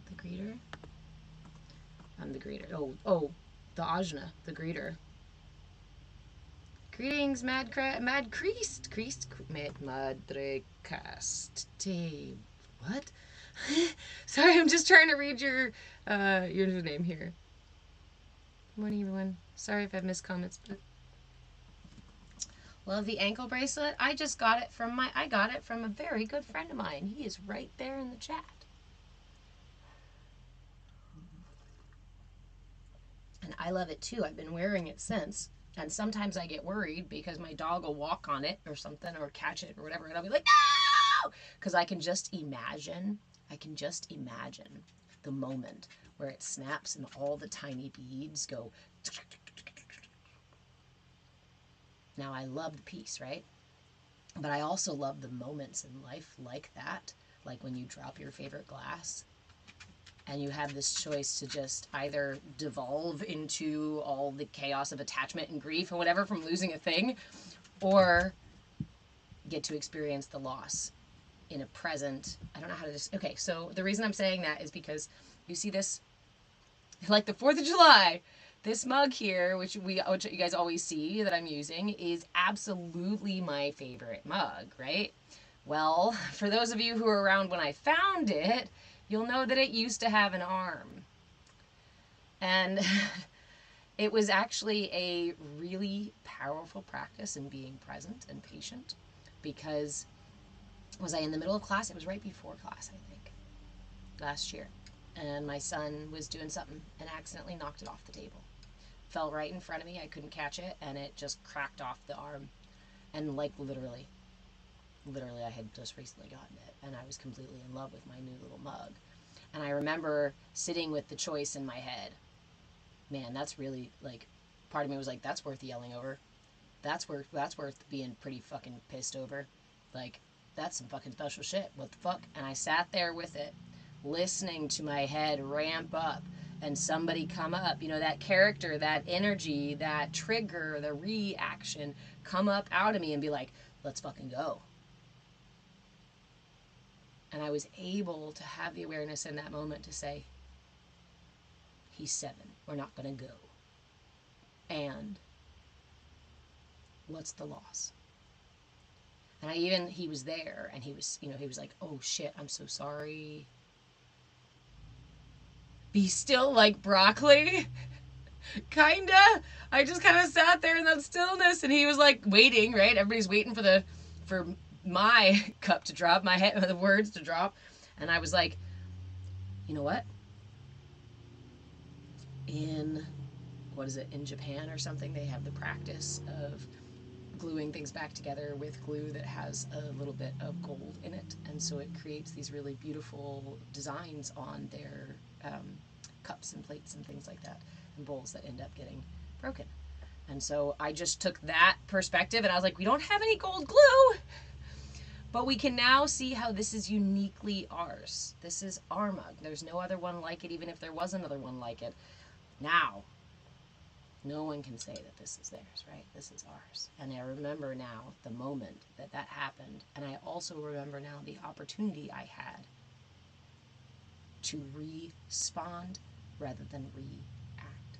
The greeter? I'm the greeter. Oh, the Ajna, the greeter. Greetings, Mad Creast. Madre Cast. What? Sorry, I'm just trying to read your name here. Good morning, everyone. Sorry if I've missed comments, but love the ankle bracelet. I got it from a very good friend of mine. He is right there in the chat. And I love it too. I've been wearing it since. And sometimes I get worried because my dog will walk on it or something or catch it or whatever. And I'll be like, no! Because I can just imagine the moment where it snaps and all the tiny beads go. Now, I love the piece, right? But I also love the moments in life like that. Like when you drop your favorite glass and you have this choice to just either devolve into all the chaos of attachment and grief and whatever from losing a thing, or get to experience the loss in a present. I don't know how to just, okay, so the reason I'm saying that is because you see this, like the 4th of July, this mug here, which you guys always see that I'm using, is absolutely my favorite mug, right? Well, for those of you who were around when I found it, you'll know that it used to have an arm. And it was actually a really powerful practice in being present and patient, because was I in the middle of class? It was right before class, I think, last year. And my son was doing something and accidentally knocked it off the table. Fell right in front of me. I couldn't catch it, and it just cracked off the arm. And like literally, I had just recently gotten it, and I was completely in love with my new little mug. And I remember sitting with the choice in my head. Man, that's really, like, part of me was like, that's worth yelling over. That's worth being pretty fucking pissed over. Like, that's some fucking special shit. What the fuck? And I sat there with it, listening to my head ramp up and somebody come up, you know, that character, that energy, that trigger, the reaction come up out of me and be like, let's fucking go. And I was able to have the awareness in that moment to say, he's 7. We're not going to go. And what's the loss? And he was there, and he was like, oh shit, I'm so sorry. Be still like broccoli. Kinda. I just kind of sat there in that stillness, and he was like waiting, right? Everybody's waiting for my cup to drop, my head, the words to drop. And I was like, you know what? In Japan or something, they have the practice of gluing things back together with glue that has a little bit of gold in it, and so it creates these really beautiful designs on their cups and plates and things like that, and bowls that end up getting broken. And so I just took that perspective, and I was like, we don't have any gold glue, but we can now see how this is uniquely ours. This is our mug. There's no other one like it, even if there was another one like it. Now, no one can say that this is theirs, right? This is ours. And I remember now the moment that happened. And I also remember now the opportunity I had to respond rather than react.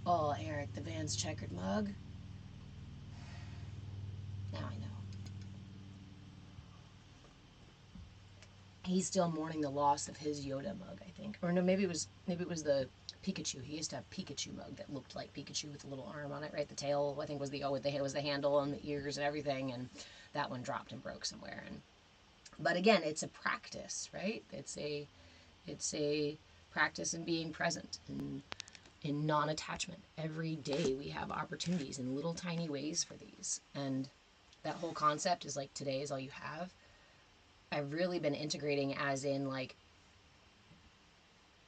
Oh, Eric, the Vans checkered mug. Now I know. He's still mourning the loss of his Yoda mug, I think. Or no, maybe it was the Pikachu. He used to have Pikachu mug that looked like Pikachu with a little arm on it, right? The tail, I think, was the handle and the ears and everything, and that one dropped and broke somewhere. But again, it's a practice, right? It's a practice in being present and in non-attachment. Every day we have opportunities in little tiny ways for these, and that whole concept is like, today is all you have. I've really been integrating as in, like,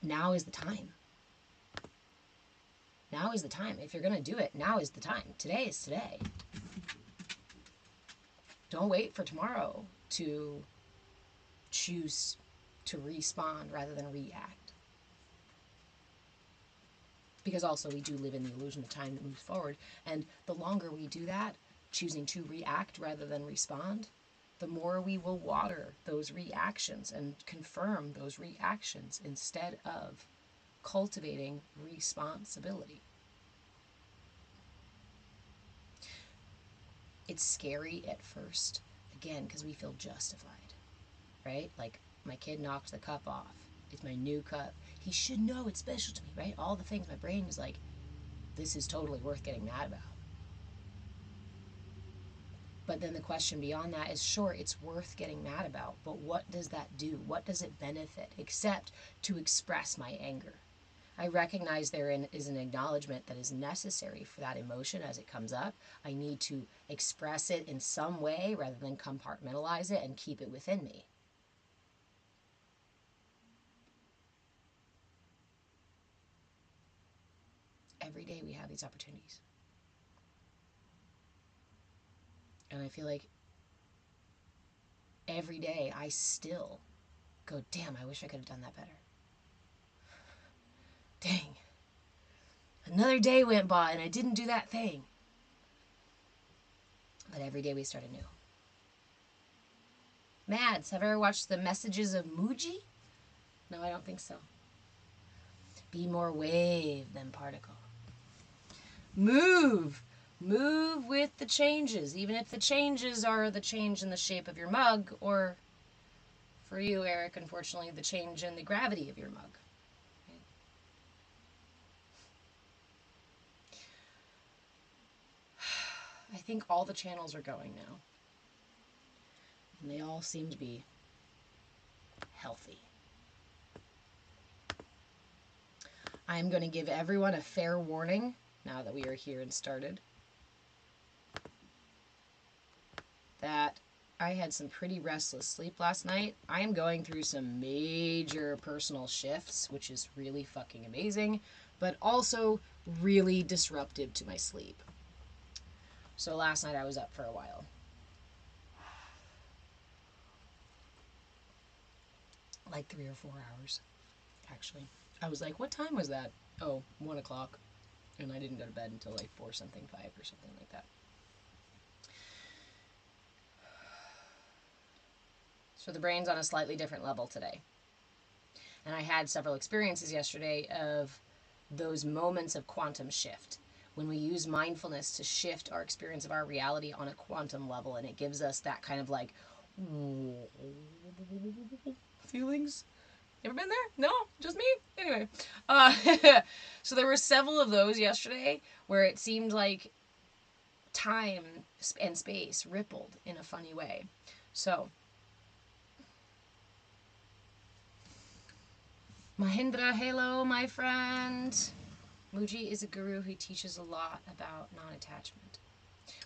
now is the time. Now is the time. If you're going to do it, now is the time. Today is today. Don't wait for tomorrow to choose to respond rather than react. Because also we do live in the illusion of time that moves forward. And the longer we do that, choosing to react rather than respond, the more we will water those reactions and confirm those reactions instead of cultivating responsibility. It's scary at first, again, because we feel justified, right? Like, my kid knocked the cup off. It's my new cup. He should know it's special to me, right? All the things. My brain was like, this is totally worth getting mad about. But then the question beyond that is, sure, it's worth getting mad about, but what does that do? What does it benefit except to express my anger? I recognize there is an acknowledgement that is necessary for that emotion as it comes up. I need to express it in some way rather than compartmentalize it and keep it within me. Every day we have these opportunities. And I feel like every day I still go, damn, I wish I could have done that better. Dang. Another day went by and I didn't do that thing. But every day we start anew. Mads, have you ever watched The Messages of Muji? No, I don't think so. Be more wave than particle. Move. Move with the changes, even if the changes are the change in the shape of your mug, or for you, Eric, unfortunately, the change in the gravity of your mug. Right? I think all the channels are going now. And they all seem to be healthy. I'm going to give everyone a fair warning now that we are here and started, that I had some pretty restless sleep last night. I am going through some major personal shifts, which is really fucking amazing, but also really disruptive to my sleep. So last night I was up for a while. Like 3 or 4 hours, actually. I was like, what time was that? Oh, 1 o'clock. And I didn't go to bed until like 4 something, 5 or something like that. So the brain's on a slightly different level today. And I had several experiences yesterday of those moments of quantum shift. When we use mindfulness to shift our experience of our reality on a quantum level, and it gives us that kind of like feelings. Ever been there? No? Just me? Anyway. So there were several of those yesterday where it seemed like time and space rippled in a funny way. So, Mahindra, hello, my friend. Muji is a guru who teaches a lot about non-attachment.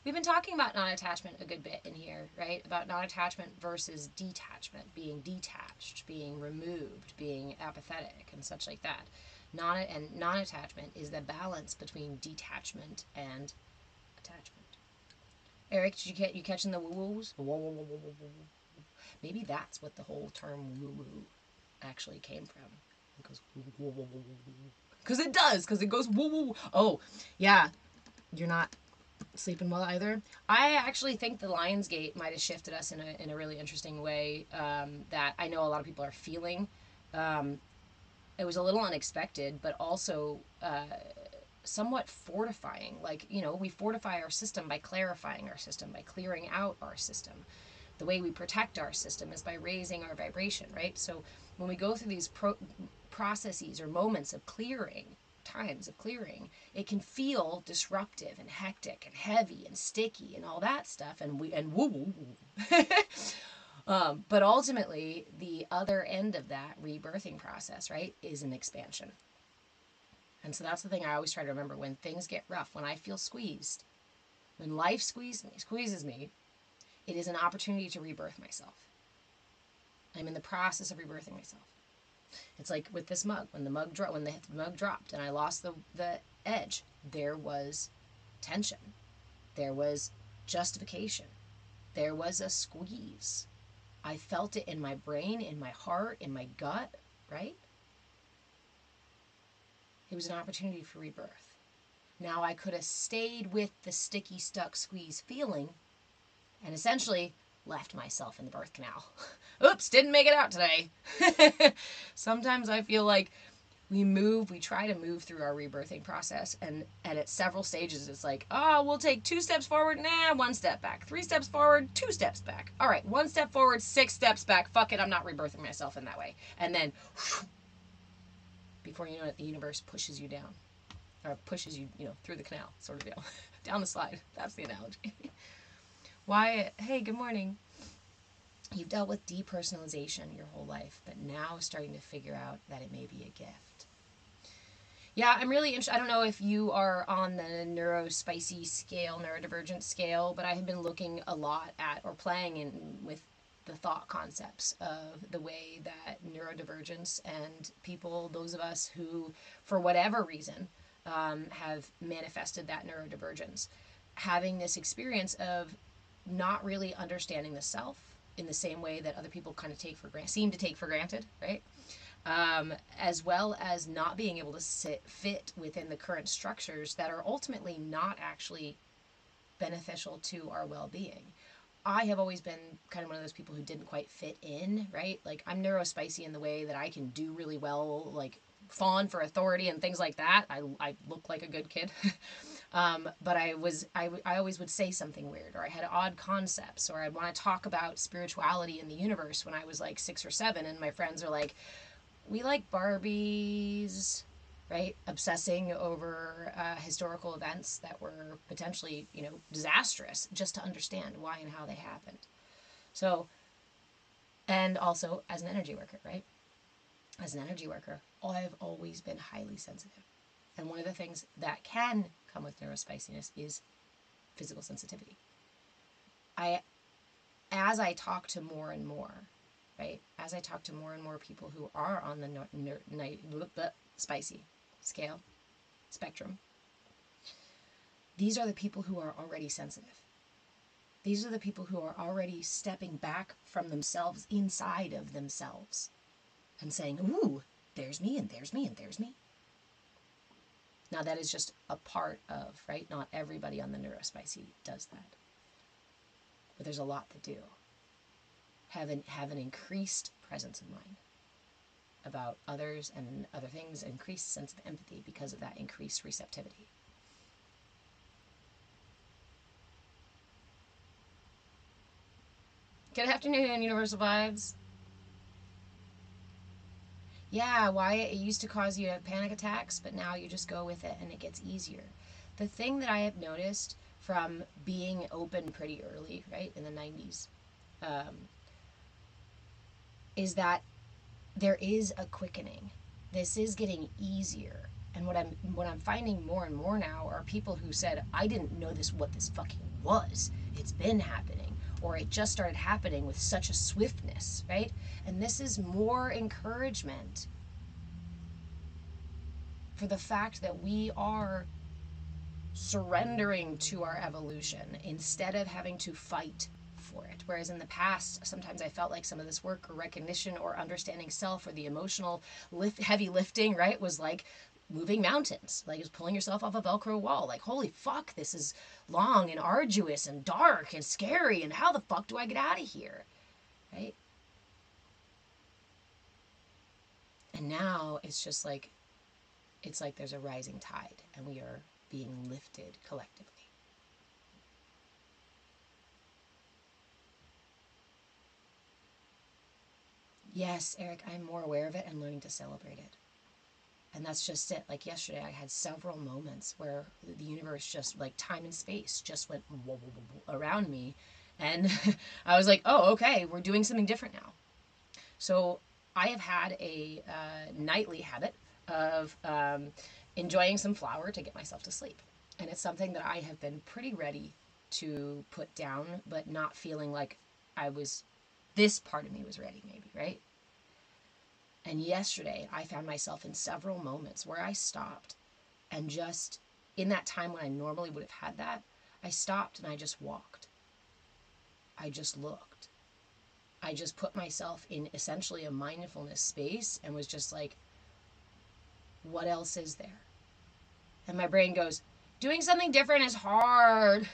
We've been talking about non-attachment a good bit in here, right? About non-attachment versus detachment, being detached, being removed, being apathetic, and such like that. Non-attachment is the balance between detachment and attachment. Eric, did you catching the woo-woos? Maybe that's what the whole term woo-woo actually came from. It goes woo-woo. Because it does, because it goes woo-woo. Oh, yeah, you're not sleeping well either. I actually think the Lionsgate might have shifted us in a really interesting way that I know a lot of people are feeling. It was a little unexpected, but also somewhat fortifying. Like, you know, we fortify our system by clarifying our system, by clearing out our system. The way we protect our system is by raising our vibration, right? So when we go through these processes or moments of clearing, times of clearing, it can feel disruptive and hectic and heavy and sticky and all that stuff, and woo. But ultimately, the other end of that rebirthing process, right, is an expansion. And so that's the thing I always try to remember when things get rough, when I feel squeezed, when life squeezes me, it is an opportunity to rebirth myself. I'm in the process of rebirthing myself. It's like with this mug. When the mug dropped and I lost the edge, there was tension. There was justification. There was a squeeze. I felt it in my brain, in my heart, in my gut, right? It was an opportunity for rebirth. Now I could have stayed with the sticky, stuck, squeeze feeling and essentially left myself in the birth canal. Oops, didn't make it out today. Sometimes I feel like we try to move through our rebirthing process, and at several stages it's like, oh, we'll take 2 steps forward, 1 step back, 3 steps forward, 2 steps back, all right, 1 step forward, 6 steps back, fuck it, I'm not rebirthing myself in that way. And then whew, before you know it, the universe pushes you down, or pushes you, through the canal, sort of deal. Down the slide. That's the analogy. Wyatt, hey, good morning. You've dealt with depersonalization your whole life, but now starting to figure out that it may be a gift. Yeah, I'm really interested. I don't know if you are on the neurospicy scale, neurodivergent scale, but I have been looking a lot at, or playing with the thought concepts of the way that neurodivergence and people, those of us who, for whatever reason, have manifested that neurodivergence, having this experience of not really understanding the self in the same way that other people kind of seem to take for granted, right? As well as not being able to fit within the current structures that are ultimately not actually beneficial to our well-being. I have always been kind of one of those people who didn't quite fit in, right? Like, I'm neurospicy in the way that I can do really well, like fawn for authority and things like that. I look like a good kid. But I always would say something weird, or I had odd concepts, or I'd want to talk about spirituality in the universe when I was like 6 or 7, and my friends are like, we like Barbies, right? Obsessing over historical events that were potentially, disastrous, just to understand why and how they happened. So, and also as an energy worker, right? As an energy worker, I've always been highly sensitive. And one of the things that can come with neurospiciness is physical sensitivity. As I talk to more and more, right? As I talk to more and more people who are on the spicy scale, spectrum, these are the people who are already sensitive. These are the people who are already stepping back from themselves, inside of themselves, and saying, ooh, there's me, and there's me, and there's me. Now, that is just a part of, right? Not everybody on the neurospicy does that. But there's a lot to do. Have an increased presence of mind about others and other things, increased sense of empathy because of that increased receptivity. Good afternoon, Universal Vibes. Yeah, Wyatt, it used to cause you to have panic attacks, but now you just go with it and it gets easier. The thing that I have noticed from being open pretty early, right, in the 90s, is that there is a quickening. This is getting easier. And what I'm finding more and more now are people who said, I didn't know what this fucking was. It's been happening. Or it just started happening with such a swiftness, right? And this is more encouragement for the fact that we are surrendering to our evolution instead of having to fight for it. Whereas in the past, sometimes I felt like some of this work or recognition or understanding self or the emotional heavy lifting, right, was like moving mountains. Like, it was pulling yourself off a Velcro wall. Like, holy fuck, this is long and arduous and dark and scary, and how the fuck do I get out of here, right? And now it's just like, it's like there's a rising tide and we are being lifted collectively. Yes, Eric, I'm more aware of it and learning to celebrate it. And that's just it. Like yesterday, I had several moments where the universe just, like time and space, just went whoa, whoa, whoa, around me. And I was like, oh, okay, we're doing something different now. So I have had a nightly habit of enjoying some flour to get myself to sleep. And it's something that I have been pretty ready to put down, but not feeling like this part of me was ready, maybe, right? And yesterday, I found myself in several moments where I stopped and just, in that time when I normally would have had that, I stopped and I just walked. I just looked. I just put myself in essentially a mindfulness space and was just like, what else is there? And my brain goes, doing something different is hard.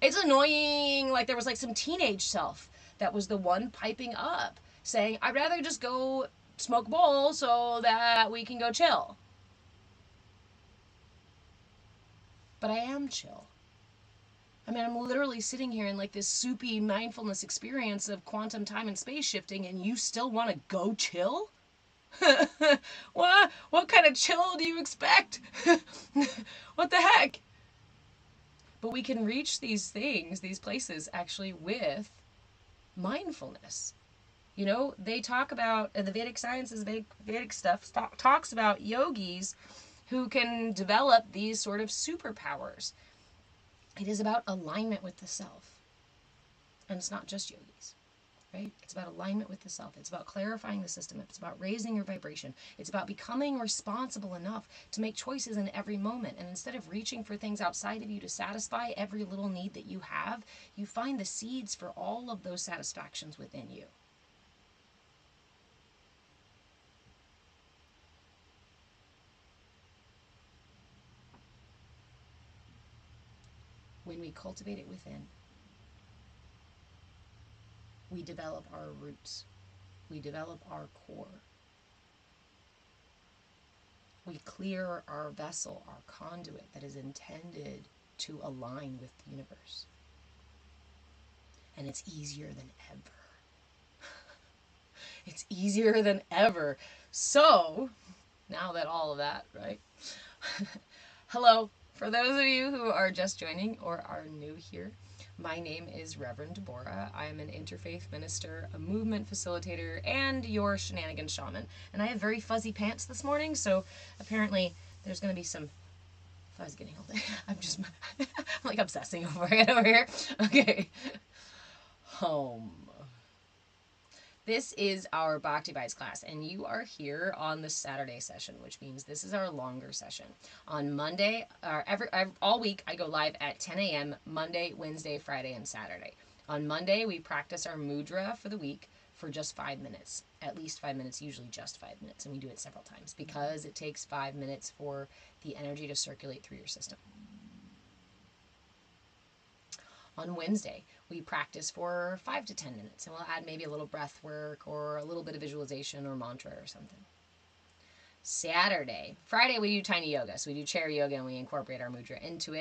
It's annoying. Like, there was like some teenage self that was the one piping up saying, I'd rather just go smoke a bowl so that we can go chill. But I am chill. I mean, I'm literally sitting here in like this soupy mindfulness experience of quantum time and space shifting, and you still want to go chill? What kind of chill do you expect? What the heck? But we can reach these things, these places, actually with mindfulness. You know, they talk about, the Vedic sciences, Vedic stuff talks about yogis who can develop these sort of superpowers. It is about alignment with the self. And it's not just yogis, right? It's about alignment with the self. It's about clarifying the system. It's about raising your vibration. It's about becoming responsible enough to make choices in every moment. And instead of reaching for things outside of you to satisfy every little need that you have, you find the seeds for all of those satisfactions within you. When we cultivate it within, we develop our roots. We develop our core. We clear our vessel, our conduit that is intended to align with the universe. And it's easier than ever. It's easier than ever. So, now that all of that, right? Hello. For those of you who are just joining or are new here, my name is Reverend Deborah. I am an interfaith minister, a movement facilitator, and your shenanigan shaman. And I have very fuzzy pants this morning, so apparently there's going to be some fuzz getting all day. I'm like obsessing over it over here. Okay. Home. This is our Bhakti Bites class, and you are here on the Saturday session, which means this is our longer session. On Monday, all week, I go live at 10 a.m. Monday, Wednesday, Friday, and Saturday. On Monday, we practice our mudra for the week for just 5 minutes, at least 5 minutes, usually just 5 minutes, and we do it several times because it takes 5 minutes for the energy to circulate through your system. On Wednesday, we practice for 5 to 10 minutes, and we'll add maybe a little breath work or a little bit of visualization or mantra or something. Friday, we do tiny yoga. So we do chair yoga and we incorporate our mudra into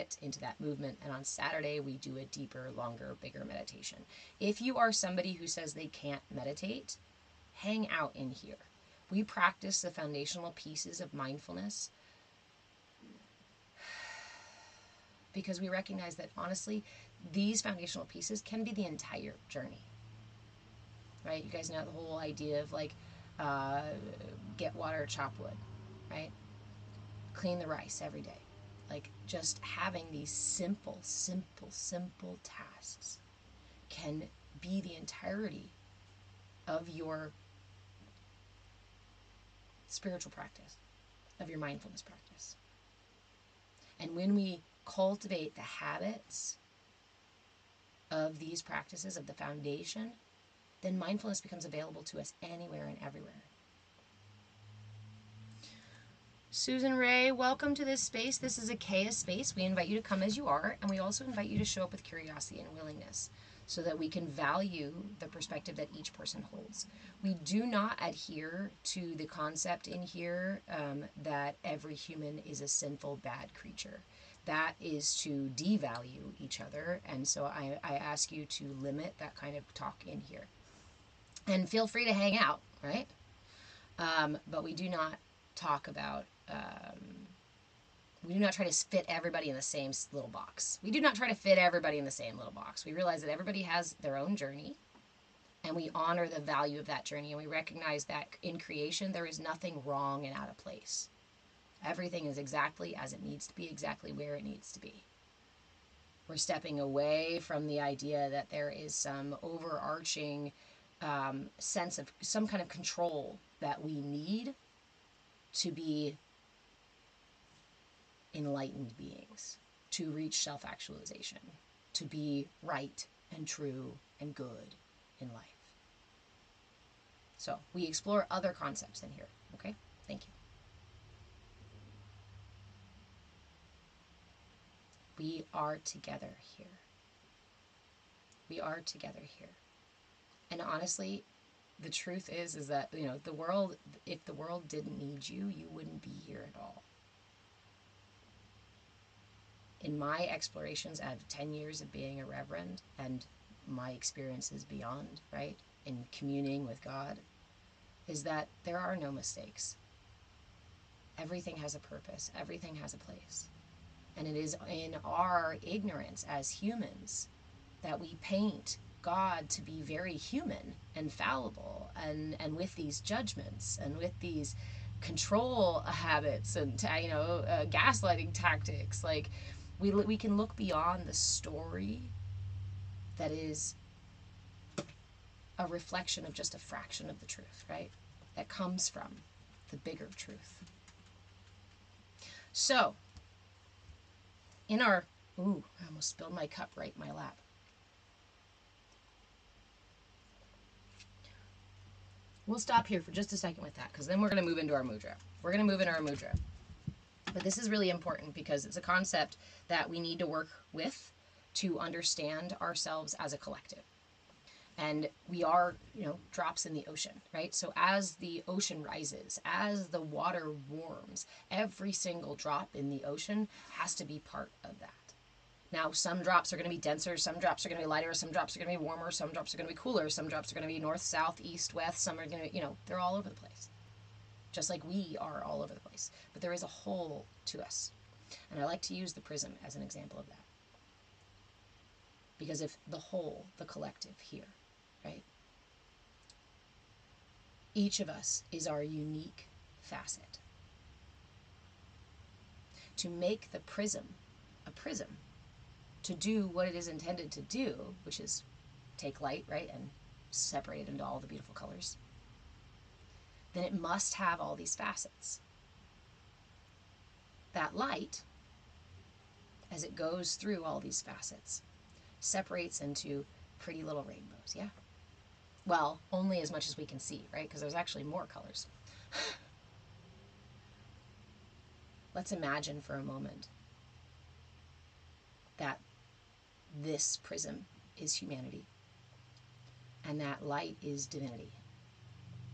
that movement. And on Saturday, we do a deeper, longer, bigger meditation. If you are somebody who says they can't meditate, hang out in here. We practice the foundational pieces of mindfulness because we recognize that, honestly, these foundational pieces can be the entire journey, right? You guys know the whole idea of like, get water, chop wood, right? Clean the rice every day. Like just having these simple tasks can be the entirety of your spiritual practice, of your mindfulness practice. And when we cultivate the habits of these practices, of the foundation, then mindfulness becomes available to us anywhere and everywhere. Susan Ray, welcome to this space. This is a CAYA space. We invite you to come as you are, and we also invite you to show up with curiosity and willingness so that we can value the perspective that each person holds. We do not adhere to the concept in here that every human is a sinful, bad creature. That is to devalue each other, and so I ask you to limit that kind of talk in here. And feel free to hang out, right? But we do not talk about, we do not try to fit everybody in the same little box. We do not try to fit everybody in the same little box. We realize that everybody has their own journey, and we honor the value of that journey, and we recognize that in creation there is nothing wrong and out of place. Everything is exactly as it needs to be, exactly where it needs to be. We're stepping away from the idea that there is some overarching sense of some kind of control that we need to be enlightened beings, to reach self-actualization, to be right and true and good in life. So we explore other concepts in here, okay? Thank you. We are together here. We are together here. And honestly, the truth is that, you know, the world, if the world didn't need you, you wouldn't be here at all. In my explorations out of 10 years of being a reverend and my experiences beyond, right, in communing with God, is that there are no mistakes. Everything has a purpose. Everything has a place. And it is in our ignorance as humans that we paint God to be very human and fallible, and with these judgments and with these control habits and gaslighting tactics. Like we can look beyond the story that is a reflection of just a fraction of the truth, right? That comes from the bigger truth. So, in our, I almost spilled my cup right in my lap. We'll stop here for just a second with that, because then we're going to move into our mudra. We're going to move into our mudra. But this is really important because it's a concept that we need to work with to understand ourselves as a collective. And we are, drops in the ocean, right? So as the ocean rises, as the water warms, every single drop in the ocean has to be part of that. Now, some drops are going to be denser, some drops are going to be lighter, some drops are going to be warmer, some drops are going to be cooler, some drops are going to be north, south, east, west, some are going to, they're all over the place. Just like we are all over the place. But there is a whole to us. And I like to use the prism as an example of that. Because if the whole, the collective here, right? Each of us is our unique facet. To make the prism a prism, to do what it is intended to do, which is take light, right, and separate it into all the beautiful colors, then it must have all these facets. That light, as it goes through all these facets, separates into pretty little rainbows, yeah? Well, only as much as we can see, right? Because there's actually more colors. Let's imagine for a moment that this prism is humanity and that light is divinity,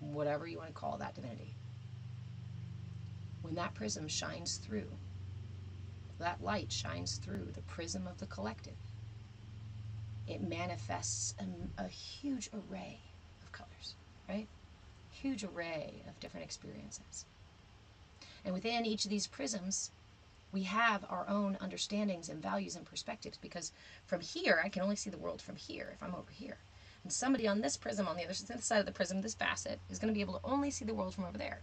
whatever you want to call that divinity. When that prism shines through, that light shines through the prism of the collective, it manifests a huge array of colors, right? Huge array of different experiences. And within each of these prisms, we have our own understandings and values and perspectives, because from here, I can only see the world from here if I'm over here. And somebody on this prism, on the other side of the prism, this facet, is going to be able to only see the world from over there.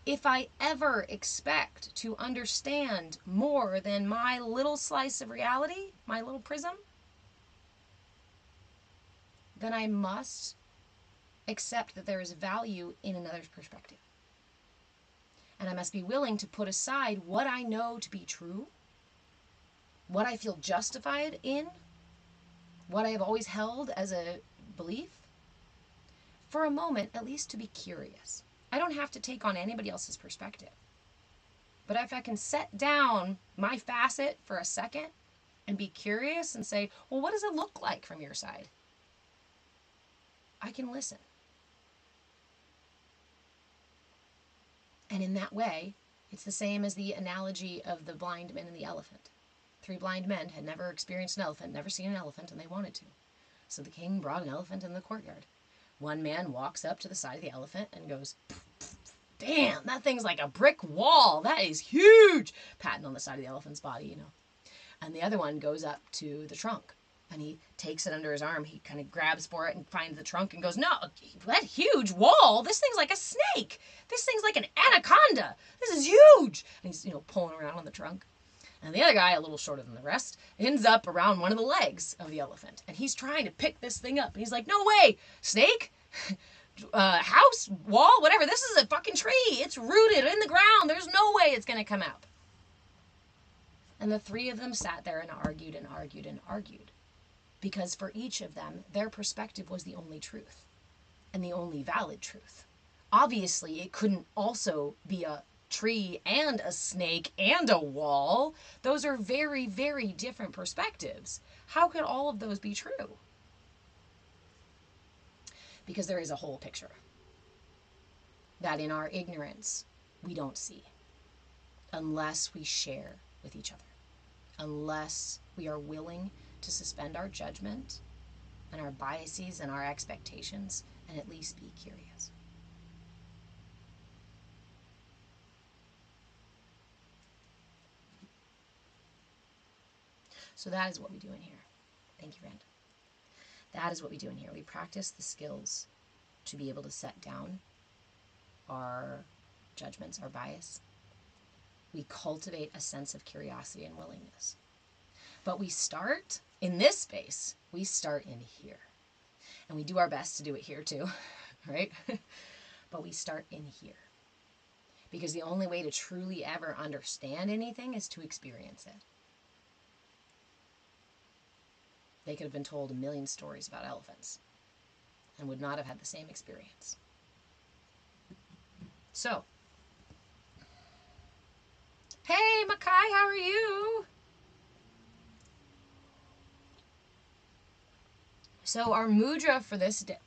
If I ever expect to understand more than my little slice of reality, my little prism, then I must accept that there is value in another's perspective. And I must be willing to put aside what I know to be true, what I feel justified in, what I have always held as a belief, for a moment, at least to be curious. I don't have to take on anybody else's perspective. But if I can set down my facet for a second and be curious and say, well, what does it look like from your side? I can listen. And in that way, it's the same as the analogy of the blind man and the elephant. 3 blind men had never experienced an elephant, never seen an elephant, and they wanted to. So the king brought an elephant in the courtyard. One man walks up to the side of the elephant and goes, damn, that thing's like a brick wall. That is huge. Patting on the side of the elephant's body, And the other one goes up to the trunk. And he takes it under his arm. He kind of grabs for it and finds the trunk and goes, no, that huge wall, this thing's like a snake. This thing's like an anaconda. This is huge. And he's, pulling around on the trunk. And the other guy, a little shorter than the rest, ends up around one of the legs of the elephant. And he's trying to pick this thing up. And he's like, no way, snake, house, wall, whatever. This is a fucking tree. It's rooted in the ground. There's no way it's going to come out. And the 3 of them sat there and argued and argued and argued. Because for each of them, their perspective was the only truth and the only valid truth. Obviously, it couldn't also be a tree and a snake and a wall. Those are very, very different perspectives. How could all of those be true? Because there is a whole picture that in our ignorance we don't see unless we share with each other, unless we are willing to suspend our judgment and our biases and our expectations and at least be curious. So that is what we do in here. Thank you, friend. That is what we do in here. We practice the skills to be able to set down our judgments, our bias. We cultivate a sense of curiosity and willingness. But we start in this space. We start in here. And we do our best to do it here too, right? But we start in here. Because the only way to truly ever understand anything is to experience it. They could have been told a million stories about elephants and would not have had the same experience. So, hey, Makai, how are you? So our mudra for this day,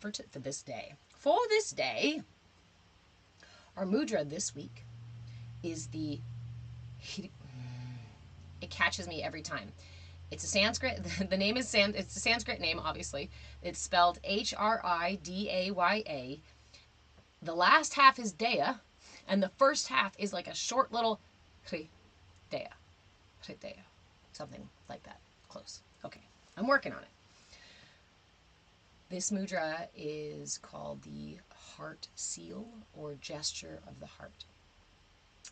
our mudra this week is it catches me every time. It's a Sanskrit, the name is it's a Sanskrit name, obviously. It's spelled Hridaya. The last half is Daya, and the first half is like a short little Hridaya. Something like that. Close. Okay. I'm working on it. This mudra is called the heart seal or gesture of the heart.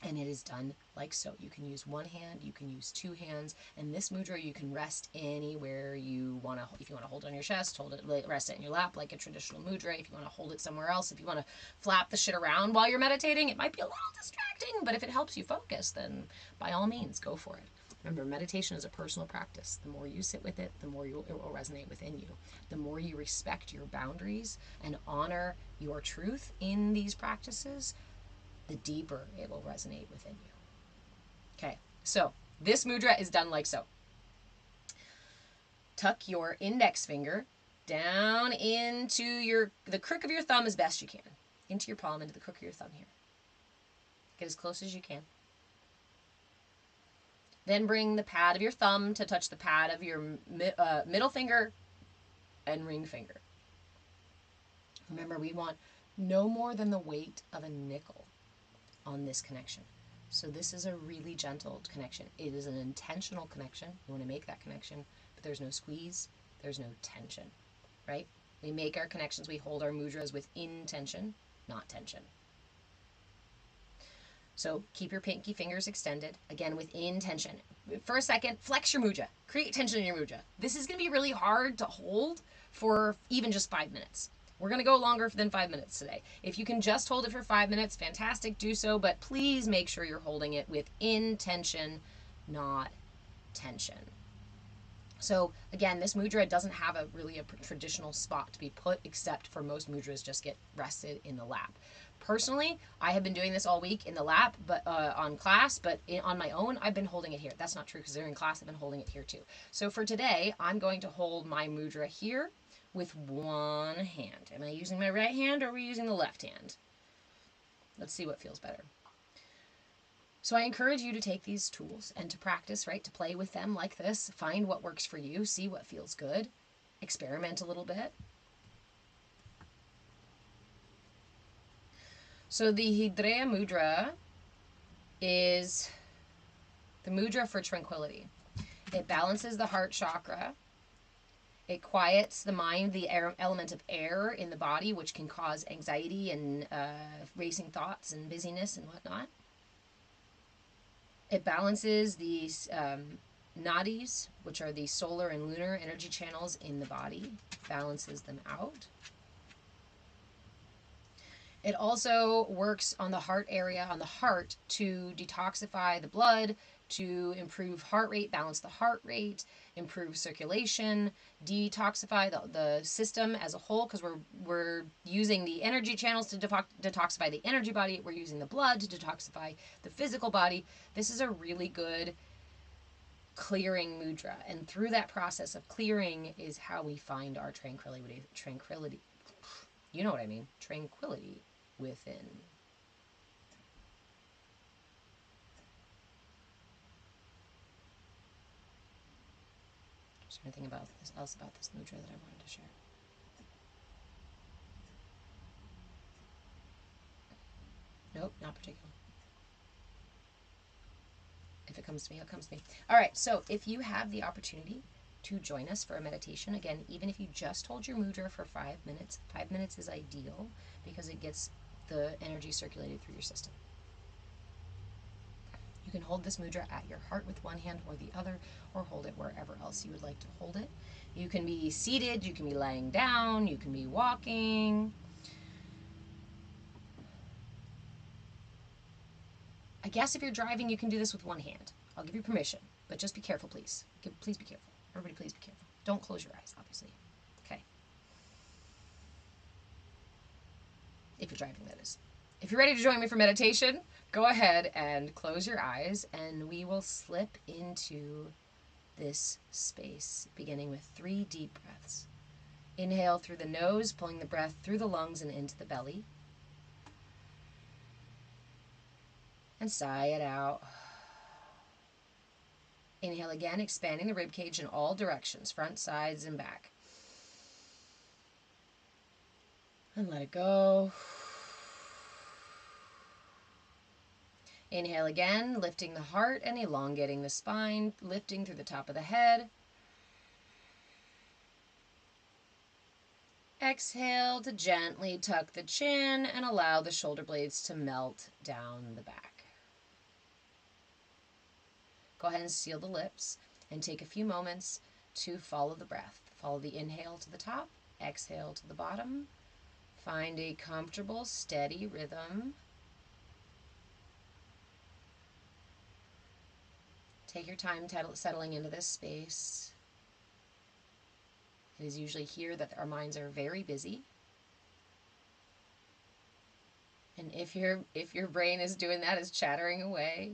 And it is done like so. You can use one hand, you can use two hands, and this mudra you can rest anywhere you want to. If you want to hold it on your chest, rest it in your lap like a traditional mudra. If you want to hold it somewhere else, if you want to flap the shit around while you're meditating, it might be a little distracting, but if it helps you focus, then by all means, go for it. Remember, meditation is a personal practice. The more you sit with it, the more it will resonate within you. The more you respect your boundaries and honor your truth in these practices, the deeper it will resonate within you. Okay, so this mudra is done like so. Tuck your index finger down into the crook of your thumb as best you can. Into your palm, into the crook of your thumb here. Get as close as you can. Then bring the pad of your thumb to touch the pad of your middle finger and ring finger. Remember, we want no more than the weight of a nickel on this connection. So this is a really gentle connection. It is an intentional connection. You want to make that connection, but there's no squeeze, there's no tension, right? We make our connections, we hold our mudras with intention, not tension. So keep your pinky fingers extended, again with intention. For a second, flex your mudra. Create tension in your mudra. This is going to be really hard to hold for even just 5 minutes. We're going to go longer than 5 minutes today. If you can just hold it for 5 minutes, fantastic, do so. But please make sure you're holding it with intention, not tension. So again, this mudra doesn't have a traditional spot to be put, except for most mudras just get rested in the lap. Personally, I have been doing this all week in the lap, but on class, but on my own, I've been holding it here. That's not true because during class, I've been holding it here too. So for today, I'm going to hold my mudra here with one hand. Am I using my right hand or are we using the left hand? Let's see what feels better. So I encourage you to take these tools and to practice, right? To play with them like this. Find what works for you. See what feels good. Experiment a little bit. So the Hridaya Mudra is the mudra for tranquility. It balances the heart chakra. It quiets the mind, the element of air in the body, which can cause anxiety and racing thoughts and busyness and whatnot. It balances these nadis, which are the solar and lunar energy channels in the body, balances them out. It also works on the heart area, on the heart, to detoxify the blood, to improve heart rate, balance the heart rate, improve circulation, detoxify the system as a whole, because we're using the energy channels to detoxify the energy body. We're using the blood to detoxify the physical body. This is a really good clearing mudra, and through that process of clearing is how we find our tranquility. You know what I mean. Tranquility within. Is there anything else about this mudra that I wanted to share? Nope, not particularly. If it comes to me, it comes to me. All right, so if you have the opportunity to join us for a meditation, again, even if you just hold your mudra for 5 minutes is ideal because it gets the energy circulated through your system. You can hold this mudra at your heart with one hand or the other, or hold it wherever else you would like to hold it. You can be seated, you can be laying down, you can be walking. I guess if you're driving, you can do this with one hand. I'll give you permission, but just be careful, please. Please be careful. Everybody, please be careful. Don't close your eyes, obviously. Okay. If you're driving, that is. If you're ready to join me for meditation, go ahead and close your eyes, and we will slip into this space, beginning with 3 deep breaths. Inhale through the nose, pulling the breath through the lungs and into the belly. And sigh it out. Inhale again, expanding the rib cage in all directions, front, sides, and back. And let it go. Inhale again, lifting the heart and elongating the spine, lifting through the top of the head. Exhale to gently tuck the chin and allow the shoulder blades to melt down the back. Go ahead and seal the lips and take a few moments to follow the breath. Follow the inhale to the top, exhale to the bottom. Find a comfortable, steady rhythm. Take your time settling into this space. It is usually here that our minds are very busy. And if your brain is doing that, is chattering away,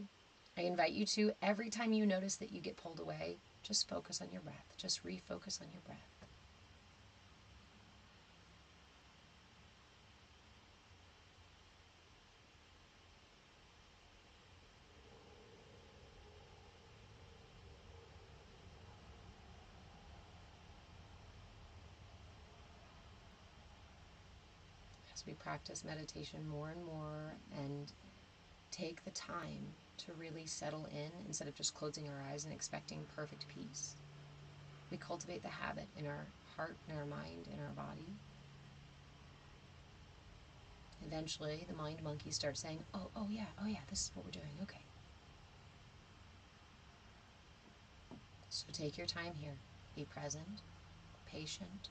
I invite you to, every time you notice that you get pulled away, just focus on your breath. Just refocus on your breath. As we practice meditation more and more and take the time to really settle in instead of just closing our eyes and expecting perfect peace, we cultivate the habit in our heart, in our mind, in our body. Eventually, the mind monkey starts saying, oh yeah, this is what we're doing, okay. So take your time here. Be present, patient.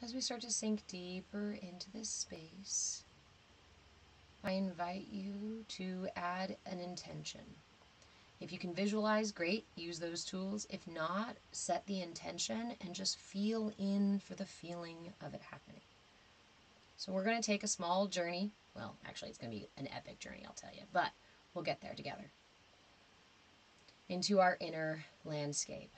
As we start to sink deeper into this space, I invite you to add an intention. If you can visualize, great, use those tools. If not, set the intention and just feel in for the feeling of it happening. So we're going to take a small journey. Well, actually, it's going to be an epic journey, I'll tell you, but we'll get there together. Into our inner landscape.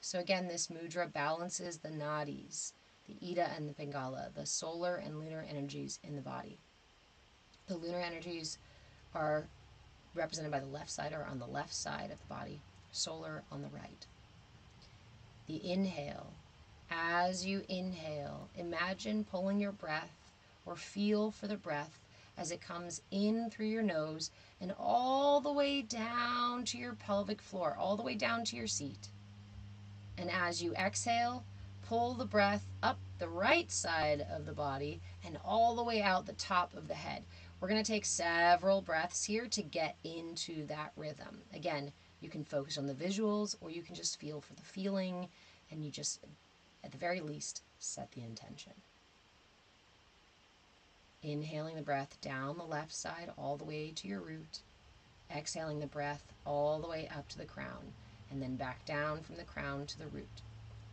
So again, this mudra balances the nadis, the Ida and the Pingala, the solar and lunar energies in the body. The lunar energies are represented by the left side or on the left side of the body, solar on the right. The inhale. As you inhale, imagine pulling your breath or feel for the breath as it comes in through your nose and all the way down to your pelvic floor, all the way down to your seat. And as you exhale, pull the breath up the right side of the body and all the way out the top of the head. We're going to take several breaths here to get into that rhythm. Again, you can focus on the visuals or you can just feel for the feeling, and you just, at the very least, set the intention. Inhaling the breath down the left side all the way to your root. Exhaling the breath all the way up to the crown. and then back down from the crown to the root,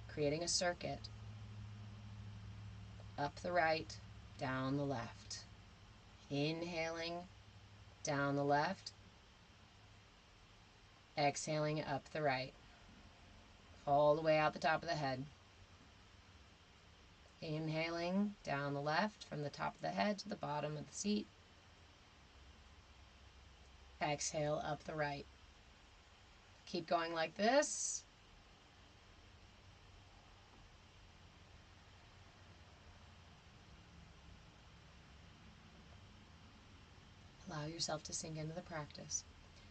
creating a circuit. Up the right, down the left. Inhaling, down the left. Exhaling up the right. All the way out the top of the head. Inhaling, down the left, from the top of the head to the bottom of the seat. Exhale up the right. Keep going like this. Allow yourself to sink into the practice.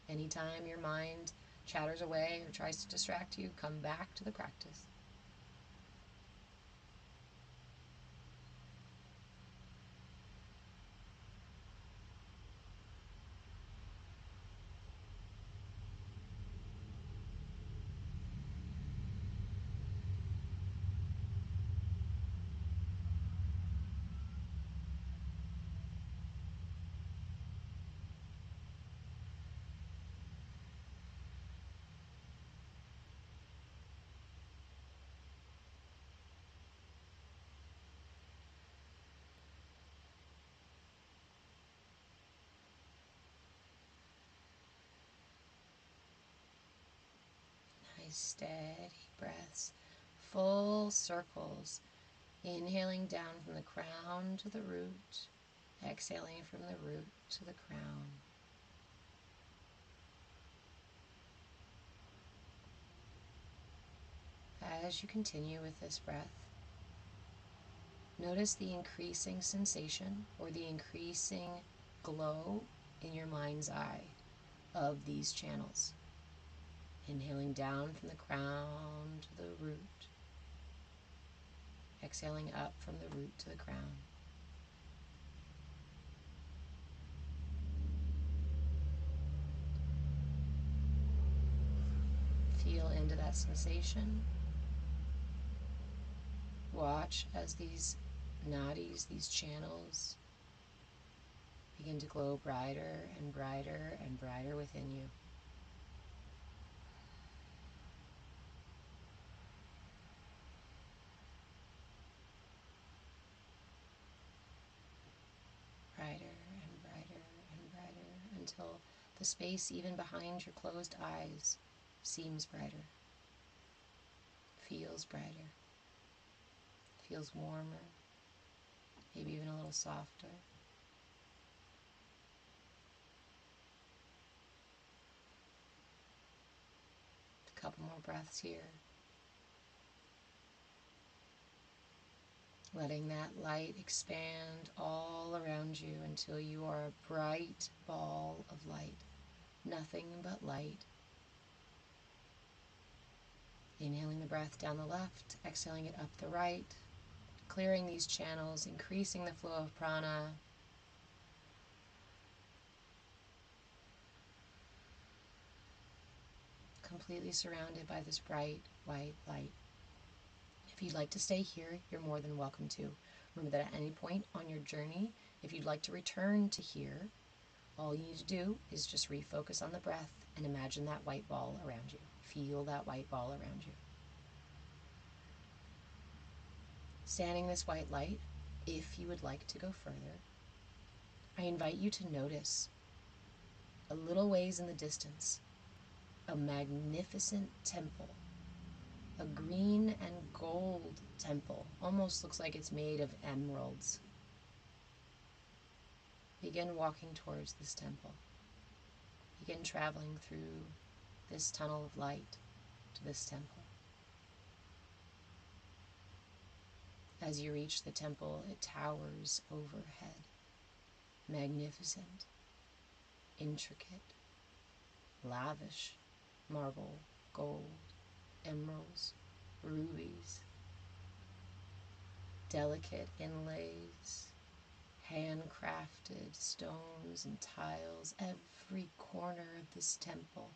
Anytime your mind chatters away or tries to distract you, come back to the practice. Nice steady breaths, full circles. Inhaling down from the crown to the root, exhaling from the root to the crown. As you continue with this breath, notice the increasing sensation or the increasing glow in your mind's eye of these channels. Inhaling down from the crown to the root, exhaling up from the root to the crown. Feel into that sensation. Watch as these nadis, these channels, begin to glow brighter and brighter and brighter within you. Brighter and brighter and brighter until the space even behind your closed eyes seems brighter, feels brighter, feels warmer, maybe even a little softer. A couple more breaths here. Letting that light expand all around you until you are a bright ball of light. Nothing but light. Inhaling the breath down the left, exhaling it up the right, clearing these channels, increasing the flow of prana. Completely surrounded by this bright white light. If you'd like to stay here, you're more than welcome to. Remember that at any point on your journey, if you'd like to return to here, all you need to do is just refocus on the breath and imagine that white ball around you. Feel that white ball around you. Standing this white light, if you would like to go further, I invite you to notice a little ways in the distance, a magnificent temple. A green and gold temple. Almost looks like it's made of emeralds. Begin walking towards this temple. Begin traveling through this tunnel of light to this temple. As you reach the temple, it towers overhead. Magnificent, intricate, lavish marble, gold, emeralds, rubies, delicate inlays, handcrafted stones and tiles. Every corner of this temple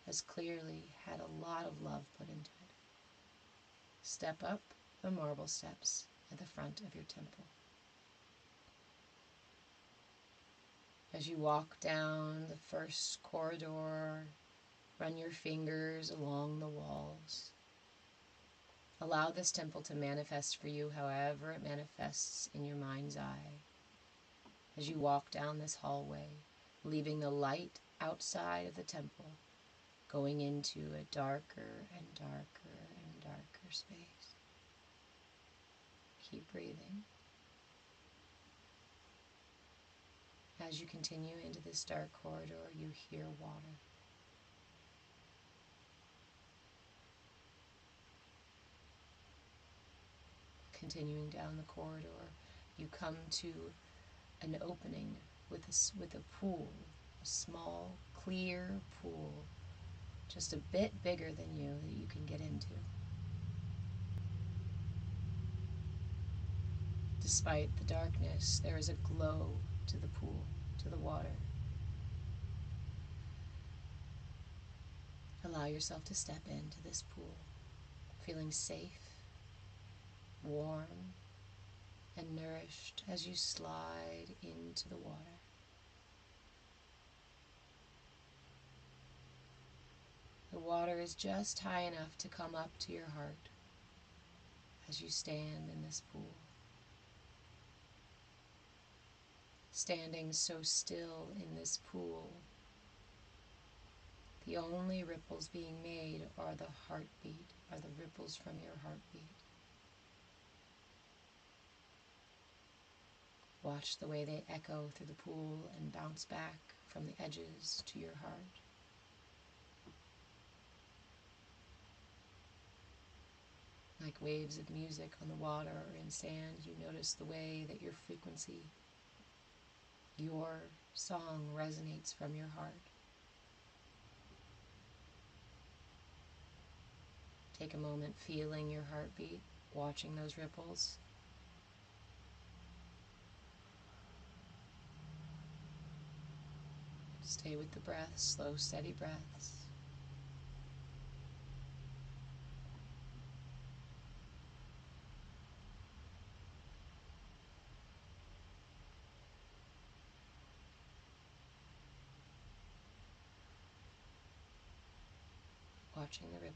has clearly had a lot of love put into it. Step up the marble steps at the front of your temple. As you walk down the first corridor, Run your fingers along the walls. Allow this temple to manifest for you however it manifests in your mind's eye. As you walk down this hallway, leaving the light outside of the temple, going into a darker and darker and darker space. Keep breathing. As you continue into this dark corridor, you hear water. Continuing down the corridor, you come to an opening with a pool, a small, clear pool, just a bit bigger than you that you can get into. Despite the darkness, there is a glow to the pool, to the water. Allow yourself to step into this pool, feeling safe, warm, and nourished as you slide into the water. The water is just high enough to come up to your heart as you stand in this pool. Standing so still in this pool, the only ripples being made are the heartbeat, are the ripples from your heartbeat. Watch the way they echo through the pool and bounce back from the edges to your heart. Like waves of music on the water or in sand, you notice the way that your frequency, your song resonates from your heart. Take a moment feeling your heartbeat, watching those ripples. Stay with the breath, slow, steady breaths. Watching the ripples.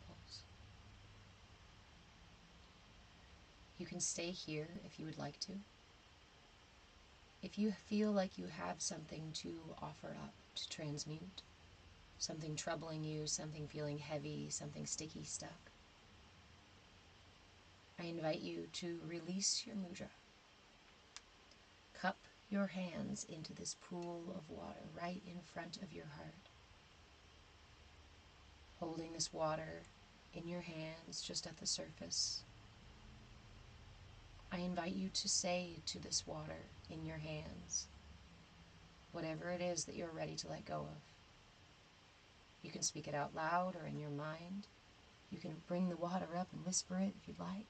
You can stay here if you would like to. If you feel like you have something to offer up, to transmute, something troubling you, something feeling heavy, something sticky, stuck, I invite you to release your mudra. Cup your hands into this pool of water right in front of your heart. Holding this water in your hands just at the surface, I invite you to say to this water in your hands, whatever it is that you're ready to let go of. You can speak it out loud or in your mind. You can bring the water up and whisper it if you'd like.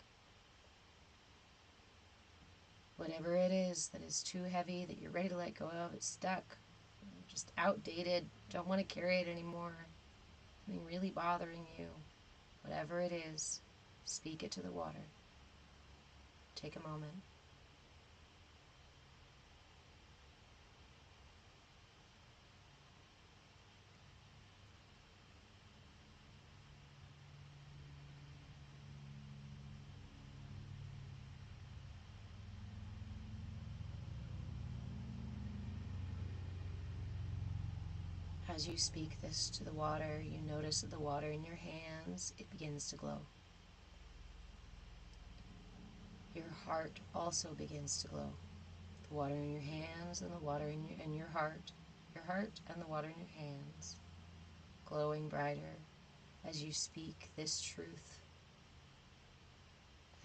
Whatever it is that is too heavy, that you're ready to let go of, it's stuck, just outdated, don't want to carry it anymore, something really bothering you, whatever it is, speak it to the water. Take a moment. As you speak this to the water, you notice that the water in your hands, it begins to glow. Your heart also begins to glow. The water in your hands and the water in your heart and the water in your hands, glowing brighter as you speak this truth,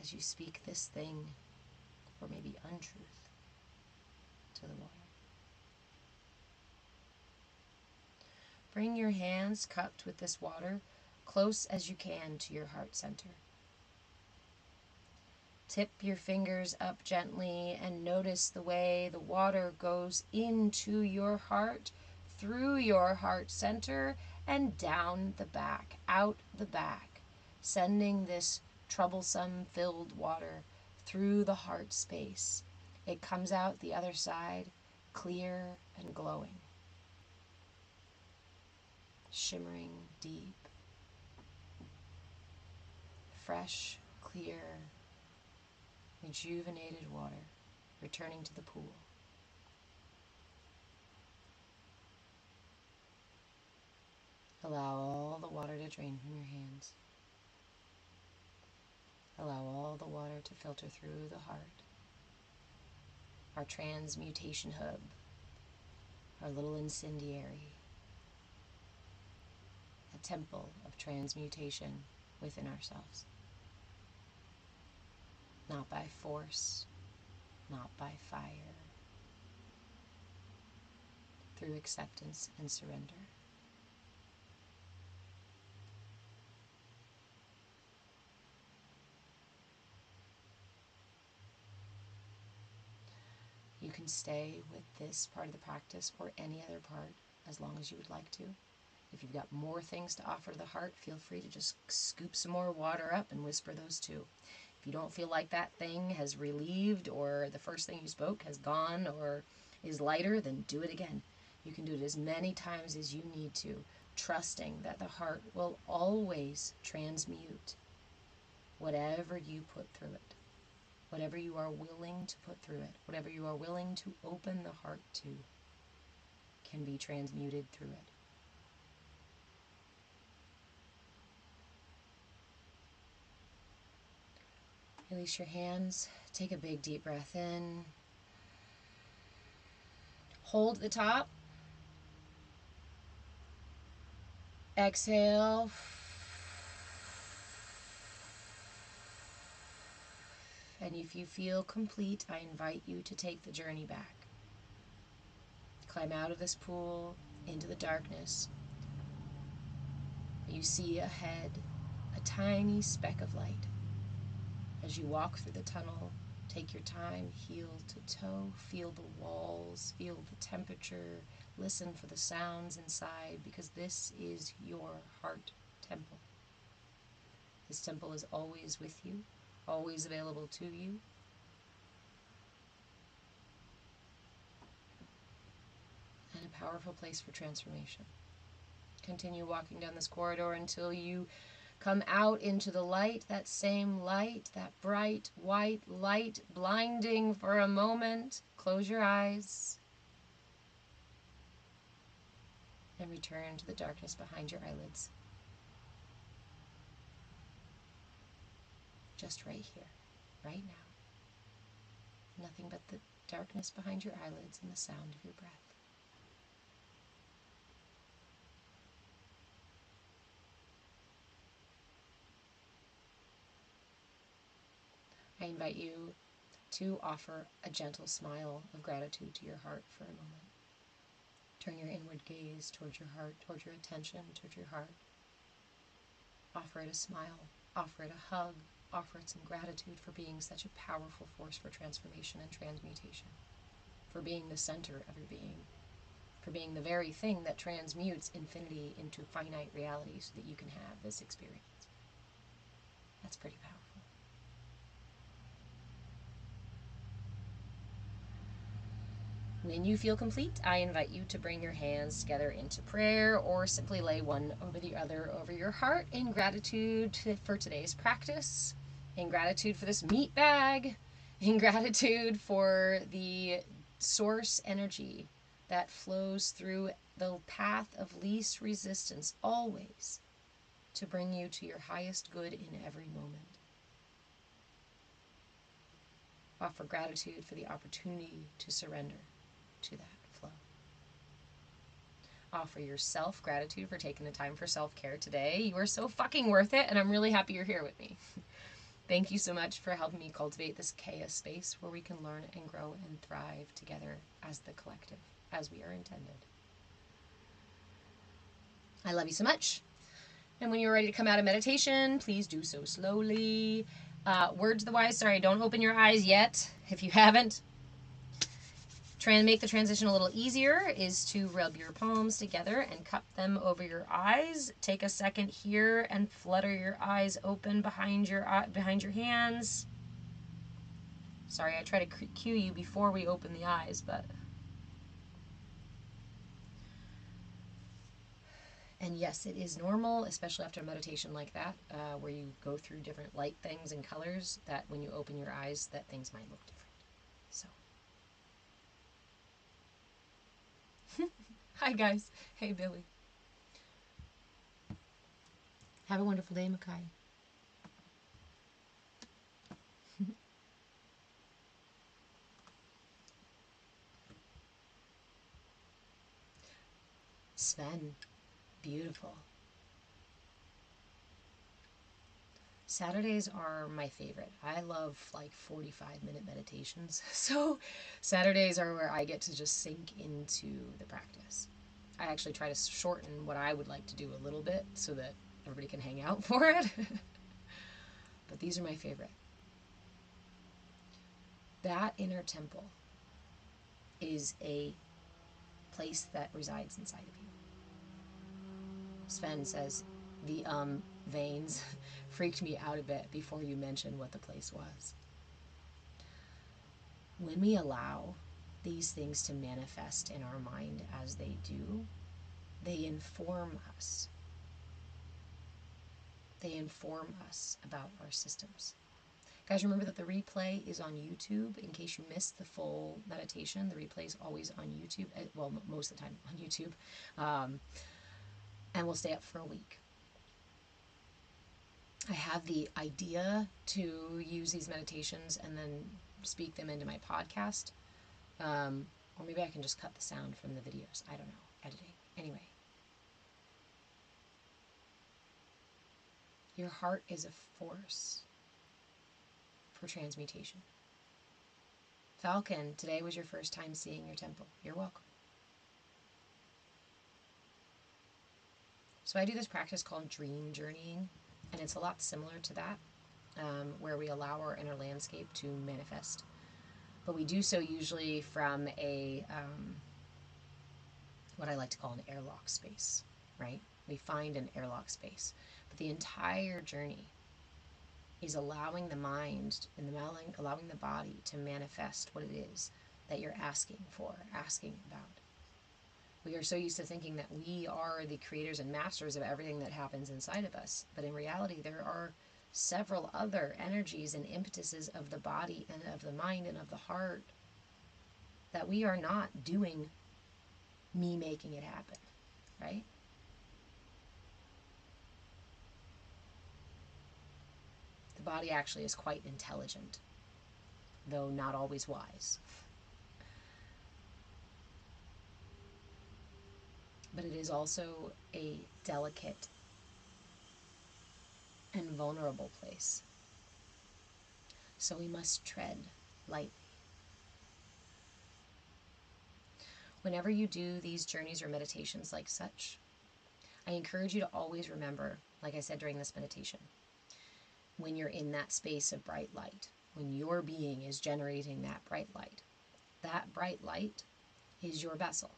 as you speak this thing, or maybe untruth, to the water. Bring your hands cupped with this water close as you can to your heart center. Tip your fingers up gently and notice the way the water goes into your heart, through your heart center, and down the back, out the back, sending this troublesome filled water through the heart space. It comes out the other side, clear and glowing. shimmering deep, fresh, clear, rejuvenated water returning to the pool. Allow all the water to drain from your hands. Allow all the water to filter through the heart, our transmutation hub, our little incendiary, a temple of transmutation within ourselves. Not by force, not by fire, through acceptance and surrender. You can stay with this part of the practice or any other part as long as you would like to. If you've got more things to offer to the heart, feel free to just scoop some more water up and whisper those too. If you don't feel like that thing has relieved or the first thing you spoke has gone or is lighter, then do it again. You can do it as many times as you need to, trusting that the heart will always transmute whatever you put through it. Whatever you are willing to put through it, whatever you are willing to open the heart to, can be transmuted through it. Release your hands. Take a big deep breath in. Hold the top. Exhale. And if you feel complete, I invite you to take the journey back. Climb out of this pool into the darkness. You see ahead a tiny speck of light. As you walk through the tunnel, take your time, heel to toe, feel the walls, feel the temperature, listen for the sounds inside, because this is your heart temple. This temple is always with you, always available to you. And a powerful place for transformation. Continue walking down this corridor until you come out into the light, that same light, that bright white light, blinding for a moment. Close your eyes and return to the darkness behind your eyelids. Just right here, right now. Nothing but the darkness behind your eyelids and the sound of your breath. I invite you to offer a gentle smile of gratitude to your heart for a moment. Turn your inward gaze towards your heart, towards your attention, towards your heart. Offer it a smile, offer it a hug, offer it some gratitude for being such a powerful force for transformation and transmutation, for being the center of your being, for being the very thing that transmutes infinity into finite reality so that you can have this experience. That's pretty powerful. When you feel complete, I invite you to bring your hands together into prayer or simply lay one over the other over your heart in gratitude for today's practice, in gratitude for this meat bag, in gratitude for the source energy that flows through the path of least resistance always to bring you to your highest good in every moment. Offer gratitude for the opportunity to surrender to that flow. Offer yourself gratitude for taking the time for self-care today. You are so fucking worth it, and I'm really happy you're here with me. Thank you so much for helping me cultivate this CAYA space where we can learn and grow and thrive together as the collective, as we are intended. I love you so much. And when you're ready to come out of meditation, please do so slowly. Word to the wise, sorry, don't open your eyes yet if you haven't. Try and make the transition a little easier is to rub your palms together and cup them over your eyes. Take a second here and flutter your eyes open behind your hands. Sorry, I try to cue you before we open the eyes, but... And yes, it is normal, especially after a meditation like that, where you go through different light things and colors, that when you open your eyes, that things might look different. So, hi guys. Hey Billy. Have a wonderful day, Makai. Sven, beautiful. Saturdays are my favorite. I love like 45-minute meditations. So Saturdays are where I get to just sink into the practice. I actually try to shorten what I would like to do a little bit so that everybody can hang out for it. But these are my favorite. That inner temple is a place that resides inside of you. Sven says, the veins freaked me out a bit before you mentioned what the place was. When we allow these things to manifest in our mind as they do, they inform us. They inform us about our systems. Guys, remember that the replay is on YouTube. In case you missed the full meditation, the replay is always on YouTube. Well, most of the time on YouTube. And we'll stay up for a week. I have the idea to use these meditations and then speak them into my podcast. Or maybe I can just cut the sound from the videos. I don't know. Editing. Anyway. Your heart is a force for transmutation. Falcon, today was your first time seeing your temple. You're welcome. So I do this practice called dream journeying, and it's a lot similar to that, where we allow our inner landscape to manifest. But we do so usually from a, what I like to call an airlock space, right? We find an airlock space. But the entire journey is allowing the mind and allowing the body to manifest what it is that you're asking for, asking about. We are so used to thinking that we are the creators and masters of everything that happens inside of us. But in reality, there are several other energies and impetuses of the body and of the mind and of the heart that we are not doing me making it happen, right? The body actually is quite intelligent, though not always wise. But it is also a delicate and vulnerable place. So we must tread lightly. Whenever you do these journeys or meditations like such, I encourage you to always remember, like I said during this meditation, when you're in that space of bright light, when your being is generating that bright light is your vessel.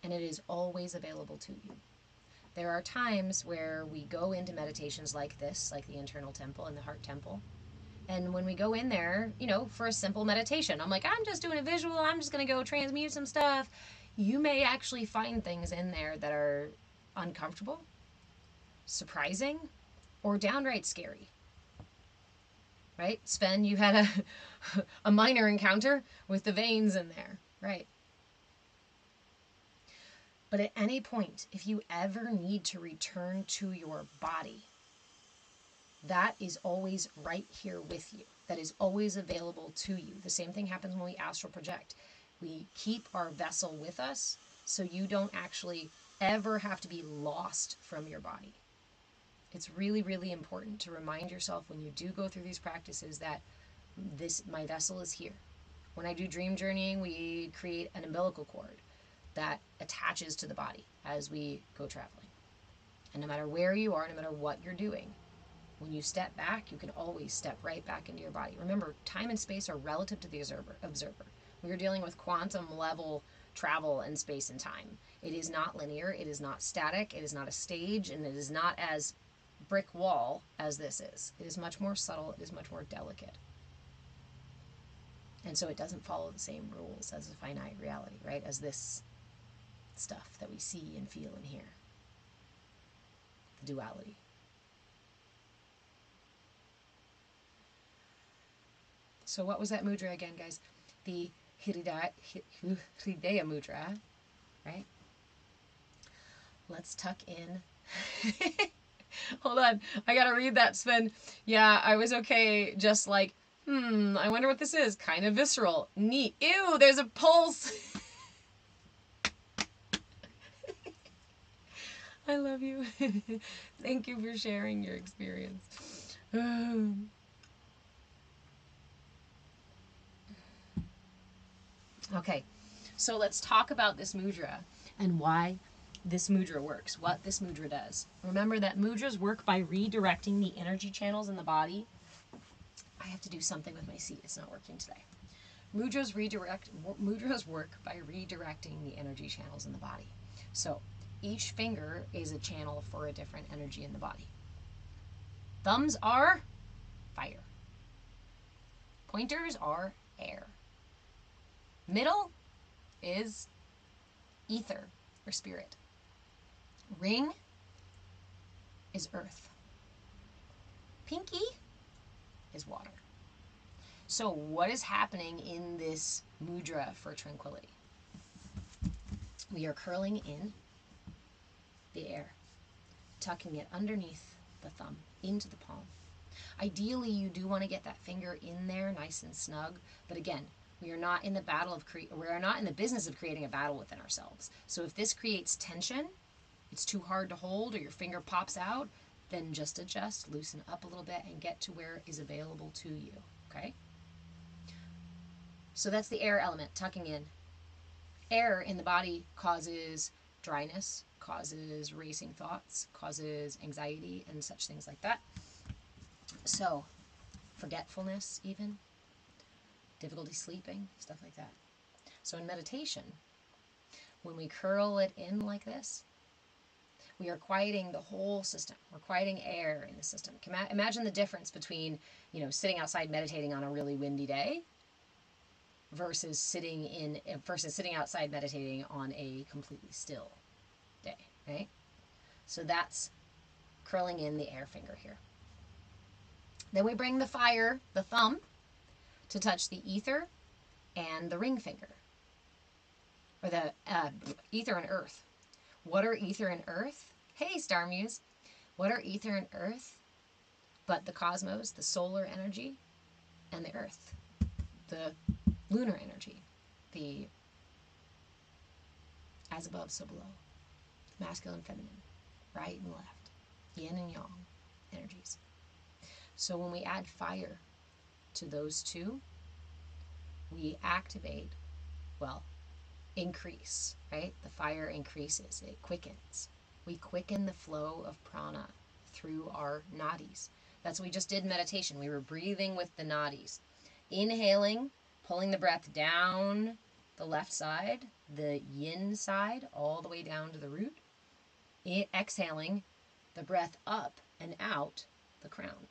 And it is always available to you. There are times where we go into meditations like this, like the internal temple and the heart temple. And when we go in there, for a simple meditation, I'm like, I'm just doing a visual, I'm just going to go transmute some stuff. You may actually find things in there that are uncomfortable, surprising, or downright scary. Right? Sven, you had a minor encounter with the veins in there. Right? But at any point, if you ever need to return to your body, that is always right here with you. That is always available to you. The same thing happens when we astral project. We keep our vessel with us so you don't actually ever have to be lost from your body. It's really, really important to remind yourself when you do go through these practices that my vessel is here. When I do dream journeying, we create an umbilical cord that attaches to the body as we go traveling. And no matter where you are, no matter what you're doing, when you step back, you can always step right back into your body. Remember, time and space are relative to the observer. We are dealing with quantum level travel in space and time. It is not linear, it is not static, it is not a stage, and it is not as brick wall as this is. It is much more subtle, it is much more delicate. And so it doesn't follow the same rules as a finite reality, right? As this stuff that we see and feel and hear. the duality. So what was that mudra again, guys? The Hridaya Mudra, right? Let's tuck in. Hold on, I gotta read that, Sven. Yeah, I was okay, just like, I wonder what this is. Kind of visceral. Neat. Ew, there's a pulse. I love you. Thank you for sharing your experience. Okay, so let's talk about this mudra and why this mudra works, what this mudra does. Remember that mudras work by redirecting the energy channels in the body. I have to do something with my seat. It's not working today. Mudras work by redirecting the energy channels in the body. So each finger is a channel for a different energy in the body. Thumbs are fire. Pointers are air. Middle is ether or spirit. Ring is earth. Pinky is water. So what is happening in this mudra for tranquility? We are curling in the air, tucking it underneath the thumb into the palm. Ideally, you do want to get that finger in there nice and snug, but again, we are not in the business of creating a battle within ourselves. So if this creates tension, it's too hard to hold, or your finger pops out, then just adjust, loosen up a little bit, and get to where it is available to you, okay? So that's the air element, tucking in. Air in the body causes dryness, causes racing thoughts, causes anxiety, and such things like that. So, forgetfulness even, difficulty sleeping, stuff like that. So in meditation, when we curl it in like this, we are quieting the whole system. We're quieting air in the system. Imagine the difference between, sitting outside meditating on a really windy day versus sitting outside meditating on a completely still day, right? So that's curling in the air finger here. Then we bring the fire, the thumb, to touch the ether and the ring finger, or the ether and earth. What are ether and earth? Hey, Star Muse. What are ether and earth but the cosmos, the solar energy, and the earth, the lunar energy, the as above, so below, masculine, feminine, right and left, yin and yang energies. So when we add fire to those two, we activate, increase, right? The fire increases, it quickens. We quicken the flow of prana through our nadis. That's what we just did in meditation. We were breathing with the nadis. Inhaling, pulling the breath down the left side, the yin side, all the way down to the root. Exhaling, the breath up and out the crown.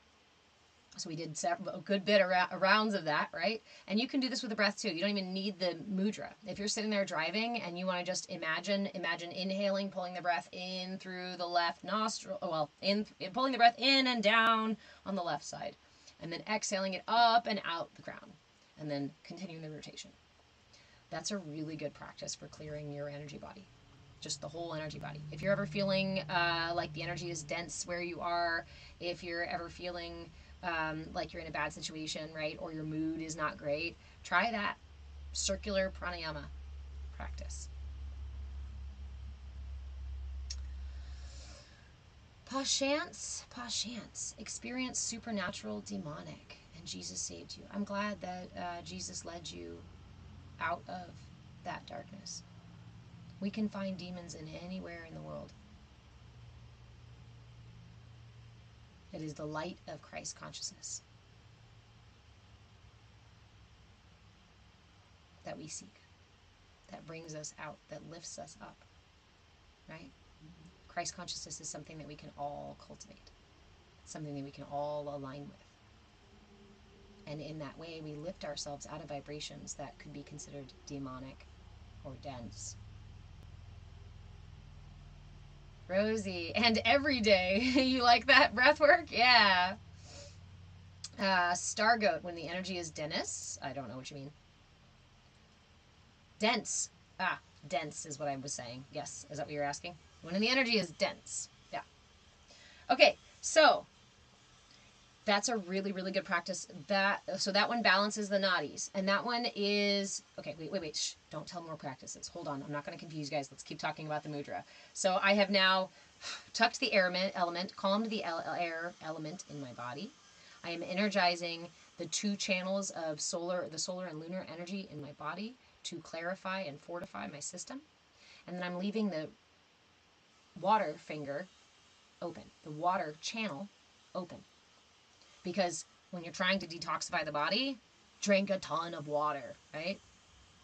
So we did a good bit of rounds of that, right? And you can do this with the breath too. You don't even need the mudra. If you're sitting there driving and you want to just imagine inhaling, pulling the breath in through the left nostril, pulling the breath in and down on the left side, and then exhaling it up and out the crown, and then continuing the rotation. That's a really good practice for clearing your energy body, just the whole energy body. If you're ever feeling like the energy is dense where you are, if you're ever feeling like you're in a bad situation, right, or your mood is not great, try that circular pranayama practice. Pashance, experience supernatural demonic, and Jesus saved you. I'm glad that Jesus led you out of that darkness. We can find demons in anywhere in the world. It is the light of Christ consciousness that we seek, that brings us out, that lifts us up, right? Christ consciousness is something that we can all cultivate, something that we can all align with. And in that way, we lift ourselves out of vibrations that could be considered demonic or dense. Rosie. And every day. You like that breath work? Yeah. Stargoat, when the energy is dense. I don't know what you mean. Dense. Dense is what I was saying. Yes. Is that what you're asking? When the energy is dense. Yeah. Okay. So that's a really, really good practice. So that one balances the nadis. And that one is... Okay, wait. Shh. Don't tell more practices. Hold on. I'm not going to confuse you guys. Let's keep talking about the mudra. So I have now tucked the air element, calmed the air element in my body. I am energizing the two channels of the solar and lunar energy in my body to clarify and fortify my system. And then I'm leaving the water finger open, the water channel open. Because when you're trying to detoxify the body, drink a ton of water, right?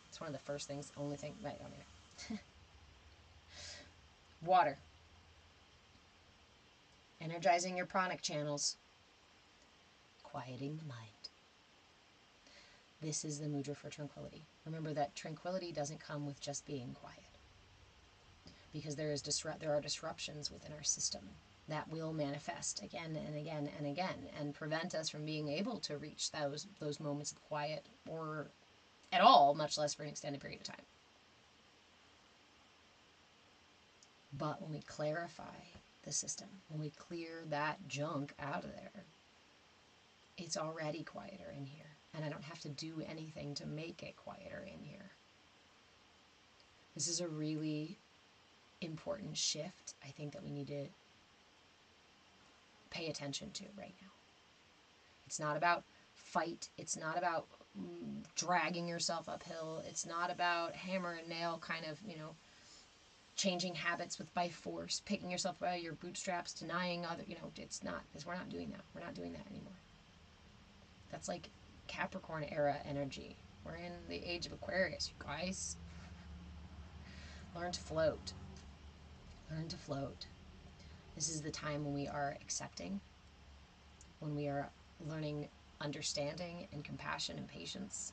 It's one of the first things, only thing, right on here. Water. Energizing your pranic channels. Quieting the mind. This is the mudra for tranquility. Remember that tranquility doesn't come with just being quiet. Because there are disruptions within our system that will manifest again and again and again and prevent us from being able to reach those moments of quiet or at all, much less for an extended period of time. But when we clarify the system, when we clear that junk out of there, it's already quieter in here. And I don't have to do anything to make it quieter in here. This is a really important shift, I think, that we need to pay attention to right now. It's not about fight. It's not about dragging yourself uphill. It's not about hammer and nail kind of, changing habits by force, picking yourself by your bootstraps, denying other, it's not, because we're not doing that. We're not doing that anymore. That's like Capricorn era energy. We're in the age of Aquarius, you guys. Learn to float. Learn to float. This is the time when we are accepting, when we are learning understanding and compassion and patience,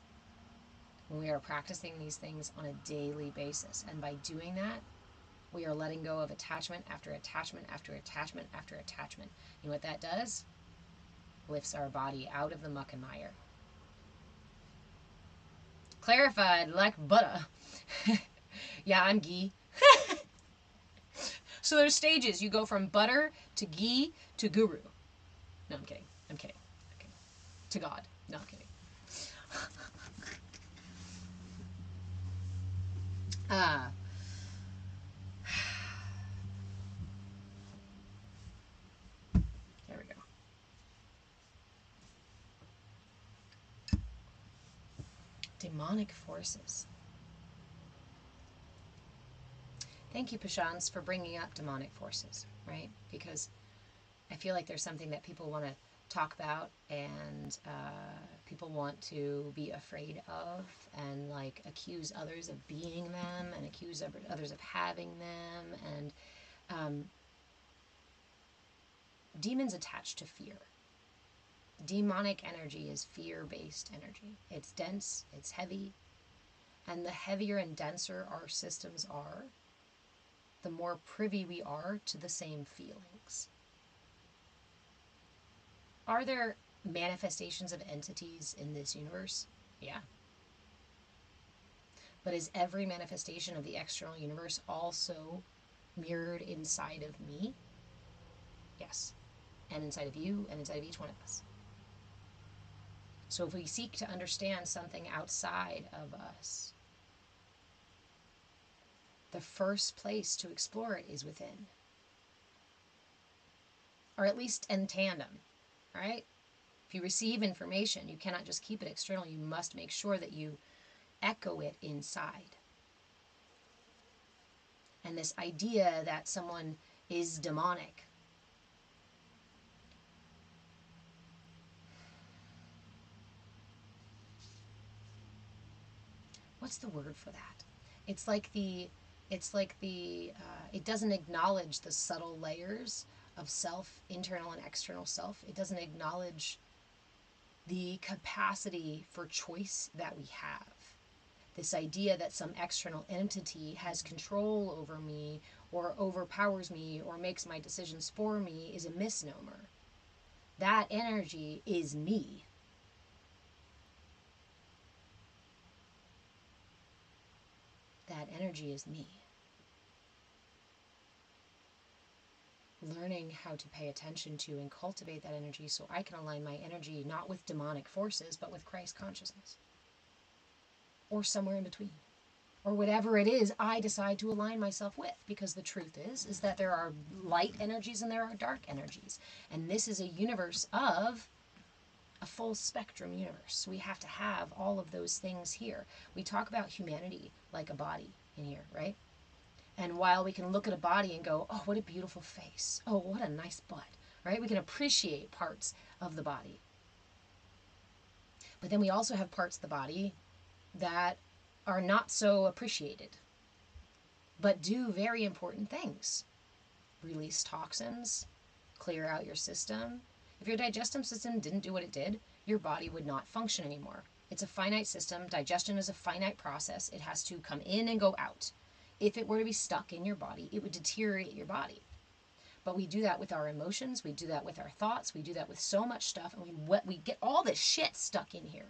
when we are practicing these things on a daily basis. And by doing that, we are letting go of attachment after attachment after attachment after attachment. You know what that does? Lifts our body out of the muck and mire. Clarified like butter. Yeah, I'm ghee. So there's stages. You go from butter to ghee to guru. No, I'm kidding. I'm kidding. Okay. To God. No, I'm kidding. There we go. Demonic forces. Thank you, Pashans, for bringing up demonic forces, right? Because I feel like there's something that people want to talk about and people want to be afraid of and like accuse others of being them and accuse others of having them. And demons attach to fear. Demonic energy is fear-based energy. It's dense, it's heavy, and the heavier and denser our systems are, the more privy we are to the same feelings. Are there manifestations of entities in this universe? Yeah. But is every manifestation of the external universe also mirrored inside of me? Yes. And inside of you, and inside of each one of us. So if we seek to understand something outside of us, the first place to explore it is within. Or at least in tandem, right? If you receive information, you cannot just keep it external. You must make sure that you echo it inside. And this idea that someone is demonic, what's the word for that? It doesn't acknowledge the subtle layers of self, internal and external self. It doesn't acknowledge the capacity for choice that we have. This idea that some external entity has control over me or overpowers me or makes my decisions for me is a misnomer. That energy is me. That energy is me. Learning how to pay attention to and cultivate that energy so I can align my energy not with demonic forces, but with Christ consciousness. Or somewhere in between. Or whatever it is I decide to align myself with. Because the truth is that there are light energies and there are dark energies. And this is a universe of a full spectrum universe. We have to have all of those things here. We talk about humanity like a body in here, right? And while we can look at a body and go, oh, what a beautiful face. Oh, what a nice butt, right? We can appreciate parts of the body. But then we also have parts of the body that are not so appreciated, but do very important things. Release toxins, clear out your system. If your digestive system didn't do what it did, your body would not function anymore. It's a finite system. Digestion is a finite process. It has to come in and go out. If it were to be stuck in your body, it would deteriorate your body. But we do that with our emotions. We do that with our thoughts. We do that with so much stuff. And we get all this shit stuck in here.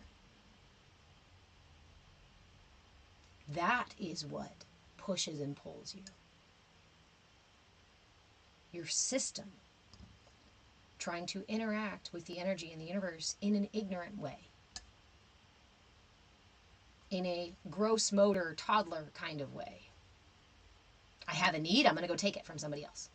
That is what pushes and pulls you. Your system trying to interact with the energy in the universe in an ignorant way. In a gross motor, toddler kind of way. I have a need, I'm going to go take it from somebody else.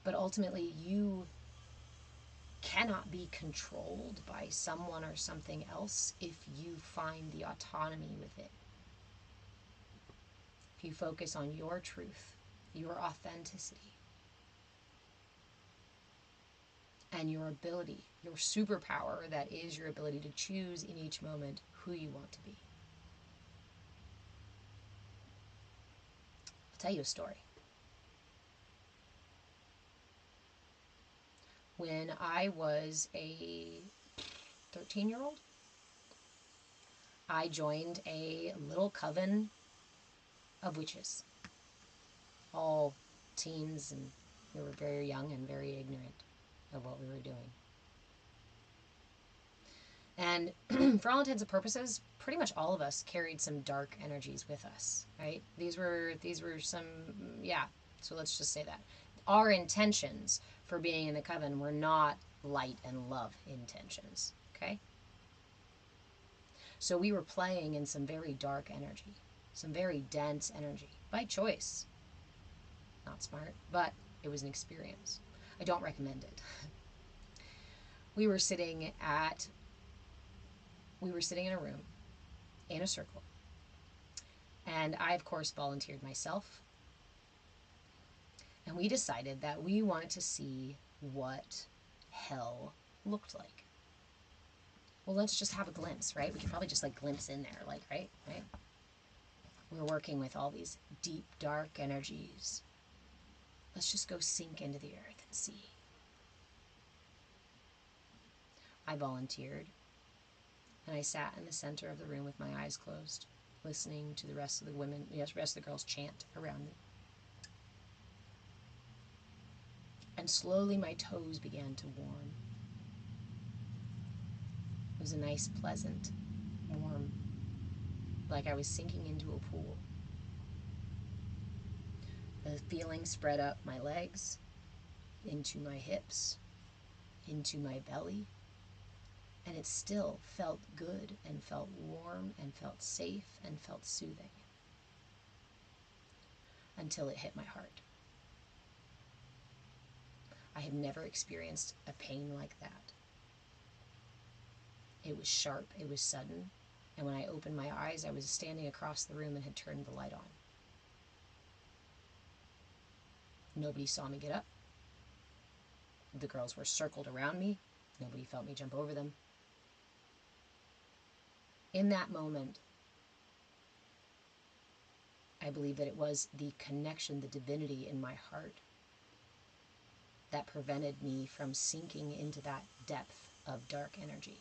But ultimately, you cannot be controlled by someone or something else if you find the autonomy with it. If you focus on your truth, your authenticity, and your ability, your superpower that is your ability to choose in each moment who you want to be. I'll tell you a story. When I was a 13-year-old, I joined a little coven of witches. All teens, and we were very young and very ignorant of what we were doing. And for all intents and purposes, pretty much all of us carried some dark energies with us, right? These were some, so let's just say that. Our intentions for being in the coven were not light and love intentions, okay? So we were playing in some very dark energy, some very dense energy, by choice. Not smart, but it was an experience. I don't recommend it. We were sitting in a room, in a circle. And I, of course, volunteered myself. And we decided that we wanted to see what hell looked like. Well, let's just have a glimpse, right? We could probably just glimpse in there, right? We're working with all these deep, dark energies. Let's just go sink into the earth and see. I volunteered, and I sat in the center of the room with my eyes closed, listening to the rest of the girls chant around me. And slowly my toes began to warm. It was a nice, pleasant, warm, like I was sinking into a pool. The feeling spread up my legs, into my hips, into my belly, and it still felt good and felt warm and felt safe and felt soothing. Until it hit my heart. I had never experienced a pain like that. It was sharp, it was sudden, and when I opened my eyes, I was standing across the room and had turned the light on. Nobody saw me get up. The girls were circled around me. Nobody felt me jump over them. In that moment, I believe that it was the connection, the divinity in my heart that prevented me from sinking into that depth of dark energy.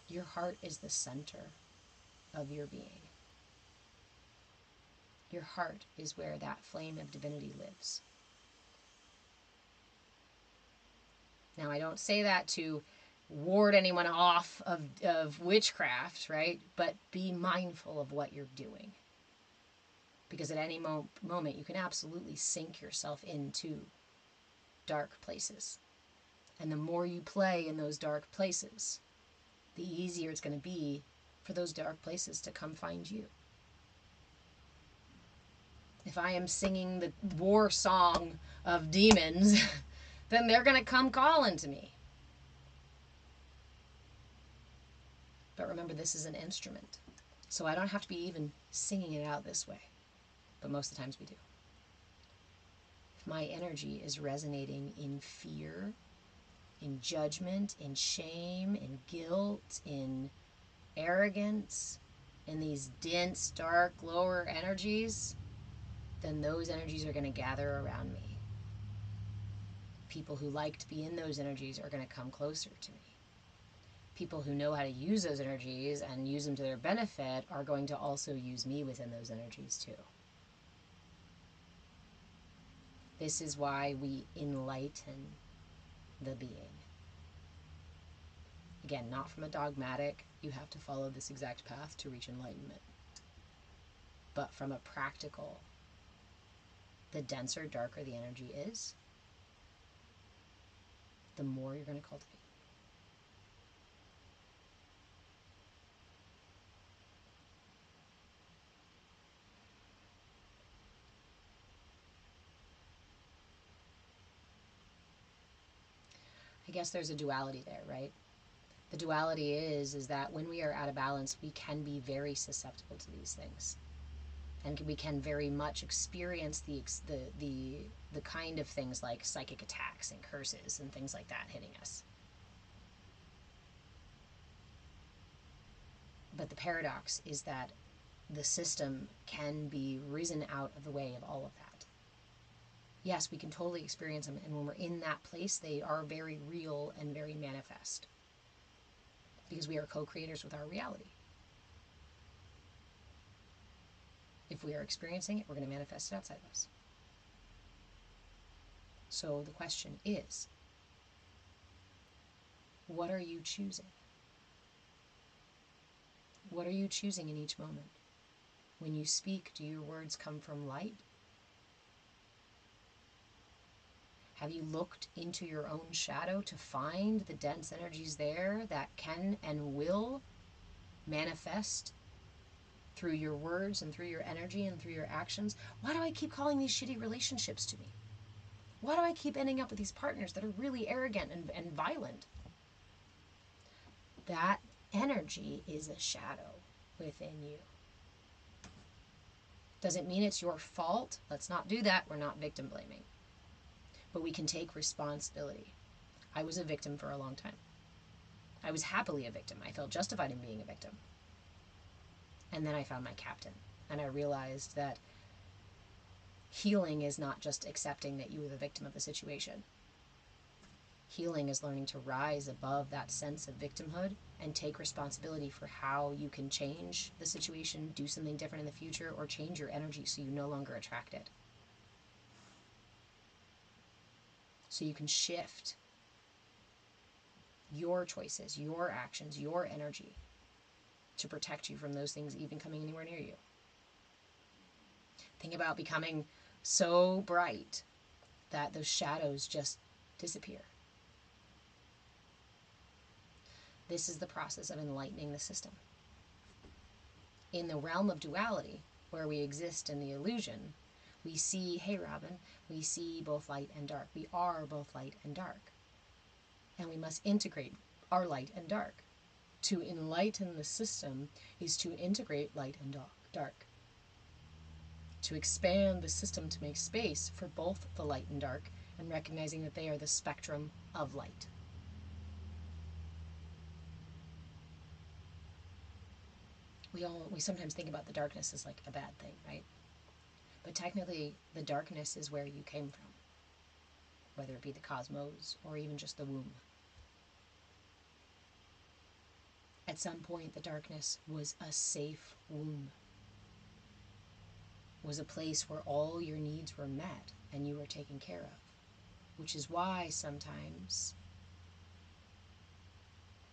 Your heart is the center of your being. Your heart is where that flame of divinity lives. Now, I don't say that to ward anyone off of witchcraft, right? But be mindful of what you're doing. Because at any moment, you can absolutely sink yourself into dark places. And the more you play in those dark places, the easier it's going to be for those dark places to come find you. If I am singing the war song of demons, then they're going to come calling to me. But remember, this is an instrument. So I don't have to be even singing it out this way. But most of the times we do. If my energy is resonating in fear, in judgment, in shame, in guilt, in arrogance, in these dense, dark, lower energies, then those energies are going to gather around me. People who like to be in those energies are going to come closer to me. People who know how to use those energies and use them to their benefit are going to also use me within those energies too. This is why we enlighten the being. Again, not from a dogmatic, you have to follow this exact path to reach enlightenment, but from a practical, the denser, darker the energy is, the more you're going to cultivate. I guess there's a duality there, right? The duality is that when we are out of balance, we can be very susceptible to these things. And we can very much experience the kind of things like psychic attacks and curses and things like that hitting us. But the paradox is that the system can be risen out of the way of all of that. Yes, we can totally experience them, and when we're in that place, they are very real and very manifest. Because we are co-creators with our reality. If we are experiencing it, we're going to manifest it outside of us. So the question is, what are you choosing? What are you choosing in each moment? When you speak, do your words come from light? Have you looked into your own shadow to find the dense energies there that can and will manifest through your words and through your energy and through your actions? Why do I keep calling these shitty relationships to me? Why do I keep ending up with these partners that are really arrogant and violent? That energy is a shadow within you. Does it mean it's your fault? Let's not do that. We're not victim blaming. But we can take responsibility. I was a victim for a long time. I was happily a victim. I felt justified in being a victim. And then I found my captain. And I realized that healing is not just accepting that you were the victim of the situation. Healing is learning to rise above that sense of victimhood and take responsibility for how you can change the situation, do something different in the future, or change your energy so you no longer attract it. So you can shift your choices, your actions, your energy to protect you from those things even coming anywhere near you. Think about becoming so bright that those shadows just disappear. This is the process of enlightening the system. In the realm of duality, where we exist in the illusion, we see, hey Robin, we see both light and dark. We are both light and dark. And we must integrate our light and dark. To enlighten the system is to integrate light and dark. To expand the system to make space for both the light and dark, and recognizing that they are the spectrum of light. We sometimes think about the darkness as like a bad thing, right? But technically, the darkness is where you came from, whether it be the cosmos or even just the womb. At some point, the darkness was a safe womb, was a place where all your needs were met and you were taken care of, which is why sometimes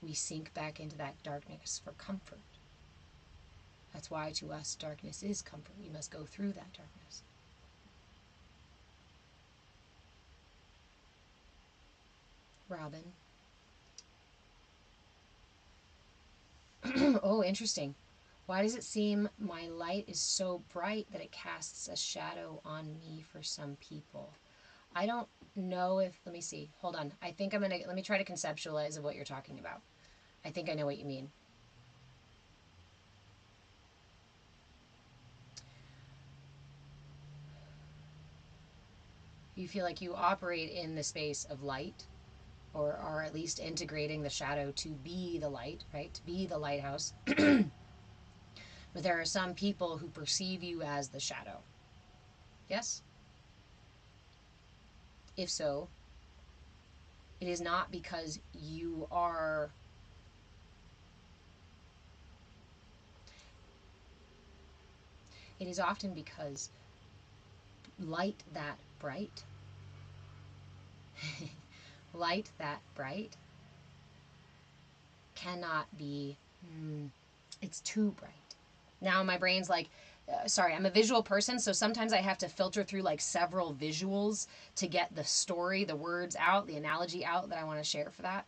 we sink back into that darkness for comfort. That's why to us, darkness is comfort. We must go through that darkness. Robin. Oh, interesting. Why does it seem my light is so bright that it casts a shadow on me for some people? I don't know if, let me see, hold on. I think let me try to conceptualize of what you're talking about. I think I know what you mean. You feel like you operate in the space of light, or are at least integrating the shadow to be the light, right? To be the lighthouse. But there are some people who perceive you as the shadow. Yes? If so, it is not because you are... It is often because light that bright, light that bright cannot be, it's too bright. Now my brain's like, sorry, I'm a visual person, so sometimes I have to filter through like several visuals to get the story, the words out, the analogy out that I want to share for that.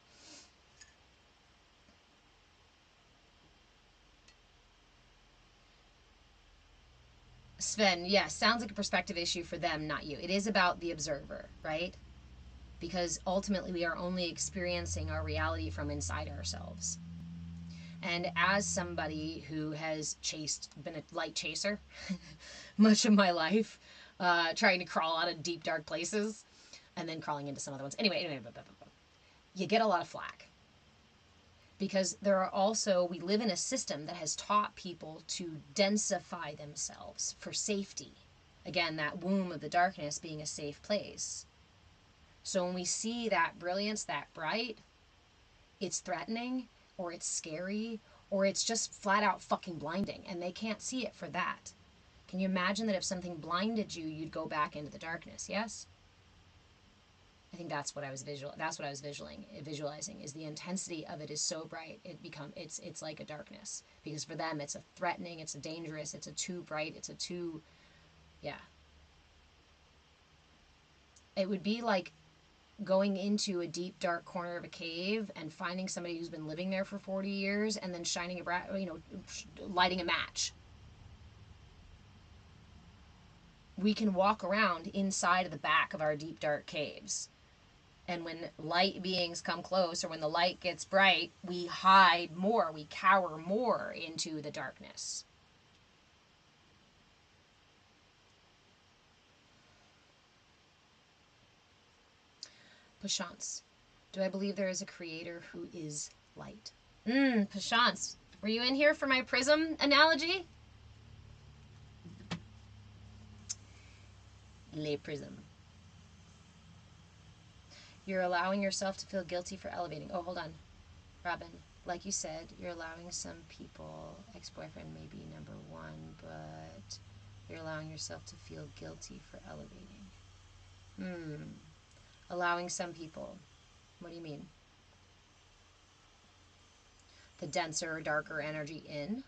Sven, yes, sounds like a perspective issue for them, not you. It is about the observer, right? Because ultimately we are only experiencing our reality from inside ourselves. And as somebody who has been a light chaser much of my life, trying to crawl out of deep, dark places, and then crawling into some other ones. Anyway, you get a lot of flack. Because we live in a system that has taught people to densify themselves for safety. Again, that womb of the darkness being a safe place. So when we see that brilliance, that bright, it's threatening, or it's scary, or it's just flat out fucking blinding, and they can't see it for that. Can you imagine that if something blinded you, you'd go back into the darkness? Yes? I think that's what I was visualizing is the intensity of it is so bright it's like a darkness, because for them it's a threatening, it's a dangerous, it's a too bright, it's a too, yeah. It would be like going into a deep dark corner of a cave and finding somebody who's been living there for 40 years and then lighting a match. We can walk around inside of the back of our deep dark caves. And when light beings come close, or when the light gets bright, we hide more, we cower more into the darkness. Pashance. Do I believe there is a creator who is light? Pashance. Were you in here for my prism analogy? Le prism. You're allowing yourself to feel guilty for elevating. Oh, hold on. Robin, like you said, you're allowing some people, ex-boyfriend may be number one, but you're allowing yourself to feel guilty for elevating. Allowing some people. What do you mean? The denser or darker energy in.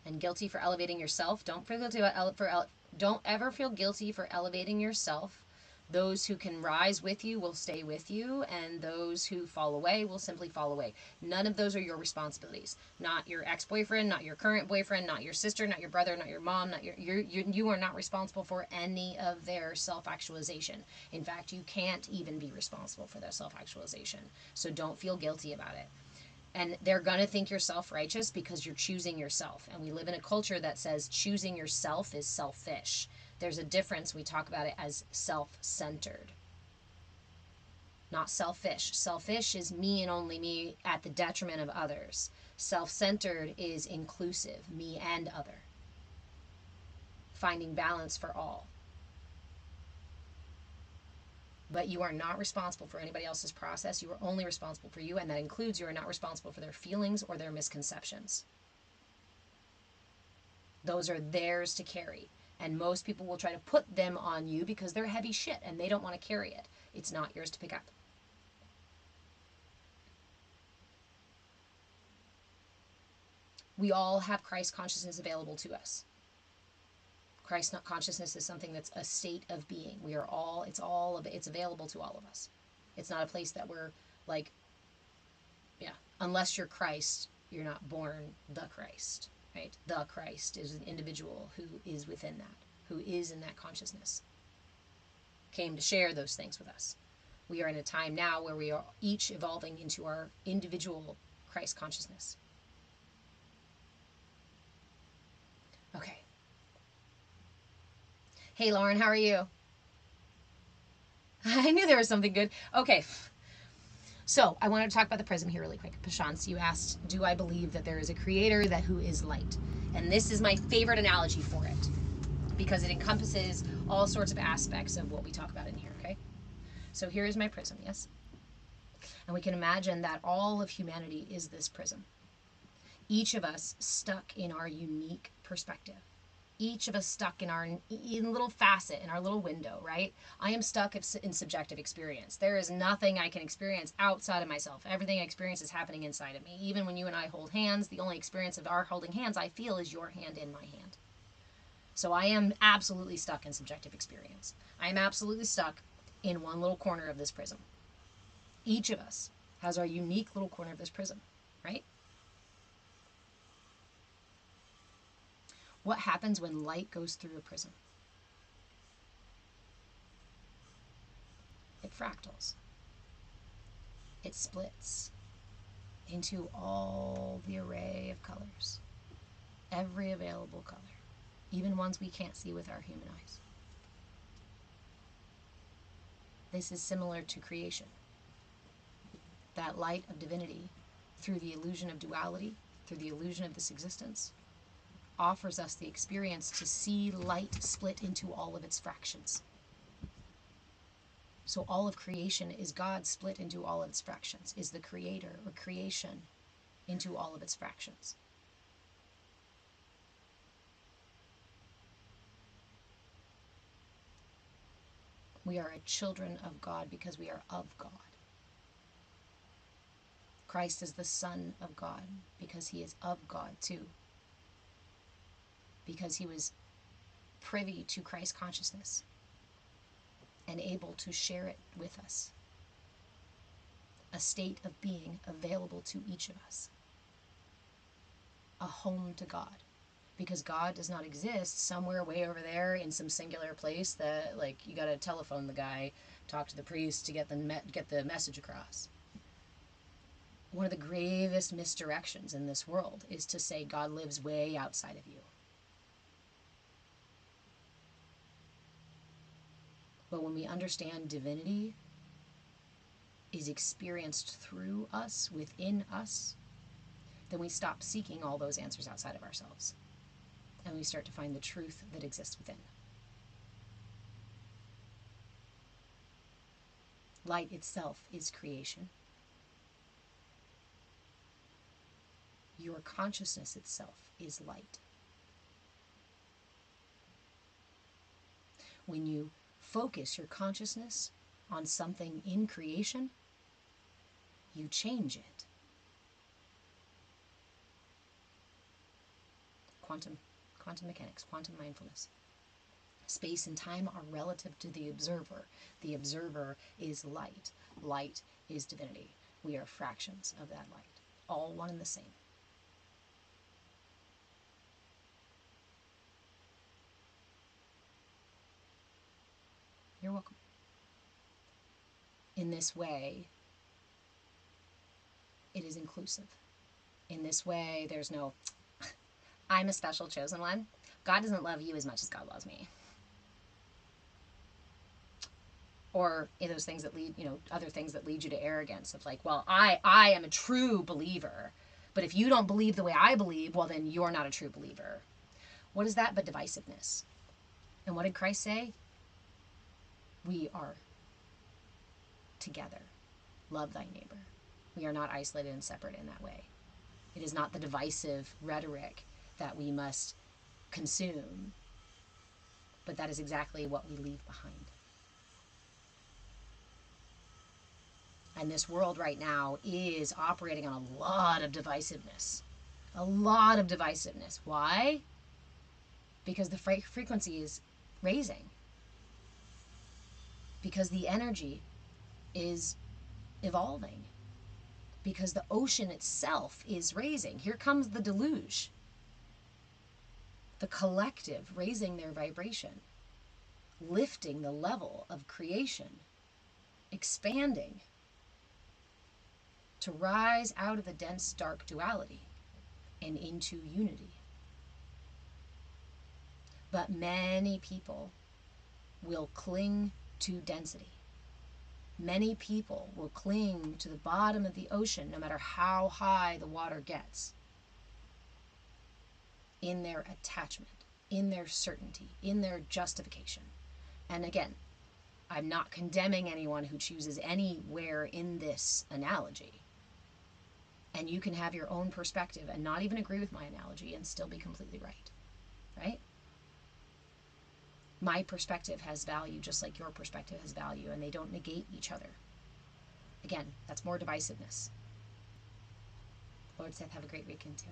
And guilty for elevating yourself. Don't feel guilty about don't ever feel guilty for elevating yourself. Those who can rise with you will stay with you, and those who fall away will simply fall away. None of those are your responsibilities. Not your ex-boyfriend, not your current boyfriend, not your sister, not your brother, not your mom, not you are not responsible for any of their self-actualization. In fact, you can't even be responsible for their self-actualization. So don't feel guilty about it. And they're going to think you're self-righteous because you're choosing yourself. And we live in a culture that says choosing yourself is selfish. There's a difference. We talk about it as self-centered. not selfish. Selfish is me and only me at the detriment of others. Self-centered is inclusive, me and other. Finding balance for all. But you are not responsible for anybody else's process. You are only responsible for you, and that includes you are not responsible for their feelings or their misconceptions. Those are theirs to carry. And most people will try to put them on you because they're heavy shit and they don't want to carry it. It's not yours to pick up. We all have Christ consciousness available to us. Christ consciousness is something that's a state of being. We are all, it's available to all of us. It's not a place that we're like, yeah, unless you're Christ, you're not born the Christ, right? The Christ is an individual who is within that, who is in that consciousness, came to share those things with us. We are in a time now where we are each evolving into our individual Christ consciousness. Okay. Hey, Lauren, how are you? I knew there was something good. Okay. So I wanted to talk about the prism here really quick. Pashance, you asked, do I believe that there is a creator who is light? And this is my favorite analogy for it because it encompasses all sorts of aspects of what we talk about in here, okay? So here is my prism, yes? And we can imagine that all of humanity is this prism. Each of us stuck in our unique perspective. Each of us stuck in our little facet, in our little window, right? I am stuck in subjective experience. There is nothing I can experience outside of myself. Everything I experience is happening inside of me. Even when you and I hold hands, the only experience of our holding hands I feel is your hand in my hand. So I am absolutely stuck in subjective experience. I am absolutely stuck in one little corner of this prism. Each of us has our unique little corner of this prism, right? What happens when light goes through a prism? It fractals. It splits into all the array of colors. Every available color. Even ones we can't see with our human eyes. This is similar to creation. That light of divinity, through the illusion of duality, through the illusion of this existence, offers us the experience to see light split into all of its fractions. So all of creation is God split into all of its fractions, is the creator or creation into all of its fractions. We are children of God because we are of God. Christ is the Son of God because he is of God too. Because he was privy to Christ's consciousness and able to share it with us. A state of being available to each of us. A home to God. Because God does not exist somewhere way over there in some singular place that, like, you gotta telephone the guy, talk to the priest to get the message across. One of the gravest misdirections in this world is to say God lives way outside of you. But when we understand divinity is experienced through us, within us, then we stop seeking all those answers outside of ourselves. And we start to find the truth that exists within. Light itself is creation. Your consciousness itself is light. When you focus your consciousness on something in creation, you change it. Quantum mechanics, quantum mindfulness. Space and time are relative to the observer. The observer is light. Light is divinity. We are fractions of that light, all one and the same. You're welcome. In this way, it is inclusive. In this way, there's no, I'm a special chosen one. God doesn't love you as much as God loves me. Or those things that lead, other things that lead you to arrogance of like, well, I am a true believer, but if you don't believe the way I believe, well, then you're not a true believer. What is that but divisiveness? And what did Christ say? We are together. Love thy neighbor. We are not isolated and separate in that way. It is not the divisive rhetoric that we must consume, but that is exactly what we leave behind. And this world right now is operating on a lot of divisiveness. A lot of divisiveness. Why? Because the frequency is raising. Because the energy is evolving. Because the ocean itself is raising. Here comes the deluge. The collective raising their vibration. Lifting the level of creation. Expanding. To rise out of the dense, dark duality and into unity. But many people will cling to density. Many people will cling to the bottom of the ocean no matter how high the water gets. In their attachment, in their certainty, in their justification. And again, I'm not condemning anyone who chooses anywhere in this analogy. And you can have your own perspective and not even agree with my analogy and still be completely right. Right? My perspective has value just like your perspective has value, and they don't negate each other. Again, that's more divisiveness. Lord Seth, have a great weekend too.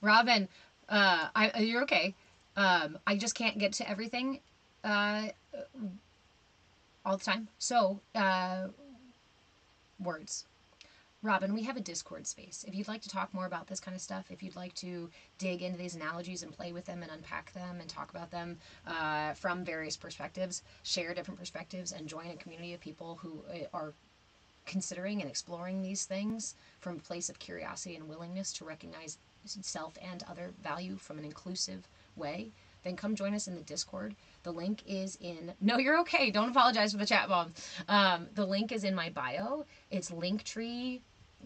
Robin, you're okay. I just can't get to everything all the time. So, words. Robin, we have a Discord space. If you'd like to talk more about this kind of stuff, if you'd like to dig into these analogies and play with them and unpack them and talk about them from various perspectives, share different perspectives, and join a community of people who are considering and exploring these things from a place of curiosity and willingness to recognize self and other value from an inclusive way, then come join us in the Discord. The link is in... No, you're okay. Don't apologize for the chat bomb. The link is in my bio. It's Linktree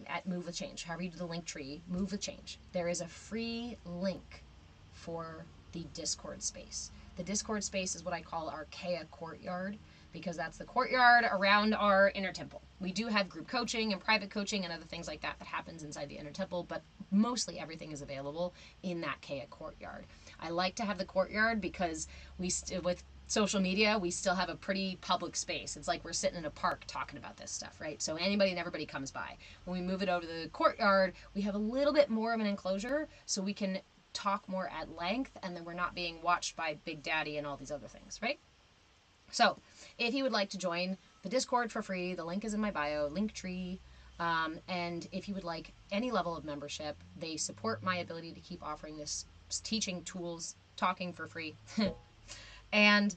at Move with Change. However you do the Linktree, Move with Change. There is a free link for the Discord space. The Discord space is what I call our CAYA courtyard, because that's the courtyard around our inner temple. We do have group coaching and private coaching and other things like that that happens inside the inner temple, but mostly everything is available in that CAYA courtyard. I like to have the courtyard because with social media, we still have a pretty public space. It's like we're sitting in a park talking about this stuff, right? So anybody and everybody comes by. When we move it over to the courtyard, we have a little bit more of an enclosure so we can talk more at length, and then we're not being watched by Big Daddy and all these other things, right? So, if you would like to join the Discord for free, the link is in my bio, Linktree, and if you would like any level of membership, they support my ability to keep offering this teaching tools, talking for free, and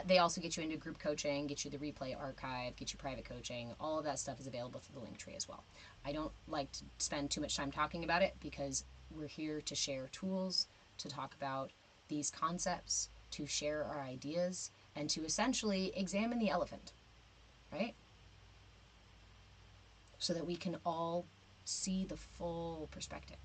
they also get you into group coaching, get you the replay archive, get you private coaching. All of that stuff is available through the Linktree as well. I don't like to spend too much time talking about it because we're here to share tools, to talk about these concepts, to share our ideas, and to essentially examine the elephant, right? So that we can all see the full perspective.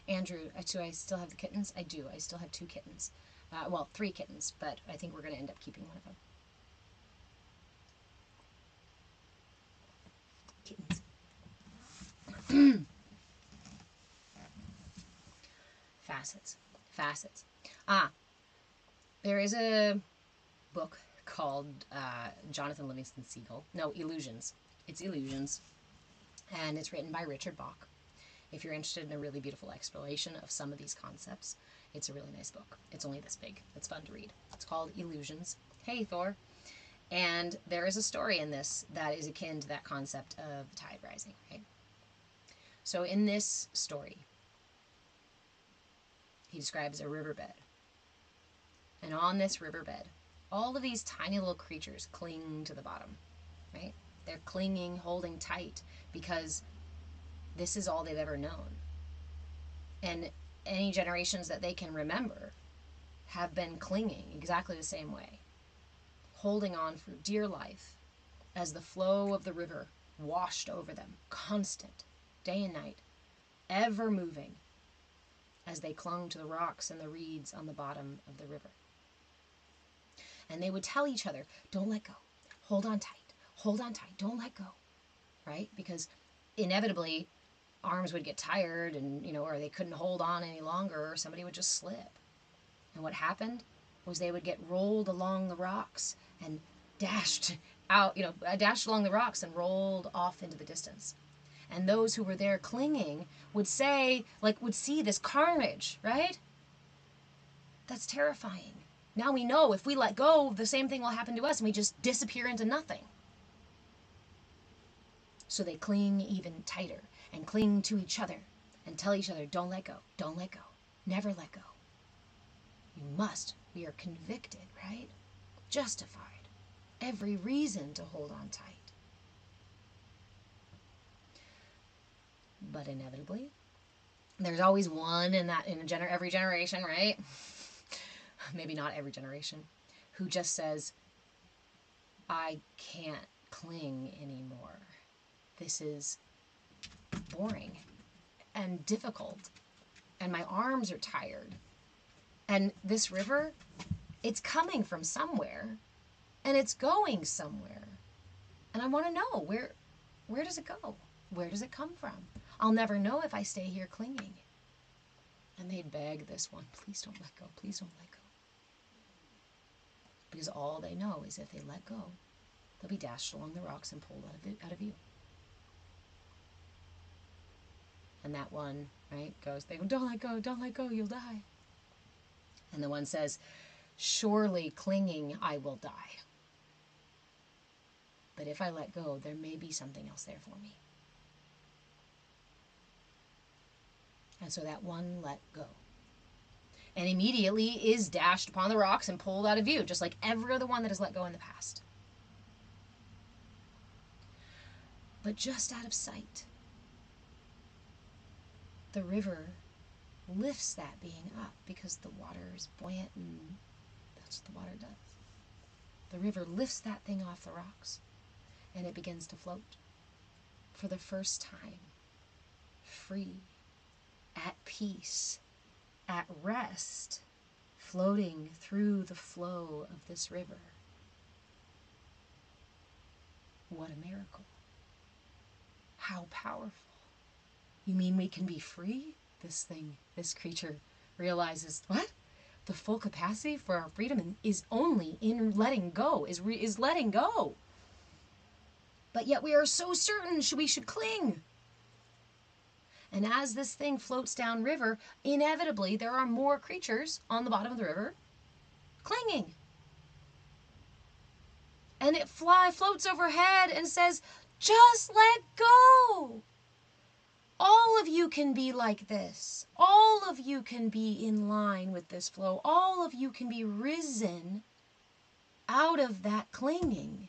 Andrew, do I still have the kittens? I do. I still have 2 kittens. Well, 3 kittens, but I think we're going to end up keeping one of them. Kittens. Facets. There is a book called Jonathan Livingston Seagull. No, Illusions. It's Illusions. And it's written by Richard Bach. If you're interested in a really beautiful exploration of some of these concepts, it's a really nice book. It's only this big. It's fun to read. It's called Illusions. Hey, Thor. And there is a story in this that is akin to that concept of tide rising, right? So in this story, he describes a riverbed. And on this riverbed, all of these tiny little creatures cling to the bottom, right? They're clinging, holding tight, because this is all they've ever known. And any generations that they can remember have been clinging exactly the same way, holding on for dear life as the flow of the river washed over them, constant, day and night, ever moving, as they clung to the rocks and the reeds on the bottom of the river. And they would tell each other, don't let go, hold on tight, don't let go, right? Because inevitably arms would get tired and, or they couldn't hold on any longer, or somebody would just slip. And what happened was they would get rolled along the rocks and dashed along the rocks and rolled off into the distance. And those who were there clinging would say, would see this carnage, right? That's terrifying. Now we know if we let go, the same thing will happen to us and we just disappear into nothing. So they cling even tighter and cling to each other and tell each other, don't let go, never let go. You must. We are convicted, right? Justified. Every reason to hold on tight. But inevitably, there's always one in every generation, right? Maybe not every generation, who just says, I can't cling anymore. This is boring and difficult, and my arms are tired. And this river, it's coming from somewhere, and it's going somewhere. And I want to know, where does it go? Where does it come from? I'll never know if I stay here clinging. And they'd beg this one, please don't let go, please don't let go. Because all they know is if they let go, they'll be dashed along the rocks and pulled out of view. And that one, right, goes, they go, don't let go, you'll die. And the one says, surely clinging I will die. But if I let go, there may be something else there for me. And so that one let go. And immediately is dashed upon the rocks and pulled out of view, just like every other one that has let go in the past. But just out of sight, the river lifts that being up because the water is buoyant and that's what the water does. The river lifts that thing off the rocks and it begins to float for the first time, free, at peace, at rest, floating through the flow of this river. What a miracle. How powerful. You mean we can be free? This creature realizes, what? The full capacity for our freedom is only in letting go, is letting go. But yet we are so certain we should cling. And as this thing floats down river, inevitably there are more creatures on the bottom of the river clinging. And it floats overhead and says, just let go. All of you can be like this. All of you can be in line with this flow. All of you can be risen out of that clinging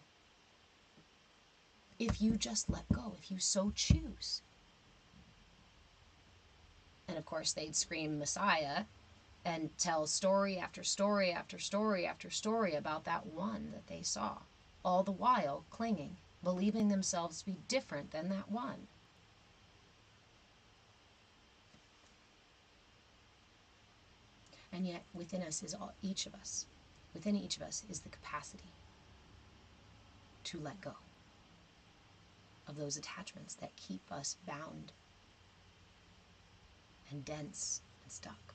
if you just let go, if you so choose. And of course they'd scream Messiah and tell story after story after story after story about that one that they saw, all the while clinging, believing themselves to be different than that one. And yet within us is each of us. Within each of us is the capacity to let go of those attachments that keep us bound and dense and stuck.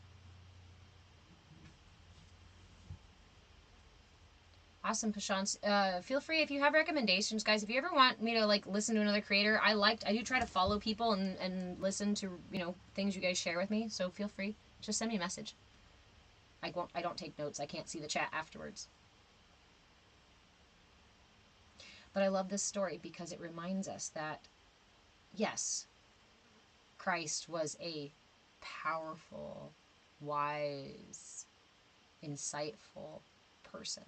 Awesome, Prashant. Feel free if you have recommendations, guys. If you ever want me to listen to another creator, I do try to follow people and listen to things you guys share with me. So feel free, just send me a message. I don't take notes. I can't see the chat afterwards. But I love this story because it reminds us that, yes, Christ was a powerful, wise, insightful person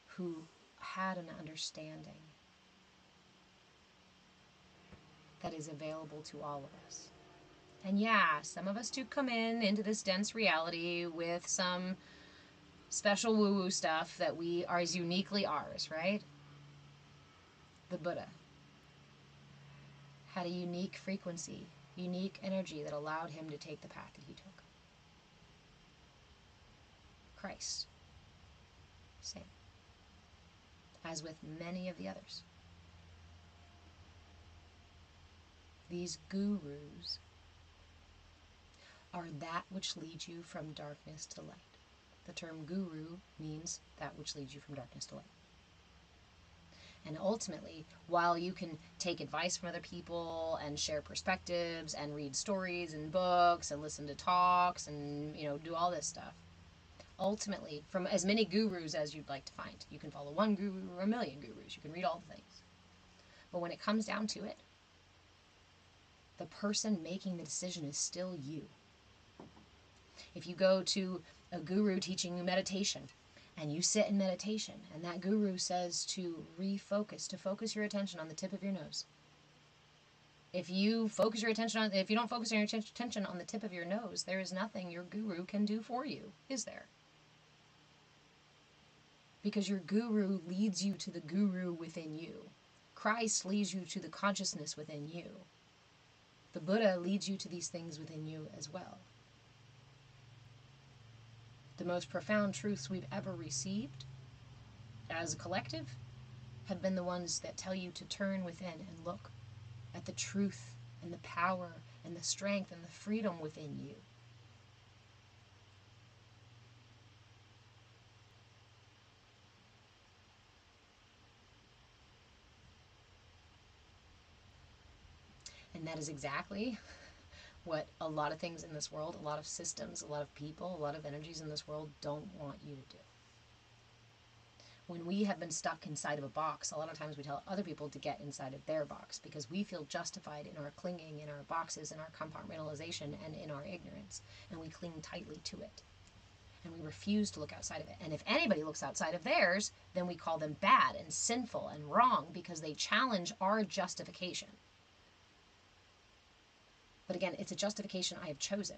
who had an understanding that is available to all of us. And yeah, some of us do come into this dense reality with some special woo-woo stuff that we are as uniquely ours, right? The Buddha had a unique frequency, unique energy that allowed him to take the path that he took. Christ, same. As with many of the others. These gurus are that which leads you from darkness to light. The term guru means that which leads you from darkness to light. And ultimately, while you can take advice from other people and share perspectives and read stories and books and listen to talks and, do all this stuff, ultimately, from as many gurus as you'd like to find, you can follow one guru or a million gurus. You can read all the things. But when it comes down to it, the person making the decision is still you. If you go to a guru teaching you meditation, and you sit in meditation, and that guru says to refocus, to focus your attention on the tip of your nose. If you don't focus your attention on the tip of your nose, there is nothing your guru can do for you, is there? Because your guru leads you to the guru within you. Christ leads you to the consciousness within you. The Buddha leads you to these things within you as well. The most profound truths we've ever received as a collective have been the ones that tell you to turn within and look at the truth and the power and the strength and the freedom within you. And that is exactly what a lot of things in this world, a lot of systems, a lot of people, a lot of energies in this world don't want you to do. When we have been stuck inside of a box, a lot of times we tell other people to get inside of their box because we feel justified in our clinging, in our boxes, in our compartmentalization, and in our ignorance. And we cling tightly to it. And we refuse to look outside of it. And if anybody looks outside of theirs, then we call them bad and sinful and wrong because they challenge our justification. But again, it's a justification I have chosen.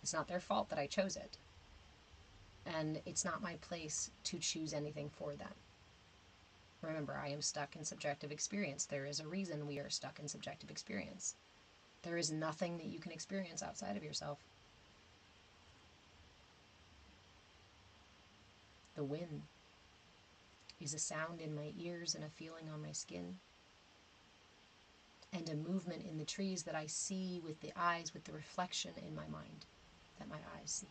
It's not their fault that I chose it. And it's not my place to choose anything for them. Remember, I am stuck in subjective experience. There is a reason we are stuck in subjective experience. There is nothing that you can experience outside of yourself. The wind is a sound in my ears and a feeling on my skin. And a movement in the trees that I see with the eyes, with the reflection in my mind that my eyes see.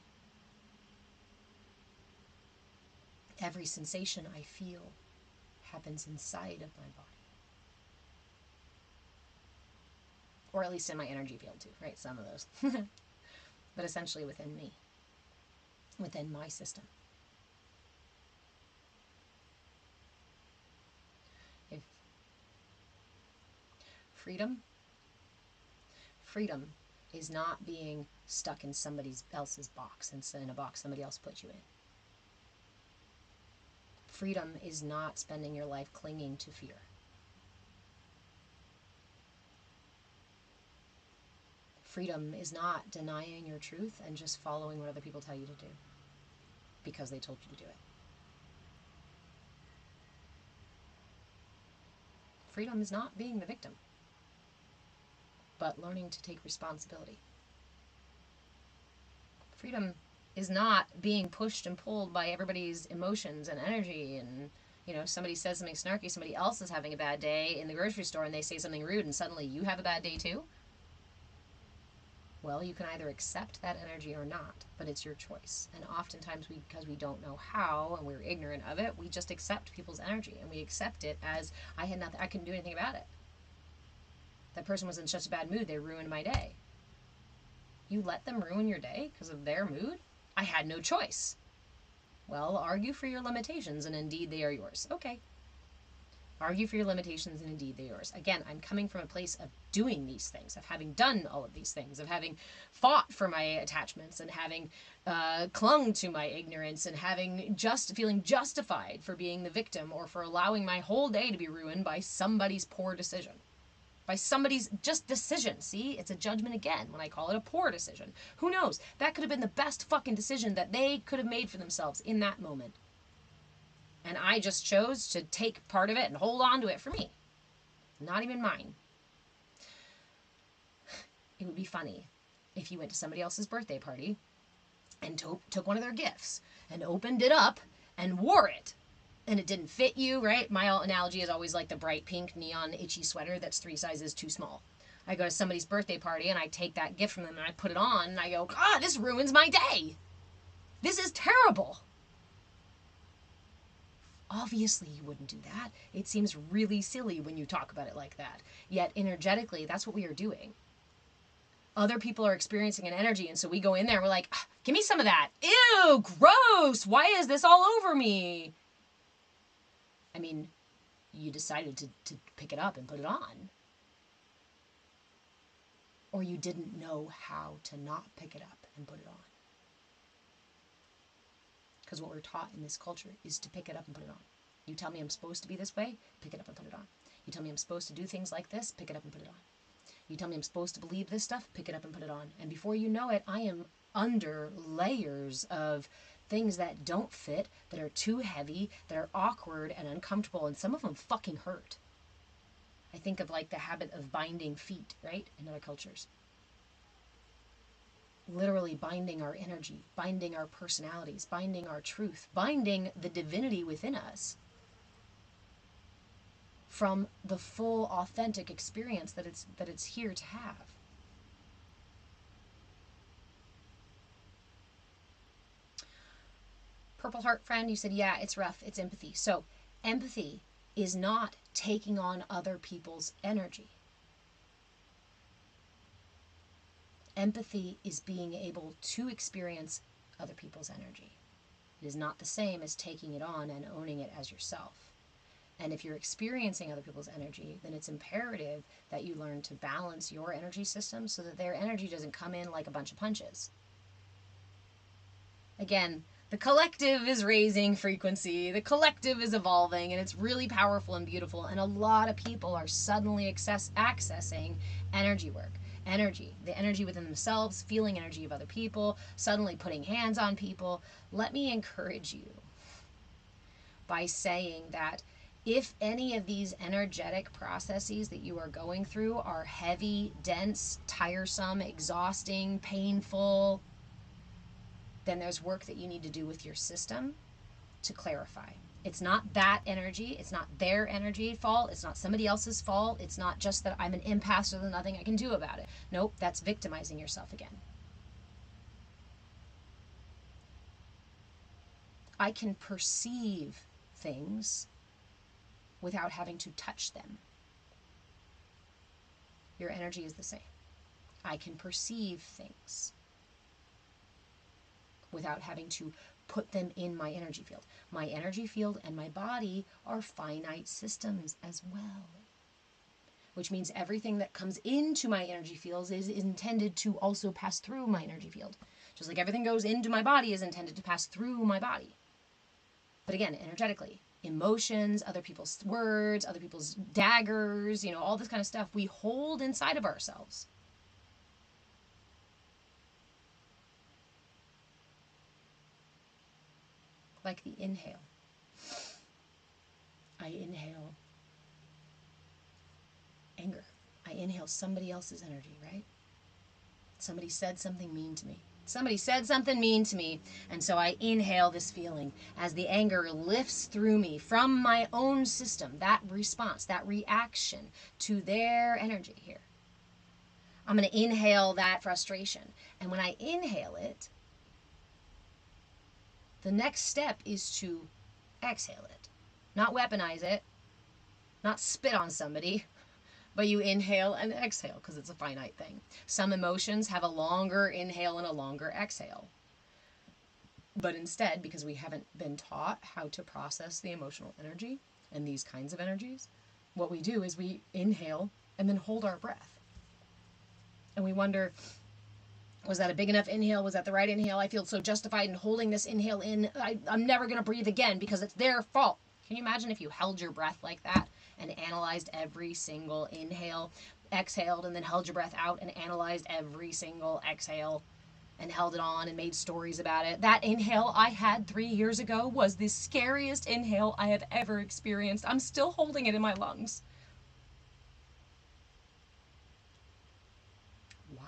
Every sensation I feel happens inside of my body. Or at least in my energy field too, right? Some of those. But essentially within me, within my system. If freedom is not being stuck in somebody else's box, in a box somebody else put you in. Freedom is not spending your life clinging to fear. Freedom is not denying your truth and just following what other people tell you to do because they told you to do it. Freedom is not being the victim, but learning to take responsibility. Freedom is not being pushed and pulled by everybody's emotions and energy and, somebody says something snarky, somebody else is having a bad day in the grocery store and they say something rude and suddenly you have a bad day too. Well, you can either accept that energy or not, but it's your choice. And oftentimes, because we don't know how and we're ignorant of it, we just accept people's energy and we accept it as I had nothing, I couldn't do anything about it. That person was in such a bad mood, they ruined my day. You let them ruin your day because of their mood? I had no choice. Well, argue for your limitations, and indeed they are yours. Okay. Argue for your limitations, and indeed they're yours. Again, I'm coming from a place of doing these things, of having done all of these things, of having fought for my attachments, and having clung to my ignorance, and having feeling justified for being the victim, or for allowing my whole day to be ruined by somebody's poor decision. By somebody's just decision. See, it's a judgment again when I call it a poor decision. Who knows? That could have been the best fucking decision that they could have made for themselves in that moment. And I just chose to take part of it and hold on to it for me. Not even mine. It would be funny if you went to somebody else's birthday party and took one of their gifts and opened it up and wore it. And it didn't fit you, right? My analogy is always like the bright pink neon itchy sweater that's 3 sizes too small. I go to somebody's birthday party and I take that gift from them and I put it on and I go, God, this ruins my day. This is terrible. Obviously, you wouldn't do that. It seems really silly when you talk about it like that. Yet, energetically, that's what we are doing. Other people are experiencing an energy, and so we go in there and we're like, give me some of that. Ew, gross. Why is this all over me? I mean, you decided to pick it up and put it on. Or you didn't know how to not pick it up and put it on. Because what we're taught in this culture is to pick it up and put it on. You tell me I'm supposed to be this way, pick it up and put it on. You tell me I'm supposed to do things like this, pick it up and put it on. You tell me I'm supposed to believe this stuff, pick it up and put it on. And before you know it, I am under layers of things that don't fit, that are too heavy, that are awkward and uncomfortable, and some of them fucking hurt. I think of like the habit of binding feet, right, in other cultures. Literally binding our energy, binding our personalities, binding our truth, binding the divinity within us from the full authentic experience that it's here to have. Purple Heart Friend, you said, yeah, it's rough, it's empathy. So empathy is not taking on other people's energy. Empathy is being able to experience other people's energy. It is not the same as taking it on and owning it as yourself. And if you're experiencing other people's energy, then it's imperative that you learn to balance your energy system so that their energy doesn't come in like a bunch of punches. Again, the collective is raising frequency, the collective is evolving, and it's really powerful and beautiful, and a lot of people are suddenly accessing energy work. Energy, the energy within themselves, feeling energy of other people, suddenly putting hands on people. Let me encourage you by saying that if any of these energetic processes that you are going through are heavy, dense, tiresome, exhausting, painful, then there's work that you need to do with your system to clarify. It's not that energy. It's not their energy fault. It's not somebody else's fault. It's not just that I'm an empath, so there's nothing I can do about it. Nope, that's victimizing yourself again. I can perceive things without having to touch them. Your energy is the same. I can perceive things without having to put them in my energy field. My energy field and my body are finite systems as well. Which means everything that comes into my energy fields is intended to also pass through my energy field. Just like everything goes into my body is intended to pass through my body. But again, energetically, emotions, other people's words, other people's daggers, all this kind of stuff we hold inside of ourselves. Like the inhale. I inhale anger. I inhale somebody else's energy, right? Somebody said something mean to me. Somebody said something mean to me, and so I inhale this feeling as the anger lifts through me from my own system, that response, that reaction to their energy here. I'm going to inhale that frustration, and when I inhale it, the next step is to exhale it. Not weaponize it, not spit on somebody, but you inhale and exhale because it's a finite thing. Some emotions have a longer inhale and a longer exhale. But instead, because we haven't been taught how to process the emotional energy and these kinds of energies, what we do is we inhale and then hold our breath. And we wonder, was that a big enough inhale? Was that the right inhale? I feel so justified in holding this inhale in. I'm never going to breathe again because it's their fault. Can you imagine if you held your breath like that and analyzed every single inhale, exhaled, and then held your breath out and analyzed every single exhale and held it on and made stories about it? That inhale I had 3 years ago was the scariest inhale I have ever experienced. I'm still holding it in my lungs. Why?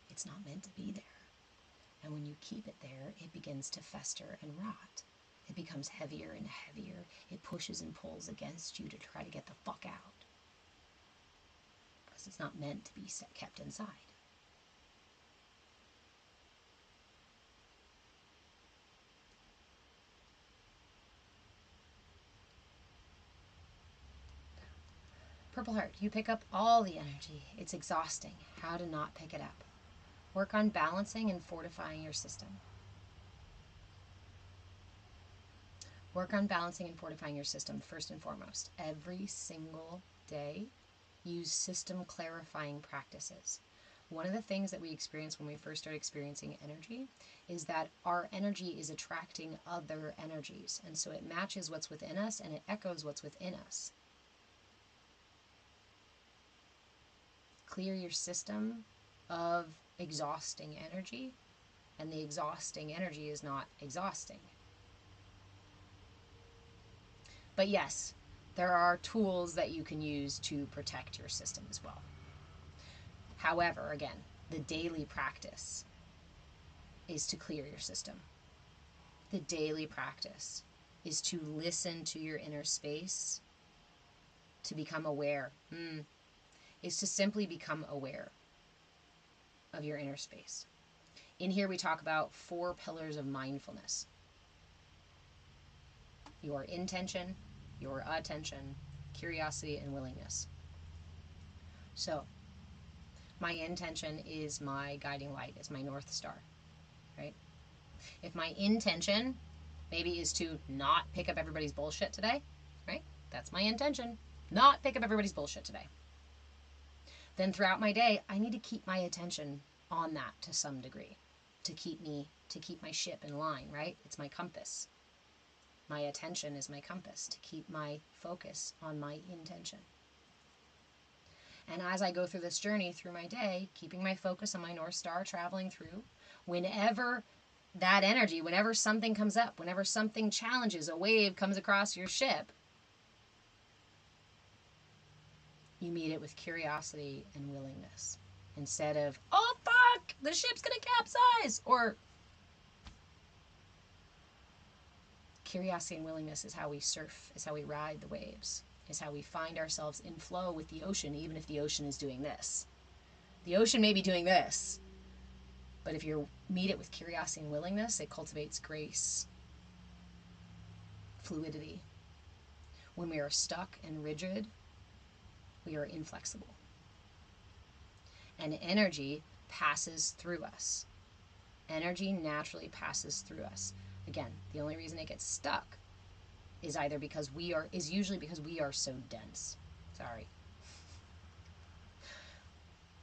It's not meant to be there. And when you keep it there, it begins to fester and rot. It becomes heavier and heavier. It pushes and pulls against you to try to get the fuck out. Because it's not meant to be kept inside. Purple Heart, you pick up all the energy. It's exhausting. How to not pick it up. Work on balancing and fortifying your system. Work on balancing and fortifying your system first and foremost. Every single day, use system clarifying practices. One of the things that we experience when we first start experiencing energy is that our energy is attracting other energies. And so it matches what's within us and it echoes what's within us. Clear your system of exhausting energy, and the exhausting energy is not exhausting. But yes, there are tools that you can use to protect your system as well. However, again, the daily practice is to clear your system. The daily practice is to listen to your inner space, to become aware. Is to simply become aware of your inner space. In here we talk about 4 pillars of mindfulness. Your intention, your attention, curiosity, and willingness. So, my intention is my guiding light, is my North Star, right? If my intention maybe is to not pick up everybody's bullshit today, right? That's my intention. Not pick up everybody's bullshit today. Then throughout my day, I need to keep my attention on that to some degree, to keep my ship in line, right? It's my compass. My attention is my compass, to keep my focus on my intention. And as I go through this journey through my day, keeping my focus on my North Star, traveling through, whenever that energy, whenever something comes up, whenever something challenges, a wave comes across your ship, you meet it with curiosity and willingness. Instead of, oh fuck, the ship's gonna capsize! Or curiosity and willingness is how we surf, is how we ride the waves, is how we find ourselves in flow with the ocean, even if the ocean is doing this. The ocean may be doing this, but if you meet it with curiosity and willingness, it cultivates grace, fluidity. When we are stuck and rigid, we are inflexible. And energy passes through us. Energy naturally passes through us. Again, the only reason it gets stuck is usually because we are so dense. Sorry.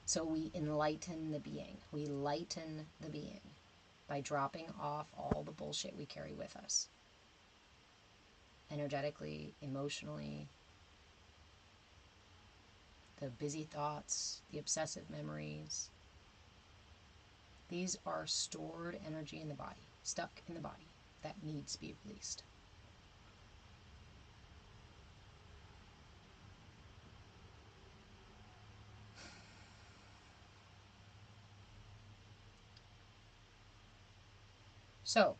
So we enlighten the being. We lighten the being by dropping off all the bullshit we carry with us. Energetically, emotionally, the busy thoughts, the obsessive memories. These are stored energy in the body, stuck in the body, that needs to be released. So,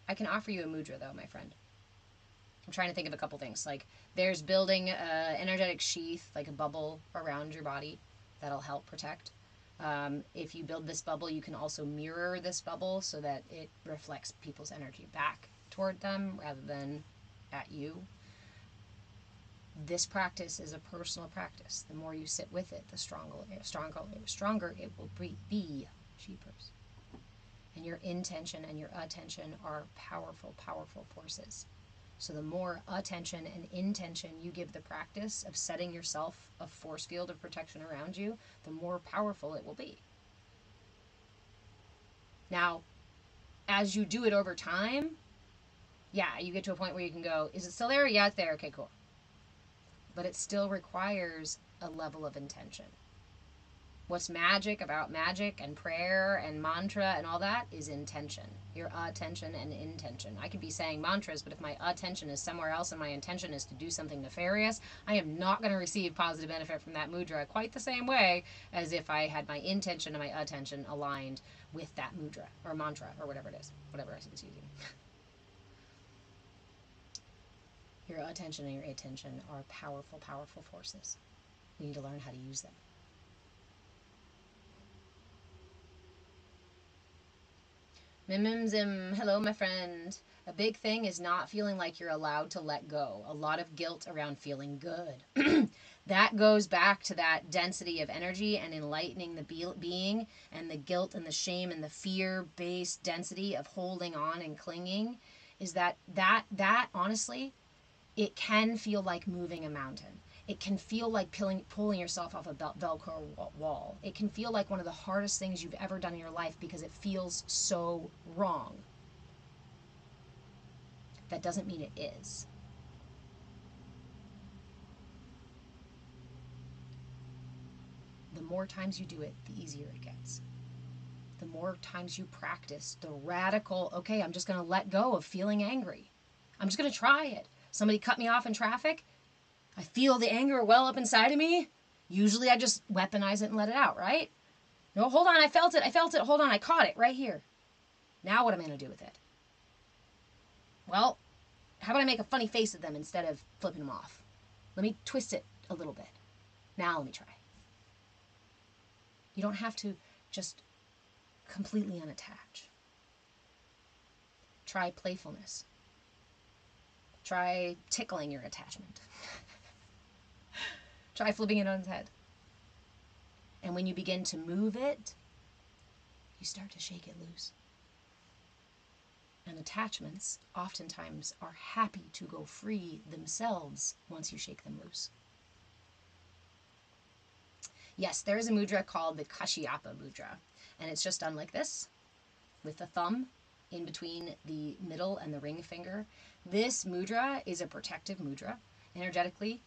I can offer you a mudra though, my friend. I'm trying to think of a couple things. Like, there's building an energetic sheath, like a bubble around your body that'll help protect. If you build this bubble, you can also mirror this bubble so that it reflects people's energy back toward them rather than at you. This practice is a personal practice. The more you sit with it, the stronger it will be. Jeepers. And your intention and your attention are powerful, powerful forces. So the more attention and intention you give the practice of setting yourself a force field of protection around you, the more powerful it will be. Now, as you do it over time, yeah, you get to a point where you can go, is it still there? Yeah, it's there. Okay, cool. But it still requires a level of intention. What's magic about magic and prayer and mantra and all that is intention. Your attention and intention. I could be saying mantras, but if my attention is somewhere else and my intention is to do something nefarious, I am not going to receive positive benefit from that mudra quite the same way as if I had my intention and my attention aligned with that mudra or mantra or whatever it is, whatever I was using. Your attention and your attention are powerful, powerful forces. We need to learn how to use them. Mimimzim, hello my friend. A big thing is not feeling like you're allowed to let go. A lot of guilt around feeling good. That goes back to that density of energy and enlightening the being, and the guilt and the shame and the fear-based density of holding on and clinging, is that honestly, it can feel like moving a mountain. It can feel like pulling yourself off a Velcro wall. It can feel like one of the hardest things you've ever done in your life because it feels so wrong. That doesn't mean it is. The more times you do it, the easier it gets. The more times you practice the radical, okay, I'm just going to let go of feeling angry. I'm just going to try it. Somebody cut me off in traffic. I feel the anger well up inside of me. Usually I just weaponize it and let it out, right? No, hold on, I felt it. Hold on, I caught it right here. Now what am I going to do with it? Well, how about I make a funny face at them instead of flipping them off? Let me twist it a little bit. Now let me try. You don't have to just completely unattach. Try playfulness. Try tickling your attachment. Try flipping it on its head. And when you begin to move it, you start to shake it loose. And attachments oftentimes are happy to go free themselves once you shake them loose. Yes, there is a mudra called the Kashyapa mudra. And it's just done like this, with the thumb in between the middle and the ring finger. This mudra is a protective mudra. Energetically,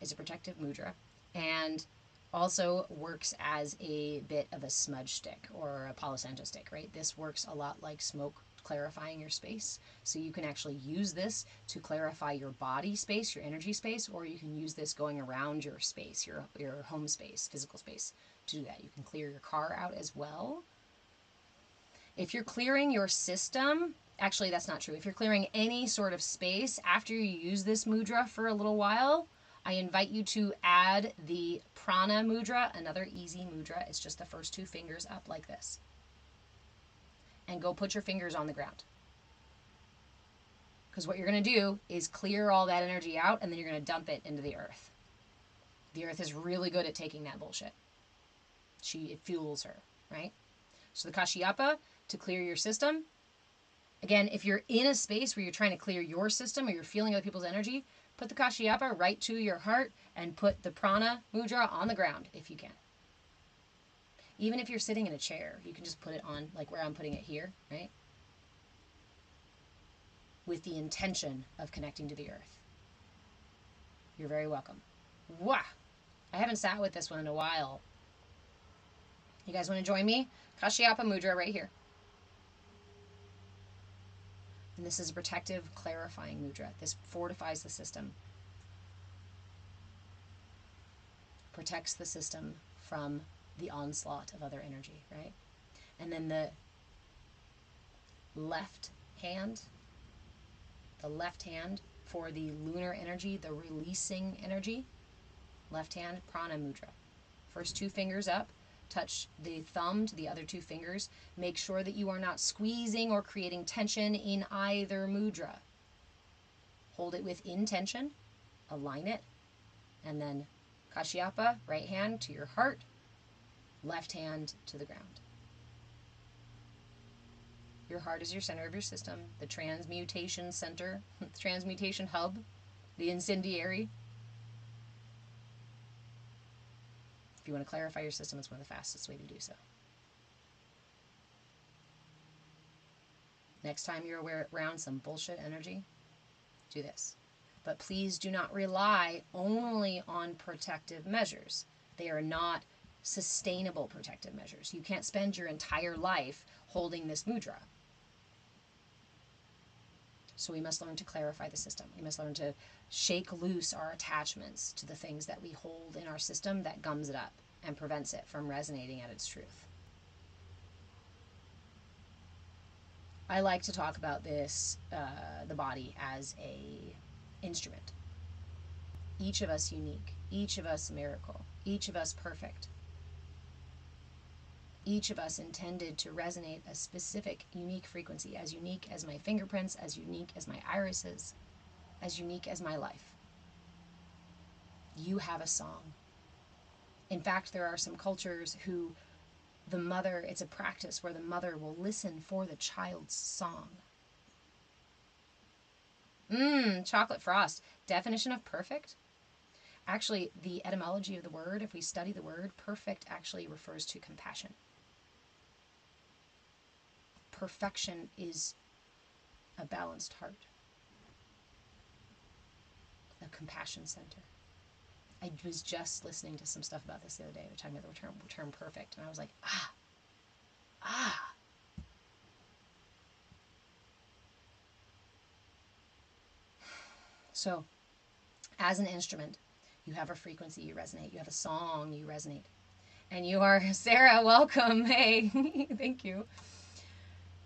is a protective mudra, and also works as a bit of a smudge stick or a Palo Santo stick, right? This works a lot like smoke clarifying your space. So you can actually use this to clarify your body space, your energy space, or you can use this going around your space, your home space, physical space, to do that. You can clear your car out as well. If you're clearing your system, actually that's not true. If you're clearing any sort of space after you use this mudra for a little while, I invite you to add the prana mudra, another easy mudra. It's just the first two fingers up like this. And go put your fingers on the ground. Because what you're going to do is clear all that energy out, and then you're going to dump it into the earth. The earth is really good at taking that bullshit. It fuels her, right? So the Kashyapa, to clear your system. Again, if you're in a space where you're trying to clear your system or you're feeling other people's energy, put the Kashyapa right to your heart and put the prana mudra on the ground if you can. Even if you're sitting in a chair, you can just put it on, like where I'm putting it here, right? With the intention of connecting to the earth. You're very welcome. Wah! I haven't sat with this one in a while. You guys want to join me? Kashyapa mudra right here. And this is a protective, clarifying mudra. This fortifies the system. Protects the system from the onslaught of other energy, right? And then the left hand for the lunar energy, the releasing energy. Left hand, prana mudra. First two fingers up. Touch the thumb to the other two fingers. Make sure that you are not squeezing or creating tension in either mudra. Hold it with intention, align it, and then Kashyapa, right hand to your heart, left hand to the ground. Your heart is your center of your system, the transmutation center, the transmutation hub, the incendiary. If you want to clarify your system, it's one of the fastest way to do so. Next time you're around some bullshit energy, do this. But please do not rely only on protective measures. They are not sustainable protective measures. You can't spend your entire life holding this mudra. So we must learn to clarify the system. We must learn to shake loose our attachments to the things that we hold in our system that gums it up and prevents it from resonating at its truth. I like to talk about this, the body, as a instrument. Each of us unique. Each of us miracle. Each of us perfect. Each of us intended to resonate a specific, unique frequency, as unique as my fingerprints, as unique as my irises, as unique as my life. You have a song. In fact, there are some cultures who the mother, it's a practice where the mother will listen for the child's song. Chocolate frost. Definition of perfect? Actually, the etymology of the word, if we study the word, perfect actually refers to compassion. Perfection is a balanced heart, a compassion center. I was just listening to some stuff about this the other day. They were talking about the term perfect, and I was like, So, as an instrument, you have a frequency, you resonate. You have a song, you resonate. And you are, Sarah, welcome. Hey, thank you.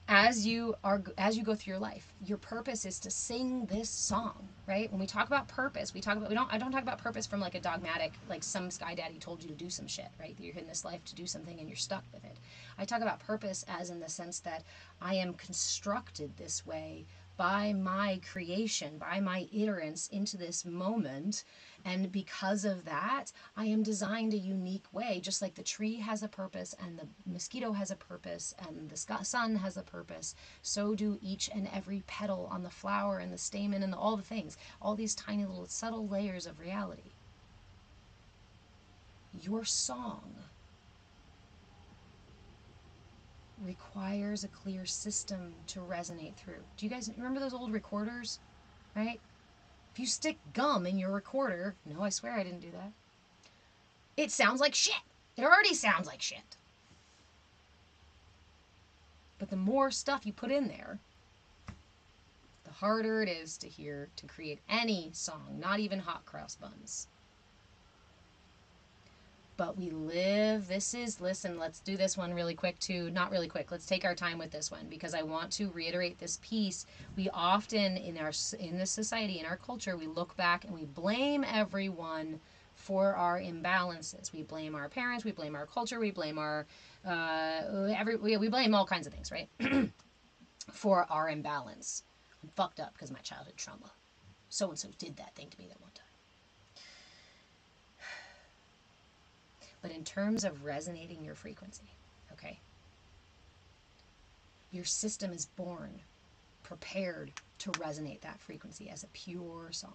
As you go through your life, your purpose is to sing this song, right? When we talk about purpose, I don't talk about purpose from like a dogmatic, like some sky daddy told you to do some shit, right? You're in this life to do something and you're stuck with it. I talk about purpose as in the sense that I am constructed this way by my creation, by my iterance into this moment. And because of that, I am designed a unique way, just like the tree has a purpose and the mosquito has a purpose and the sun has a purpose. So do each and every petal on the flower and the stamen and all the things, all these tiny little subtle layers of reality. Your song requires a clear system to resonate through. Do you guys remember those old recorders, right? If you stick gum in your recorder, no, I swear I didn't do that. It sounds like shit. It already sounds like shit. But the more stuff you put in there, the harder it is to hear, to create any song, not even hot cross buns. But we live, listen, let's do this one really quick too. Not really quick, let's take our time with this one because I want to reiterate this piece. We often, in this society, in our culture, we look back and we blame everyone for our imbalances. We blame our parents, we blame our culture, we blame our, we blame all kinds of things, right? For our imbalance. I'm fucked up because of my childhood trauma. So-and-so did that thing to me that one time. But in terms of resonating your frequency, okay, your system is born, prepared to resonate that frequency as a pure song.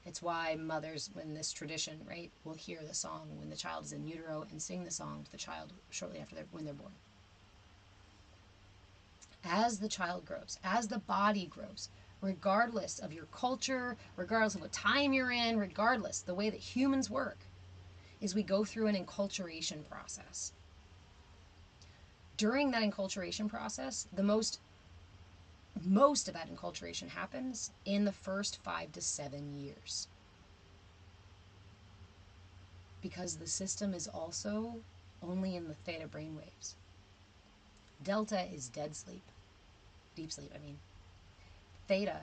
It's why mothers, when this tradition, right, will hear the song when the child is in utero and sing the song to the child shortly after when they're born. As the child grows, as the body grows, regardless of your culture, regardless of what time you're in, regardless, the way that humans work, is we go through an enculturation process. During that enculturation process, most of that enculturation happens in the first 5 to 7 years. Because the system is also only in the theta brainwaves. Delta is dead sleep. Deep sleep, I mean. Theta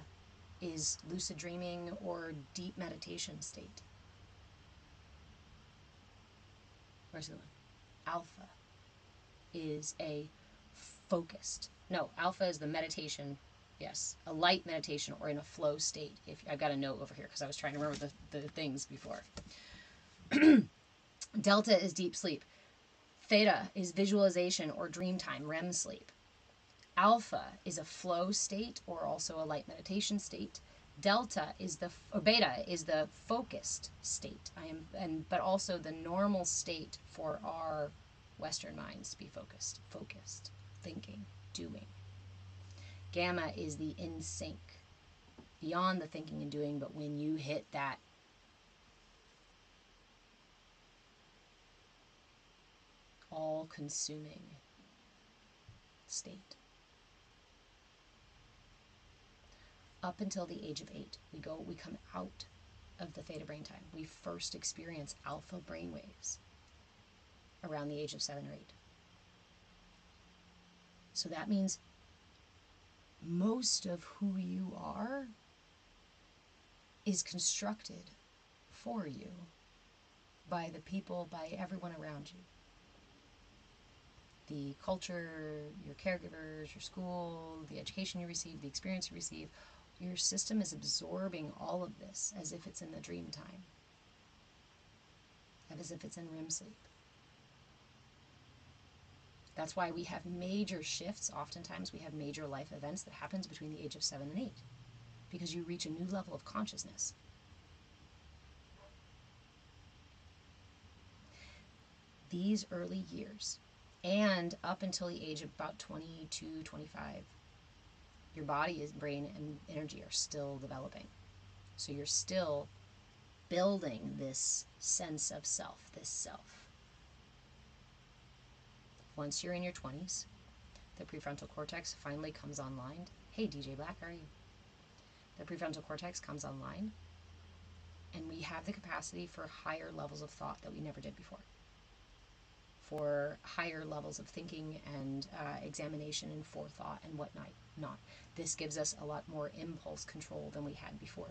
is lucid dreaming or deep meditation state. Where's the one? Alpha is a focused. No, alpha is the meditation. Yes, a light meditation or in a flow state. If I've got a note over here because I was trying to remember the things before. Delta is deep sleep. Theta is visualization or dream time, REM sleep. Alpha is a flow state or also a light meditation state. Delta is or beta is the focused state. But also the normal state for our Western minds to be focused, thinking, doing. Gamma is the in sync, beyond the thinking and doing, but when you hit that all-consuming state. Up until the age of 8, we come out of the theta brain time. We first experience alpha brain waves around the age of 7 or 8. So that means most of who you are is constructed for you by the people, by everyone around you. The culture, your caregivers, your school, the education you receive, the experience you receive, your system is absorbing all of this as if it's in the dream time, as if it's in REM sleep. That's why we have major shifts. Oftentimes we have major life events that happens between the age of 7 and 8, because you reach a new level of consciousness. These early years, and up until the age of about 22, 25, your body, brain, and energy are still developing. So you're still building this sense of self, this self. Once you're in your 20s, the prefrontal cortex finally comes online. Hey, DJ Black, how are you? The prefrontal cortex comes online, and we have the capacity for higher levels of thought that we never did before. For higher levels of thinking and examination and forethought and whatnot. This gives us a lot more impulse control than we had before.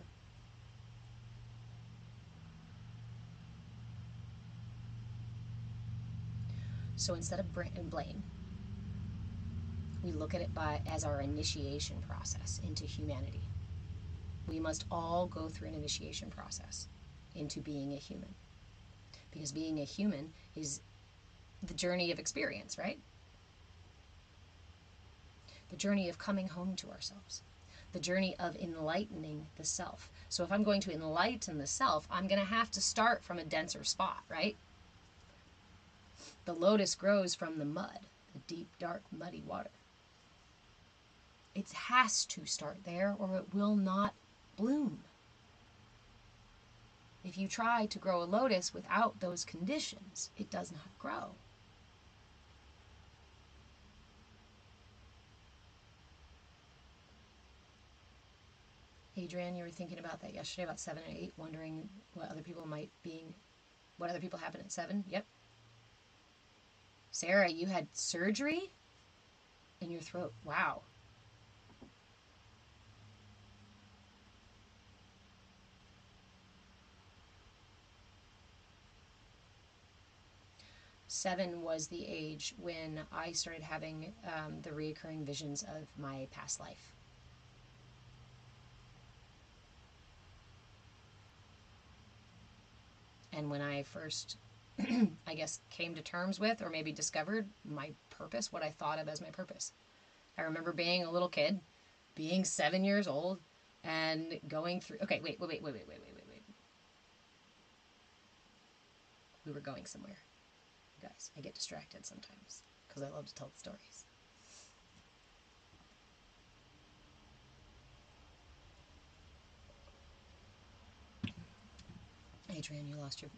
So instead of blame, we look at it as our initiation process into humanity. We must all go through an initiation process into being a human. Because being a human is the journey of experience, right? The journey of coming home to ourselves. The journey of enlightening the self. So if I'm going to enlighten the self, I'm going to have to start from a denser spot, right? The lotus grows from the mud, the deep, dark, muddy water. It has to start there or it will not bloom. If you try to grow a lotus without those conditions, it does not grow. Adrienne, you were thinking about that yesterday, about 7 and 8, wondering what other people happen at 7. Yep. Sarah, you had surgery in your throat. Wow. Seven was the age when I started having the reoccurring visions of my past life. And when I first, I guess, came to terms with, or maybe discovered my purpose, what I thought of as my purpose. I remember being a little kid, being 7 years old, and going through, okay, wait. We were going somewhere. Guys, I get distracted sometimes, because I love to tell the stories. Adrienne, you lost your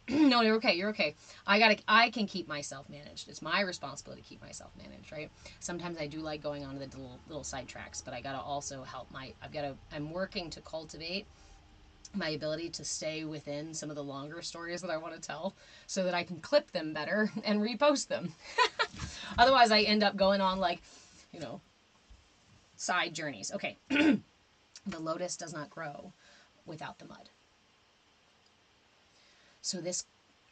no, you're okay. I can keep myself managed. It's my responsibility to keep myself managed, right? Sometimes I do like going on to the little side tracks, but I gotta also help I'm working to cultivate my ability to stay within some of the longer stories that I want to tell so that I can clip them better and repost them. Otherwise I end up going on side journeys. Okay. The lotus does not grow without the mud. So this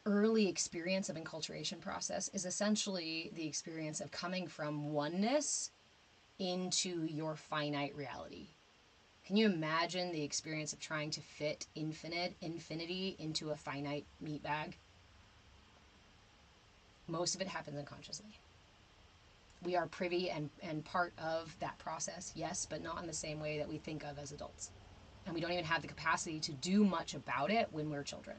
early experience of enculturation process is essentially the experience of coming from oneness into your finite reality. Can you imagine the experience of trying to fit infinity into a finite meat bag? Most of it happens unconsciously. We are privy and part of that process, yes, but not in the same way that we think of as adults. And we don't even have the capacity to do much about it when we're children.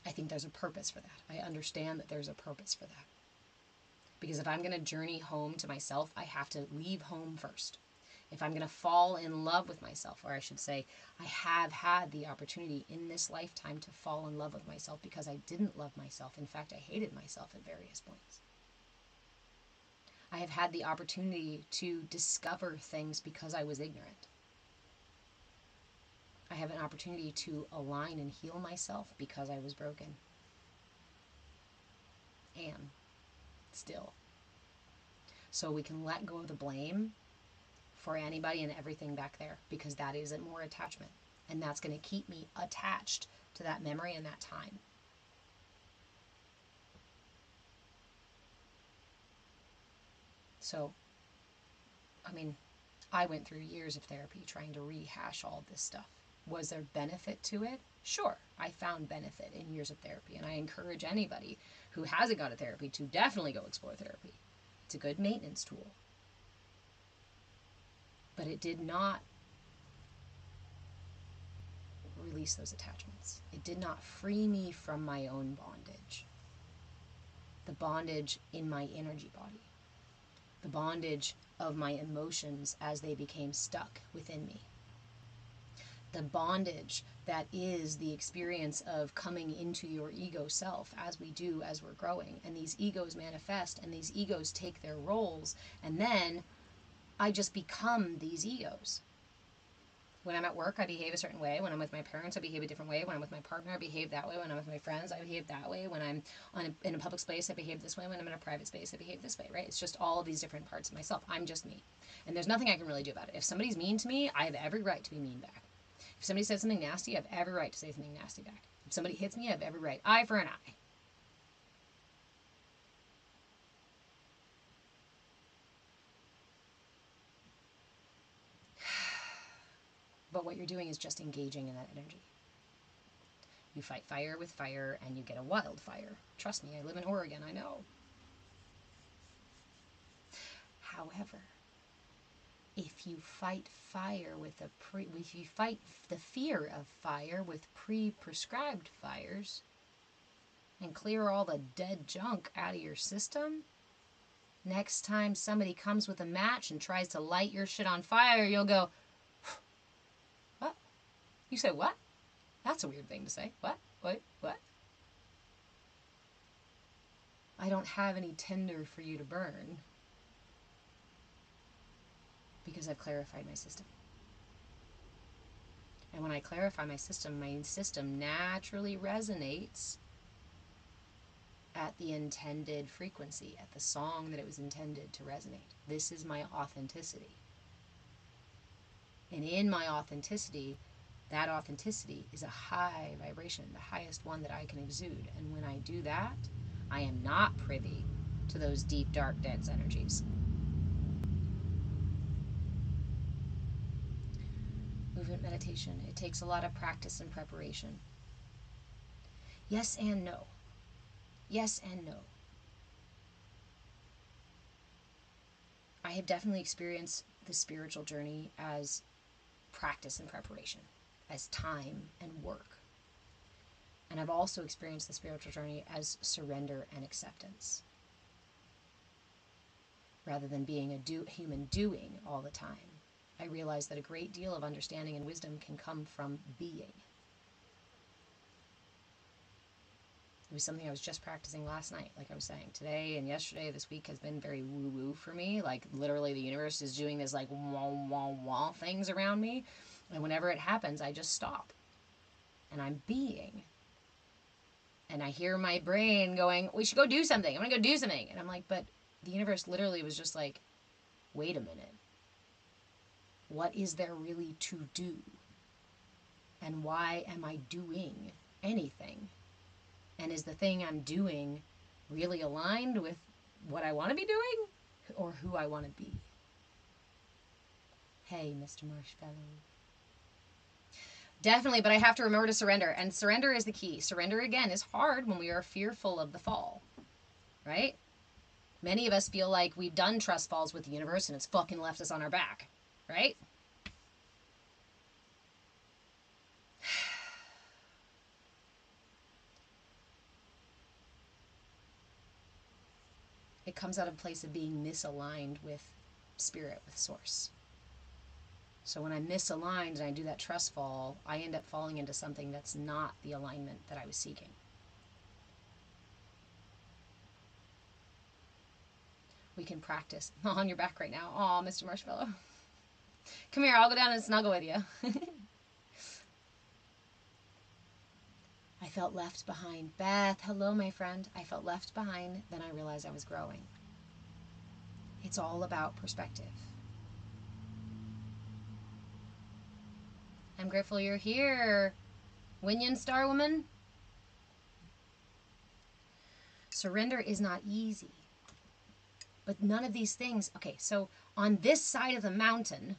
I think there's a purpose for that. I understand that there's a purpose for that. Because if I'm going to journey home to myself, I have to leave home first. If I'm going to fall in love with myself, or I should say, I have had the opportunity in this lifetime to fall in love with myself because I didn't love myself. In fact, I hated myself at various points. I have had the opportunity to discover things because I was ignorant. I have an opportunity to align and heal myself because I was broken. And still. So we can let go of the blame for anybody and everything back there, because that isn't more attachment. And that's going to keep me attached to that memory and that time. So, I mean, I went through years of therapy trying to rehash all this stuff. Was there benefit to it? Sure, I found benefit in years of therapy, and I encourage anybody who hasn't gone to therapy to definitely go explore therapy. It's a good maintenance tool. But it did not release those attachments. It did not free me from my own bondage. The bondage in my energy body. The bondage of my emotions as they became stuck within me. The bondage that is the experience of coming into your ego self, as we do as we're growing. And these egos manifest, and these egos take their roles, and then I just become these egos. When I'm at work, I behave a certain way. When I'm with my parents, I behave a different way. When I'm with my partner, I behave that way. When I'm with my friends, I behave that way. When I'm in a public space, I behave this way. When I'm in a private space, I behave this way, right? It's just all of these different parts of myself. I'm just me. And there's nothing I can really do about it. If somebody's mean to me, I have every right to be mean back. If somebody says something nasty, I have every right to say something nasty back. If somebody hits me, I have every right. Eye for an eye. But what you're doing is just engaging in that energy. You fight fire with fire, and you get a wildfire. Trust me, I live in Oregon, I know. However, if you fight fire with if you fight the fear of fire with pre-prescribed fires, and clear all the dead junk out of your system, next time somebody comes with a match and tries to light your shit on fire, you'll go, what? You said what? That's a weird thing to say. What? What? What? I don't have any tinder for you to burn because I've clarified my system. And when I clarify my system naturally resonates at the intended frequency, at the song that it was intended to resonate. This is my authenticity. And in my authenticity, that authenticity is a high vibration, the highest one that I can exude. And when I do that, I am not privy to those deep, dark, dense energies. Movement meditation, it takes a lot of practice and preparation. Yes and no. Yes and no. I have definitely experienced the spiritual journey as practice and preparation, as time and work. And I've also experienced the spiritual journey as surrender and acceptance, rather than being a human doing all the time. I realized that a great deal of understanding and wisdom can come from being. It was something I was just practicing last night, like I was saying. Today and yesterday, this week has been very woo-woo for me. Like, literally, the universe is doing this, like, wah-wah-wah things around me. And whenever it happens, I just stop. And I'm being. And I hear my brain going, we should go do something. I'm going to go do something. And I'm like, but the universe literally was just like, wait a minute. What is there really to do? And why am I doing anything? And is the thing I'm doing really aligned with what I want to be doing or who I want to be? Hey, Mr. Marshmallow. Definitely, but I have to remember to surrender. And surrender is the key. Surrender, again, is hard when we are fearful of the fall, right? Many of us feel like we've done trust falls with the universe and it's fucking left us on our back, right? It comes out of a place of being misaligned with spirit, with source. So when I'm misaligned and I do that trust fall, I end up falling into something that's not the alignment that I was seeking. We can practice. I'm on your back right now. Aw, Mr. Marshmallow. Come here, I'll go down and snuggle with you. I felt left behind. Beth, hello, my friend. I felt left behind, then I realized I was growing. It's all about perspective. I'm grateful you're here, Winyan Star Woman. Surrender is not easy. But none of these things, okay, so on this side of the mountain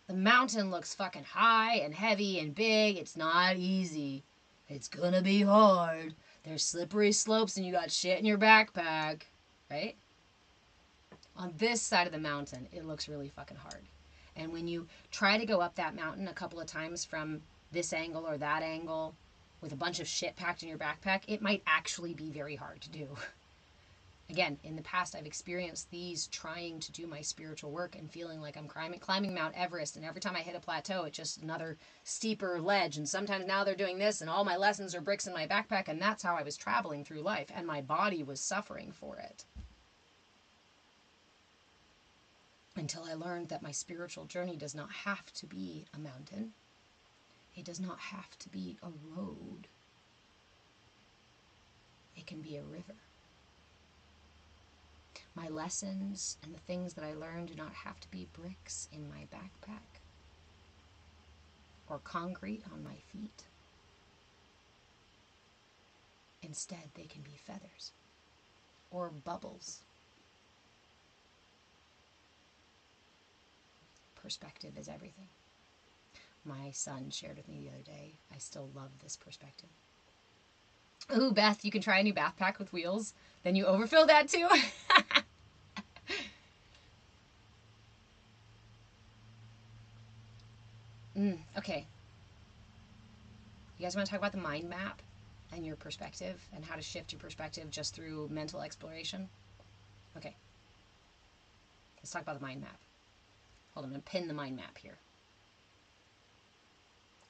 looks fucking high and heavy and big. It's not easy. It's gonna be hard. There's slippery slopes and you got shit in your backpack, right? On this side of the mountain, it looks really fucking hard. And when you try to go up that mountain a couple of times from this angle or that angle with a bunch of shit packed in your backpack, it might actually be very hard to do. Again, in the past, I've experienced these trying to do my spiritual work and feeling like I'm climbing Mount Everest. And every time I hit a plateau, it's just another steeper ledge. And sometimes now they're doing this and all my lessons are bricks in my backpack. And that's how I was traveling through life. And my body was suffering for it. Until I learned that my spiritual journey does not have to be a mountain. It does not have to be a road. It can be a river. My lessons and the things that I learned do not have to be bricks in my backpack or concrete on my feet. Instead, they can be feathers or bubbles. Perspective is everything. My son shared with me the other day, I still love this perspective. Ooh, Beth, you can try a new backpack with wheels. Then you overfill that too. Okay. You guys want to talk about the mind map and your perspective and how to shift your perspective just through mental exploration? Okay. Let's talk about the mind map. Hold on, I'm going to pin the mind map here.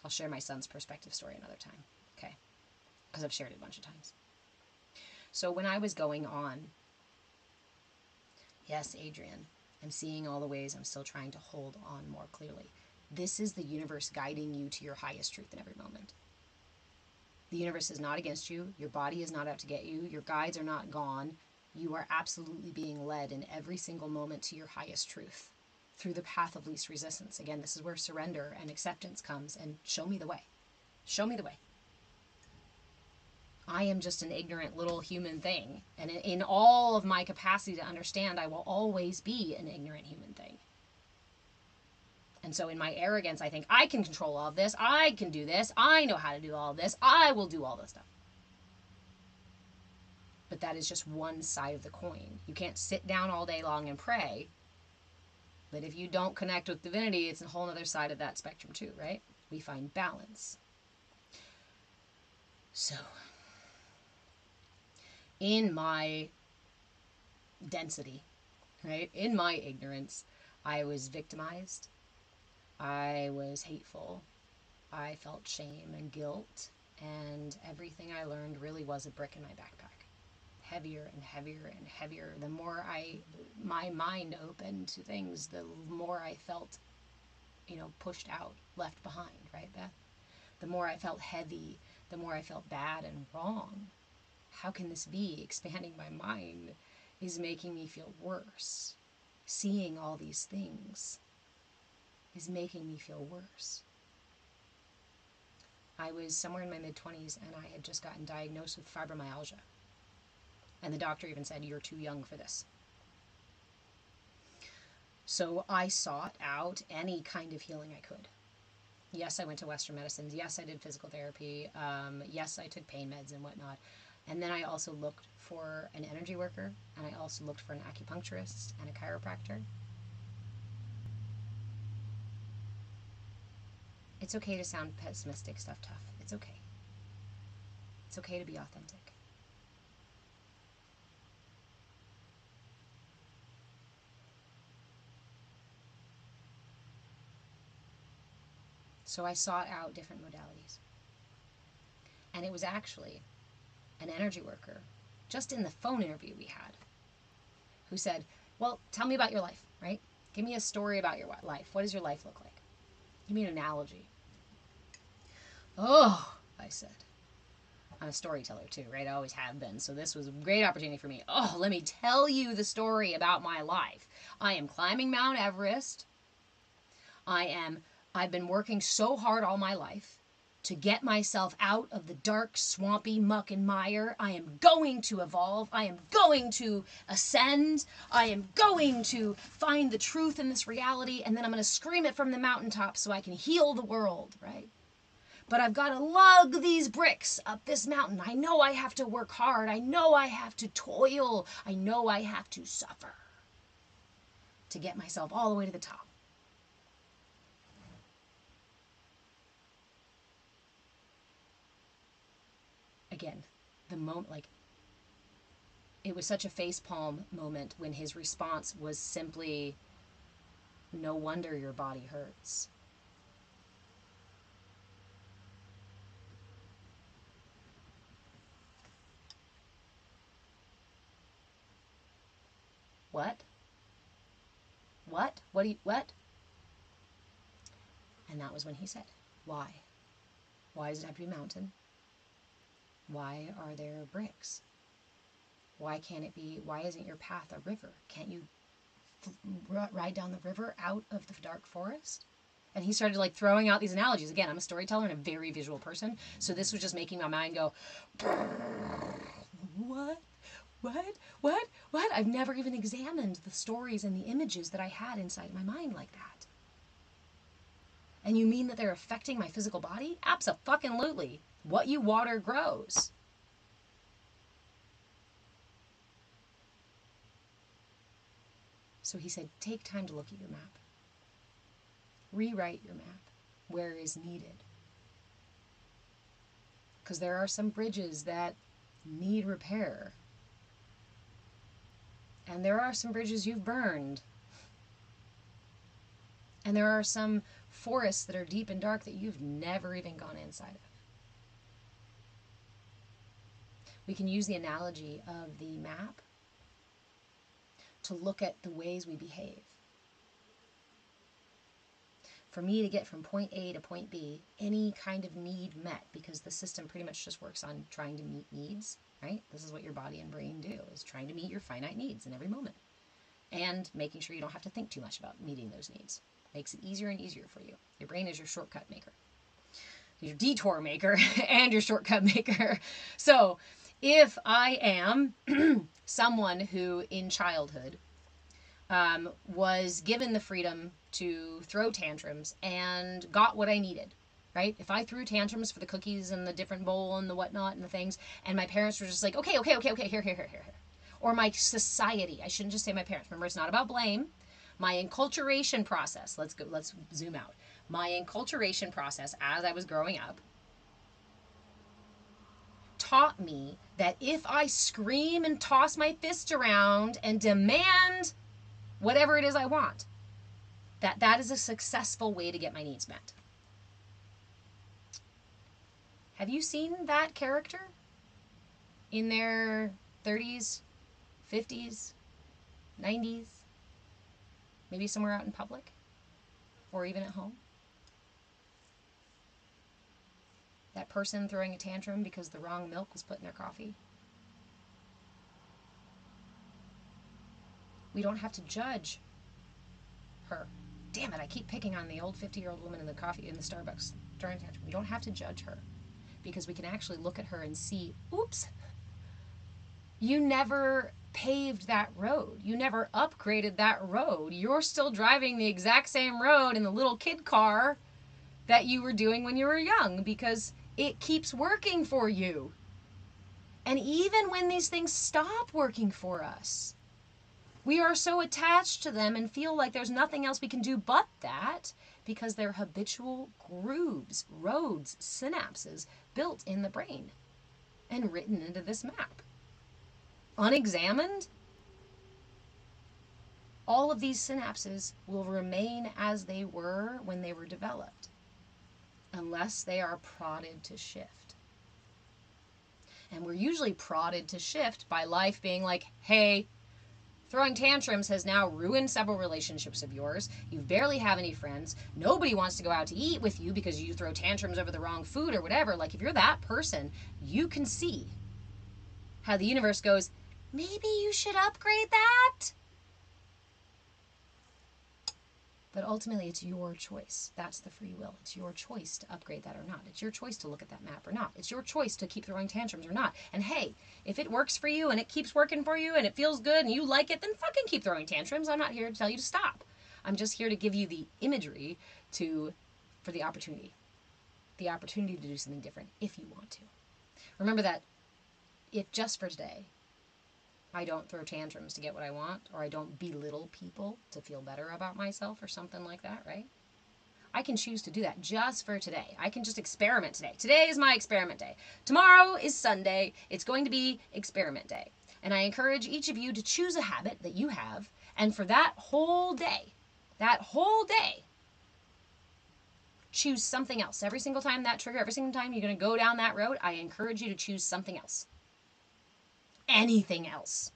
I'll share my son's perspective story another time. Okay. Because I've shared it a bunch of times. So when I was going on, yes, Adrian, I'm seeing all the ways I'm still trying to hold on more clearly. This is the universe guiding you to your highest truth in every moment. The universe is not against you. Your body is not out to get you. Your guides are not gone. You are absolutely being led in every single moment to your highest truth through the path of least resistance. Again, this is where surrender and acceptance comes, and show me the way. Show me the way. I am just an ignorant little human thing. And in all of my capacity to understand, I will always be an ignorant human thing. And so in my arrogance, I think I can control all of this. I can do this. I know how to do all of this. I will do all this stuff. But that is just one side of the coin. You can't sit down all day long and pray. But if you don't connect with divinity, it's a whole other side of that spectrum too, right? We find balance. So, in my density, right? In my ignorance, I was victimized. I was hateful. I felt shame and guilt. And everything I learned really was a brick in my backpack. Heavier and heavier and heavier. The more my mind opened to things, the more I felt, pushed out, left behind, right, Beth? The more I felt heavy, the more I felt bad and wrong. How can this be? Expanding my mind is making me feel worse. Seeing all these things is making me feel worse. I was somewhere in my mid-20s and I had just gotten diagnosed with fibromyalgia. And the doctor even said, you're too young for this. So I sought out any kind of healing I could. Yes, I went to Western medicines. Yes, I did physical therapy. Yes, I took pain meds and whatnot. And then I also looked for an energy worker, and I also looked for an acupuncturist and a chiropractor. It's okay to sound pessimistic, stuff tough. It's okay. It's okay to be authentic. So I sought out different modalities. And it was actually an energy worker, just in the phone interview we had, who said, well, tell me about your life, right? Give me a story about your life. What does your life look like? Give me an analogy. Oh, I said. I'm a storyteller too, right? I always have been. So this was a great opportunity for me. Oh, let me tell you the story about my life. I am climbing Mount Everest. I've been working so hard all my life to get myself out of the dark, swampy muck and mire. I am going to evolve. I am going to ascend. I am going to find the truth in this reality, and then I'm going to scream it from the mountaintop so I can heal the world, right? But I've got to lug these bricks up this mountain. I know I have to work hard. I know I have to toil. I know I have to suffer to get myself all the way to the top. Again, the moment, like, it was such a facepalm moment when his response was simply, no wonder your body hurts. What? What? What? And that was when he said, why? Why does it have to be a mountain? Why are there bricks? Why can't it be, why isn't your path a river? Can't you ride down the river out of the dark forest? And he started like throwing out these analogies. Again, I'm a storyteller and a very visual person. So this was just making my mind go, what? What? I've never even examined the stories and the images that I had inside my mind like that. And you mean that they're affecting my physical body? Abso-fucking-lutely. What you water grows. So he said, take time to look at your map. Rewrite your map where is needed. Because there are some bridges that need repair. And there are some bridges you've burned. And there are some forests that are deep and dark that you've never even gone inside of. We can use the analogy of the map to look at the ways we behave. For me to get from point A to point B, any kind of need met, because the system pretty much just works on trying to meet needs, right? This is what your body and brain do, is trying to meet your finite needs in every moment. And making sure you don't have to think too much about meeting those needs. Makes it easier and easier for you. Your brain is your shortcut maker. Your detour maker and your shortcut maker. So if I am someone who in childhood was given the freedom to throw tantrums and got what I needed, right? If I threw tantrums for the cookies and the different bowl and the whatnot and the things, and my parents were just like, okay, here. Or my society, I shouldn't just say my parents. Remember, it's not about blame. My enculturation process, let's zoom out. My enculturation process as I was growing up taught me that if I scream and toss my fist around and demand whatever it is I want, that is a successful way to get my needs met. Have you seen that character in their 30s, 50s, 90s, maybe somewhere out in public or even at home? That person throwing a tantrum because the wrong milk was put in their coffee. We don't have to judge her. Damn it, I keep picking on the old 50-year-old woman in the coffee in the Starbucks throwing a tantrum. We don't have to judge her, because we can actually look at her and see, oops, you never paved that road. You never upgraded that road. You're still driving the exact same road in the little kid car that you were doing when you were young, because it keeps working for you. And even when these things stop working for us, we are so attached to them and feel like there's nothing else we can do but that, because they're habitual grooves, roads, synapses built in the brain and written into this map. Unexamined, all of these synapses will remain as they were when they were developed, unless they are prodded to shift. And we're usually prodded to shift by life being like, hey, throwing tantrums has now ruined several relationships of yours. You barely have any friends. Nobody wants to go out to eat with you because you throw tantrums over the wrong food or whatever. Like, if you're that person, you can see how the universe goes, maybe you should upgrade that. But ultimately, it's your choice. That's the free will. It's your choice to upgrade that or not. It's your choice to look at that map or not. It's your choice to keep throwing tantrums or not. And hey, if it works for you and it keeps working for you and it feels good and you like it, then fucking keep throwing tantrums. I'm not here to tell you to stop. I'm just here to give you the imagery for the opportunity. The opportunity to do something different if you want to. Remember that if just for today, I don't throw tantrums to get what I want, or I don't belittle people to feel better about myself or something like that, right? I can choose to do that just for today. I can just experiment today. Today is my experiment day. Tomorrow is Sunday. It's going to be experiment day. And I encourage each of you to choose a habit that you have, and for that whole day, choose something else. Every single time that trigger, every single time you're going to go down that road, I encourage you to choose something else. Anything else.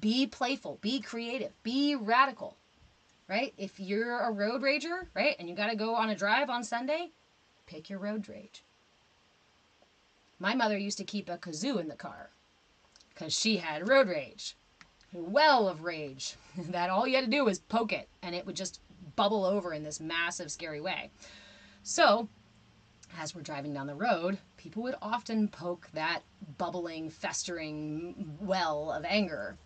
Be playful, be creative, be radical, right? If you're a road rager, right, and you got to go on a drive on Sunday, pick your road rage. My mother used to keep a kazoo in the car because she had road rage, a well of rage that all you had to do was poke it and it would just bubble over in this massive, scary way. So as we're driving down the road, people would often poke that bubbling, festering well of anger.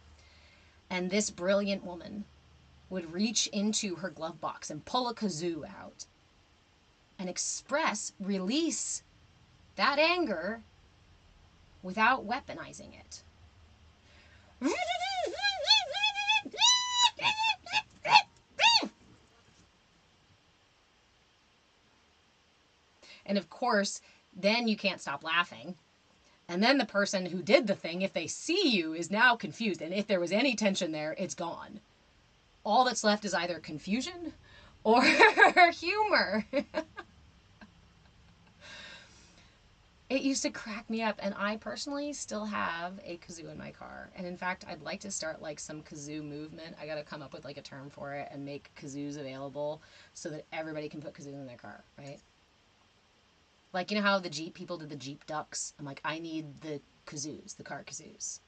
And this brilliant woman would reach into her glove box and pull a kazoo out and release that anger without weaponizing it. And of course, then you can't stop laughing. And then the person who did the thing, if they see you, is now confused. And if there was any tension there, it's gone. All that's left is either confusion or humor. It used to crack me up, and I personally still have a kazoo in my car. And in fact, I'd like to start like some kazoo movement. I got to come up with like a term for it and make kazoos available so that everybody can put kazoos in their car, right? Like, you know how the Jeep people did the Jeep ducks? I'm like, I need the kazoos, the car kazoos.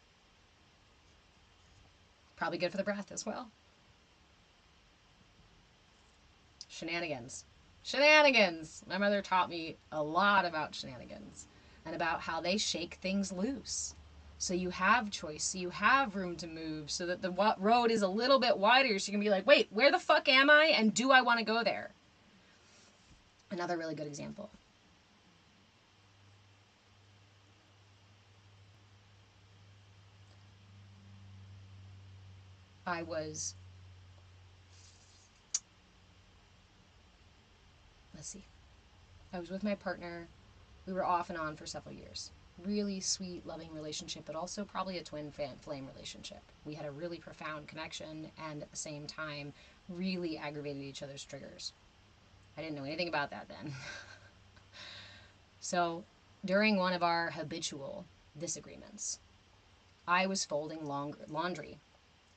Probably good for the breath as well. Shenanigans. Shenanigans! My mother taught me a lot about shenanigans and about how they shake things loose. So you have choice, so you have room to move, so that the road is a little bit wider, so you can be like, wait, where the fuck am I, and do I want to go there? Another really good example. I was with my partner. We were off and on for several years. Really sweet, loving relationship, but also probably a twin flame relationship. We had a really profound connection and at the same time really aggravated each other's triggers. I didn't know anything about that then. So during one of our habitual disagreements, I was folding laundry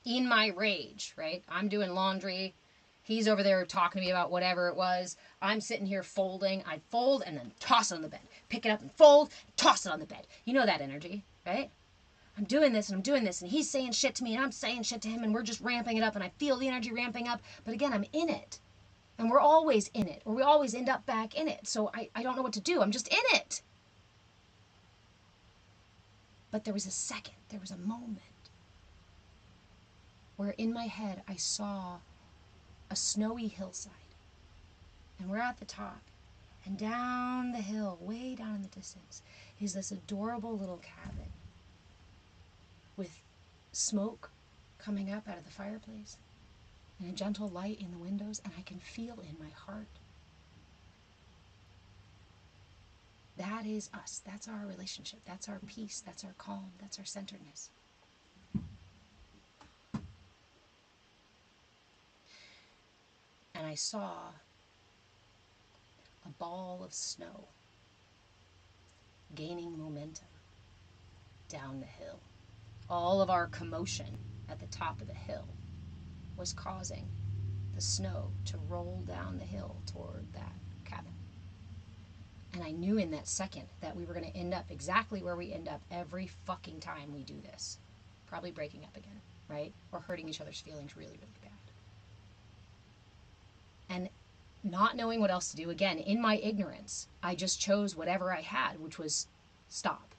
in my rage, right? I'm doing laundry. He's over there talking to me about whatever it was. I'm sitting here folding. I fold and then toss it on the bed. Pick it up and fold, toss it on the bed. You know that energy, right? I'm doing this and I'm doing this and he's saying shit to me and I'm saying shit to him and we're just ramping it up and I feel the energy ramping up. But again, I'm in it. And we're always in it, or we always end up back in it. So I don't know what to do. I'm just in it. But there was a moment where in my head I saw a snowy hillside. And we're at the top. And down the hill, way down in the distance, is this adorable little cabin smoke coming up out of the fireplace and a gentle light in the windows, and I can feel in my heart. That is us. That's our relationship. That's our peace. That's our calm. That's our centeredness. And I saw a ball of snow gaining momentum down the hill. All of our commotion at the top of the hill was causing the snow to roll down the hill toward that cabin. And I knew in that second that we were going to end up exactly where we end up every fucking time we do this. Probably breaking up again, right? Or hurting each other's feelings really, really bad. And not knowing what else to do, again, in my ignorance, I just chose whatever I had, which was stop.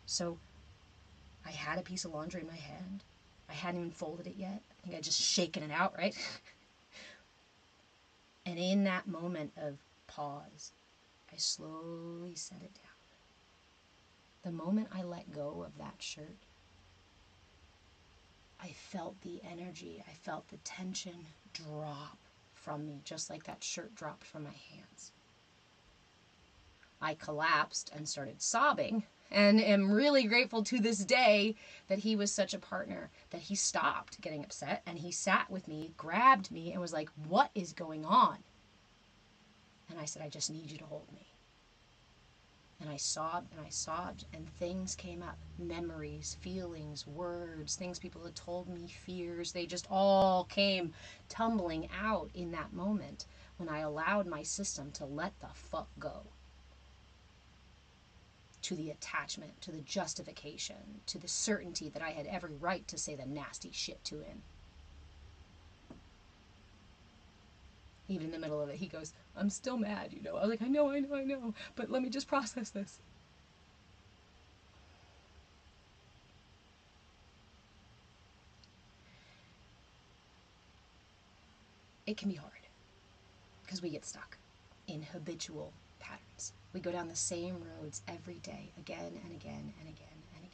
So I had a piece of laundry in my hand. I hadn't even folded it yet. I think I'd just shaken it out, right? And in that moment of pause, I slowly set it down. The moment I let go of that shirt, I felt the energy, I felt the tension drop from me, just like that shirt dropped from my hands. I collapsed and started sobbing, and am really grateful to this day that he was such a partner, that he stopped getting upset, and he sat with me, grabbed me, and was like, "What is going on?" And I said, "I just need you to hold me." And I sobbed, and things came up. Memories, feelings, words, things people had told me, fears. They just all came tumbling out in that moment when I allowed my system to let the fuck go. To the attachment, to the justification, to the certainty that I had every right to say the nasty shit to him. Even in the middle of it, he goes, "I'm still mad, you know." I was like, I know, but let me just process this. It can be hard because we get stuck in habitual patterns. We go down the same roads every day, again and again and again and again.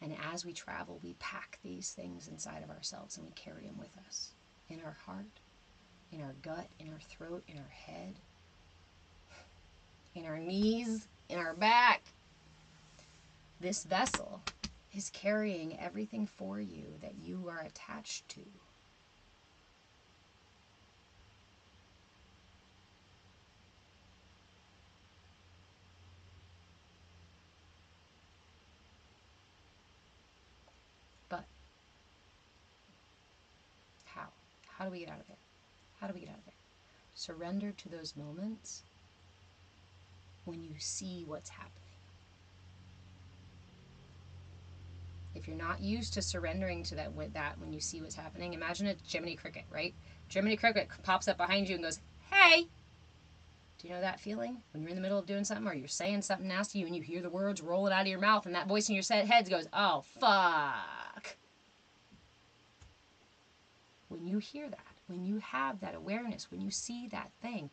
And as we travel, we pack these things inside of ourselves and we carry them with us. In our heart, in our gut, in our throat, in our head, in our knees, in our back. This vessel is carrying everything for you that you are attached to. But how? How do we get out of it? How do we get out of it? Surrender to those moments when you see what's happening. If you're not used to surrendering to that when you see what's happening, imagine a Jiminy Cricket, right? Jiminy Cricket pops up behind you and goes, "Hey!" Do you know that feeling? When you're in the middle of doing something or you're saying something nasty and you hear the words rolling out of your mouth and that voice in your head goes, "Oh, fuck." When you hear that, when you have that awareness, when you see that thing,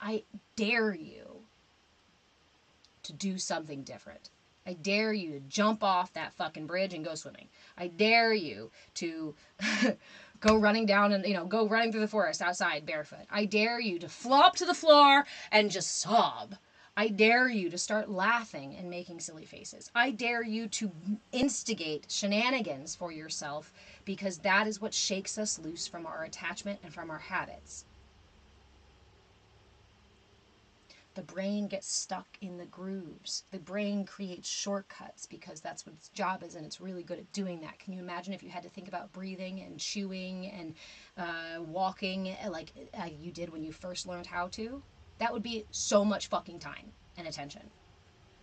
I dare you to do something different. I dare you to jump off that fucking bridge and go swimming. I dare you to go running down and, go running through the forest outside barefoot. I dare you to flop to the floor and just sob. I dare you to start laughing and making silly faces. I dare you to instigate shenanigans for yourself, because that is what shakes us loose from our attachment and from our habits. The brain gets stuck in the grooves. The brain creates shortcuts because that's what its job is, and it's really good at doing that. Can you imagine if you had to think about breathing and chewing and walking like you did when you first learned how to? That would be so much fucking time and attention.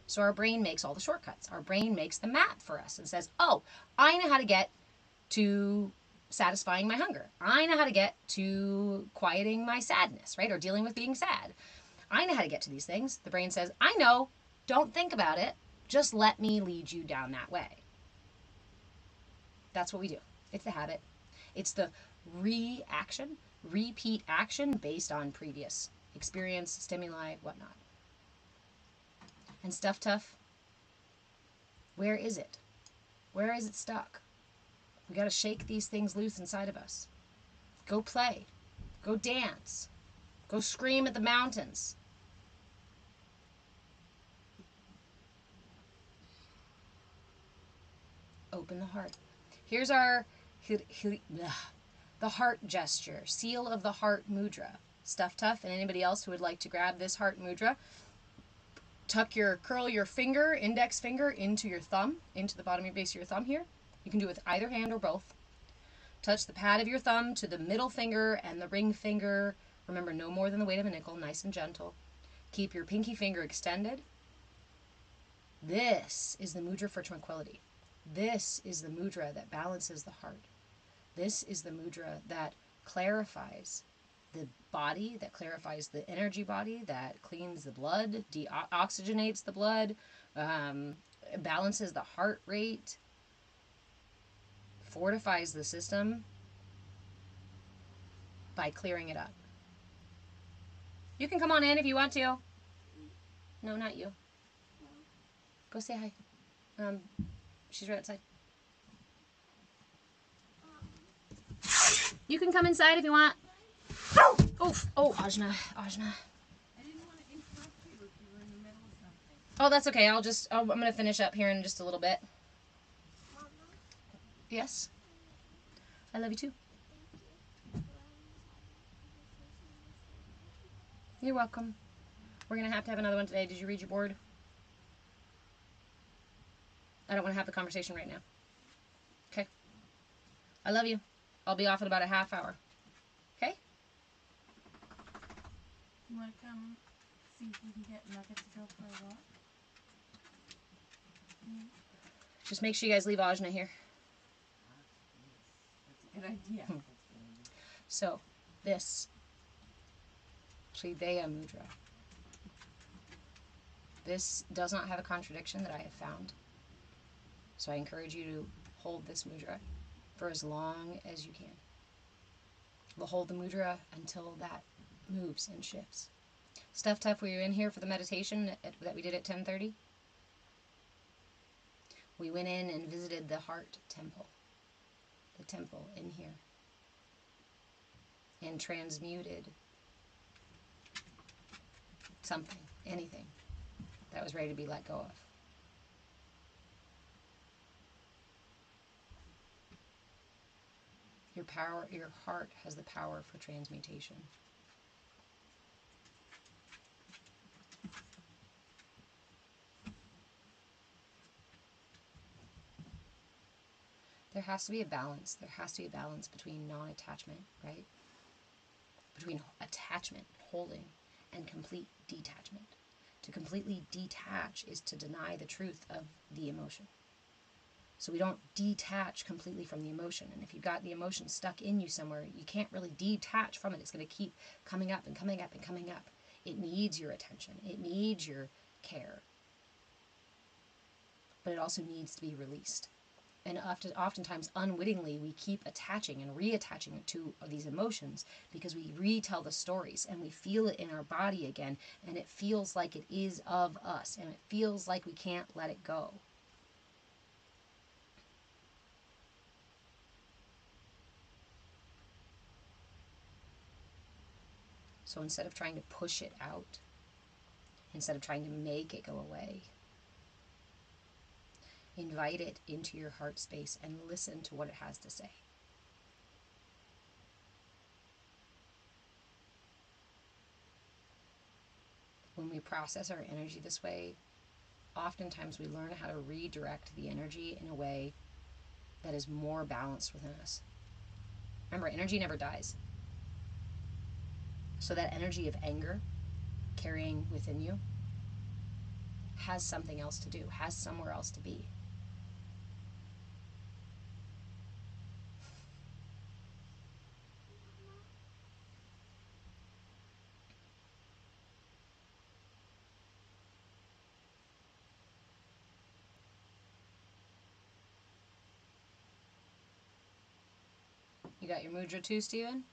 So our brain makes all the shortcuts. Our brain makes the map for us and says, "Oh, I know how to get to satisfying my hunger. I know how to get to quieting my sadness," right? Or dealing with being sad. I know how to get to these things. The brain says, "I know, don't think about it. Just let me lead you down that way." That's what we do. It's the habit. It's the reaction repeat action based on previous experience, stimuli, whatnot. And stuff tough, where is it? Where is it stuck? We got to shake these things loose inside of us. Go play. Go dance. Go scream at the mountains. Open the heart. Here's our the heart gesture, seal of the heart mudra. Stuff tough, and anybody else who would like to grab this heart mudra, curl your finger, index finger, into your thumb, into the bottom of your base of your thumb here. You can do it with either hand or both. Touch the pad of your thumb to the middle finger and the ring finger. Remember, no more than the weight of a nickel, nice and gentle. Keep your pinky finger extended. This is the mudra for tranquility. This is the mudra that balances the heart. This is the mudra that clarifies the body, that clarifies the energy body, that cleans the blood, deoxygenates the blood, balances the heart rate, fortifies the system by clearing it up. You can come on in if you want to. No, not you. Go say hi. She's right outside. You can come inside if you want. Oof. Oh, Ajna. I didn't want to interrupt you if you were in the middle of something. Oh, that's okay. I'm going to finish up here in just a little bit. Mama, Yes? I love you too. thank you for allowing us to have a conversation. You're welcome. We're going to have another one today. Did you read your board? I don't want to have the conversation right now. Okay? I love you. I'll be off in about a half hour. Okay? You want to come see if we can get Nugget to go for a walk? Just make sure you guys leave Ajna here. That's a good idea. So, this Hridaya Mudra. This does not have a contradiction that I have found. So I encourage you to hold this mudra for as long as you can. We'll hold the mudra until that moves and shifts. Stuff Tough, were you in here for the meditation that we did at 10:30? We went in and visited the heart temple. The temple in here. And transmuted something, anything that was ready to be let go of. Your heart has the power for transmutation. There has to be a balance. There has to be a balance between non-attachment, right? Between attachment, holding, and complete detachment. To completely detach is to deny the truth of the emotion. So we don't detach completely from the emotion. And if you've got the emotion stuck in you somewhere, you can't really detach from it. It's going to keep coming up and coming up and coming up. It needs your attention. It needs your care. But it also needs to be released. And oftentimes, unwittingly, we keep attaching and reattaching to these emotions because we retell the stories and we feel it in our body again, and it feels like it is of us, and it feels like we can't let it go. So instead of trying to push it out, instead of trying to make it go away, invite it into your heart space and listen to what it has to say. When we process our energy this way, oftentimes we learn how to redirect the energy in a way that is more balanced within us. Remember, energy never dies. So that energy of anger carrying within you has something else to do, has somewhere else to be. You got your mudra too, Steven?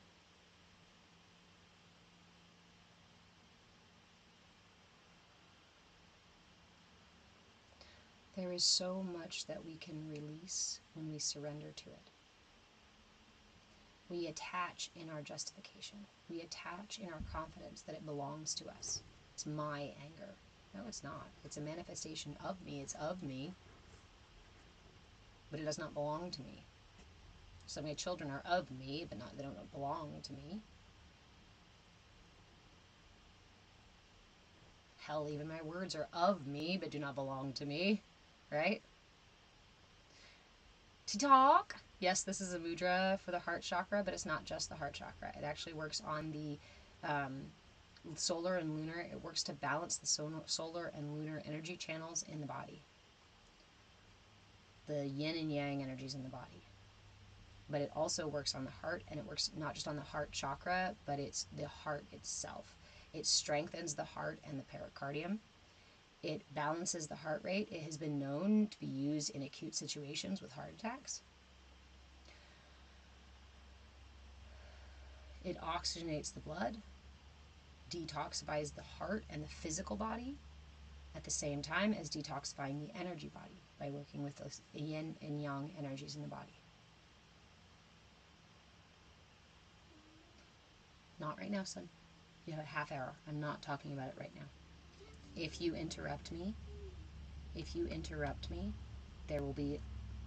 There is so much that we can release when we surrender to it. We attach in our justification. We attach in our confidence that it belongs to us. It's my anger. No, it's not. It's a manifestation of me. It's of me, but it does not belong to me. So my children are of me, but they don't belong to me. Hell, even my words are of me, but do not belong to me, right? To talk. Yes, this is a mudra for the heart chakra, but it's not just the heart chakra. It actually works on the solar and lunar. It works to balance the solar and lunar energy channels in the body. The yin and yang energies in the body. But it also works on the heart, and it works not just on the heart chakra, but it's the heart itself. It strengthens the heart and the pericardium. It balances the heart rate. It has been known to be used in acute situations with heart attacks. It oxygenates the blood, detoxifies the heart and the physical body at the same time as detoxifying the energy body by working with those yin and yang energies in the body. Not right now, son. You have a half hour. I'm not talking about it right now. If you interrupt me, there will be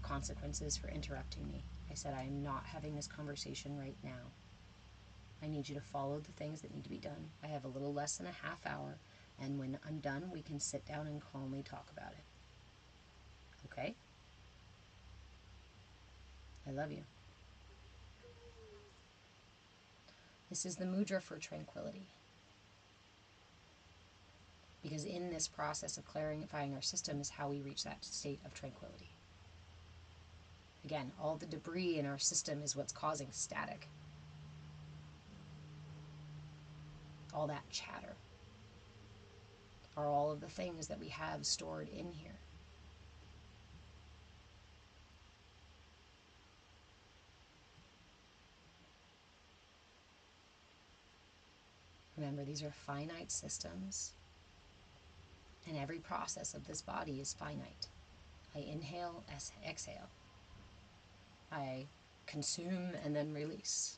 consequences for interrupting me. I said I am not having this conversation right now. I need you to follow the things that need to be done. I have a little less than a half hour, and when I'm done, we can sit down and calmly talk about it. Okay? I love you. This is the mudra for tranquility. Because in this process of clarifying our system is how we reach that state of tranquility. Again, all the debris in our system is what's causing static. All that chatter are all of the things that we have stored in here. Remember, these are finite systems, and every process of this body is finite. I inhale, exhale. I consume and then release.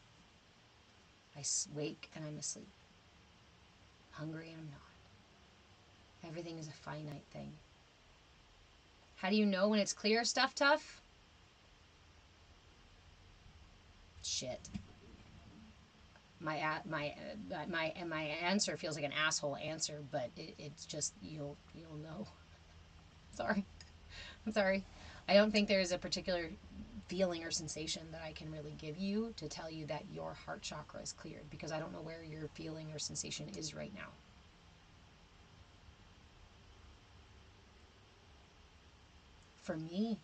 I wake and I'm asleep. Hungry and I'm not. Everything is a finite thing. How do you know when it's clear, Stuff Tough? Shit. My answer feels like an asshole answer, but it's just you'll know. Sorry. I'm sorry. I don't think there's a particular feeling or sensation that I can really give you to tell you that your heart chakra is cleared, because I don't know where your feeling or sensation is right now. For me,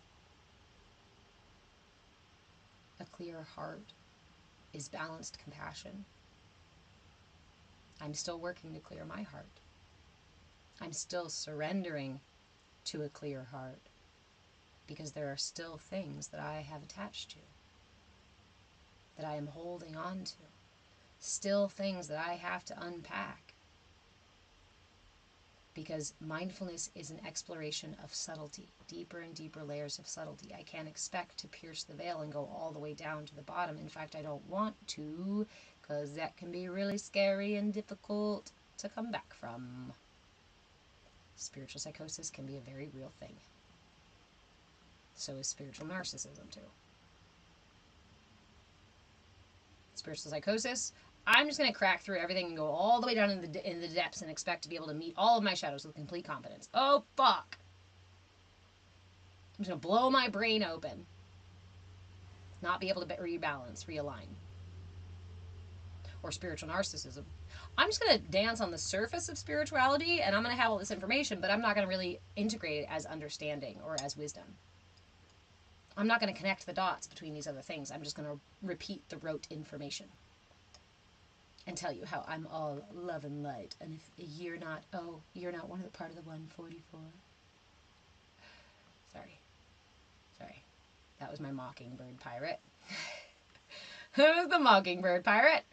a clear heart is balanced compassion. I'm still working to clear my heart. I'm still surrendering to a clear heart because there are still things that I have attached to, that I am holding on to, still things that I have to unpack. Because mindfulness is an exploration of subtlety, deeper and deeper layers of subtlety. I can't expect to pierce the veil and go all the way down to the bottom. In fact, I don't want to, because that can be really scary and difficult to come back from. Spiritual psychosis can be a very real thing. So is spiritual narcissism too. Spiritual psychosis, I'm just going to crack through everything and go all the way down in the depths and expect to be able to meet all of my shadows with complete confidence. Oh, fuck. I'm just going to blow my brain open. Not be able to rebalance, realign. Or spiritual narcissism. I'm just going to dance on the surface of spirituality, and I'm going to have all this information, but I'm not going to really integrate it as understanding or as wisdom. I'm not going to connect the dots between these other things. I'm just going to repeat the rote information and tell you how I'm all love and light. And if you're not one of the part of the 144. Sorry. That was my mockingbird pirate. That was the mockingbird pirate.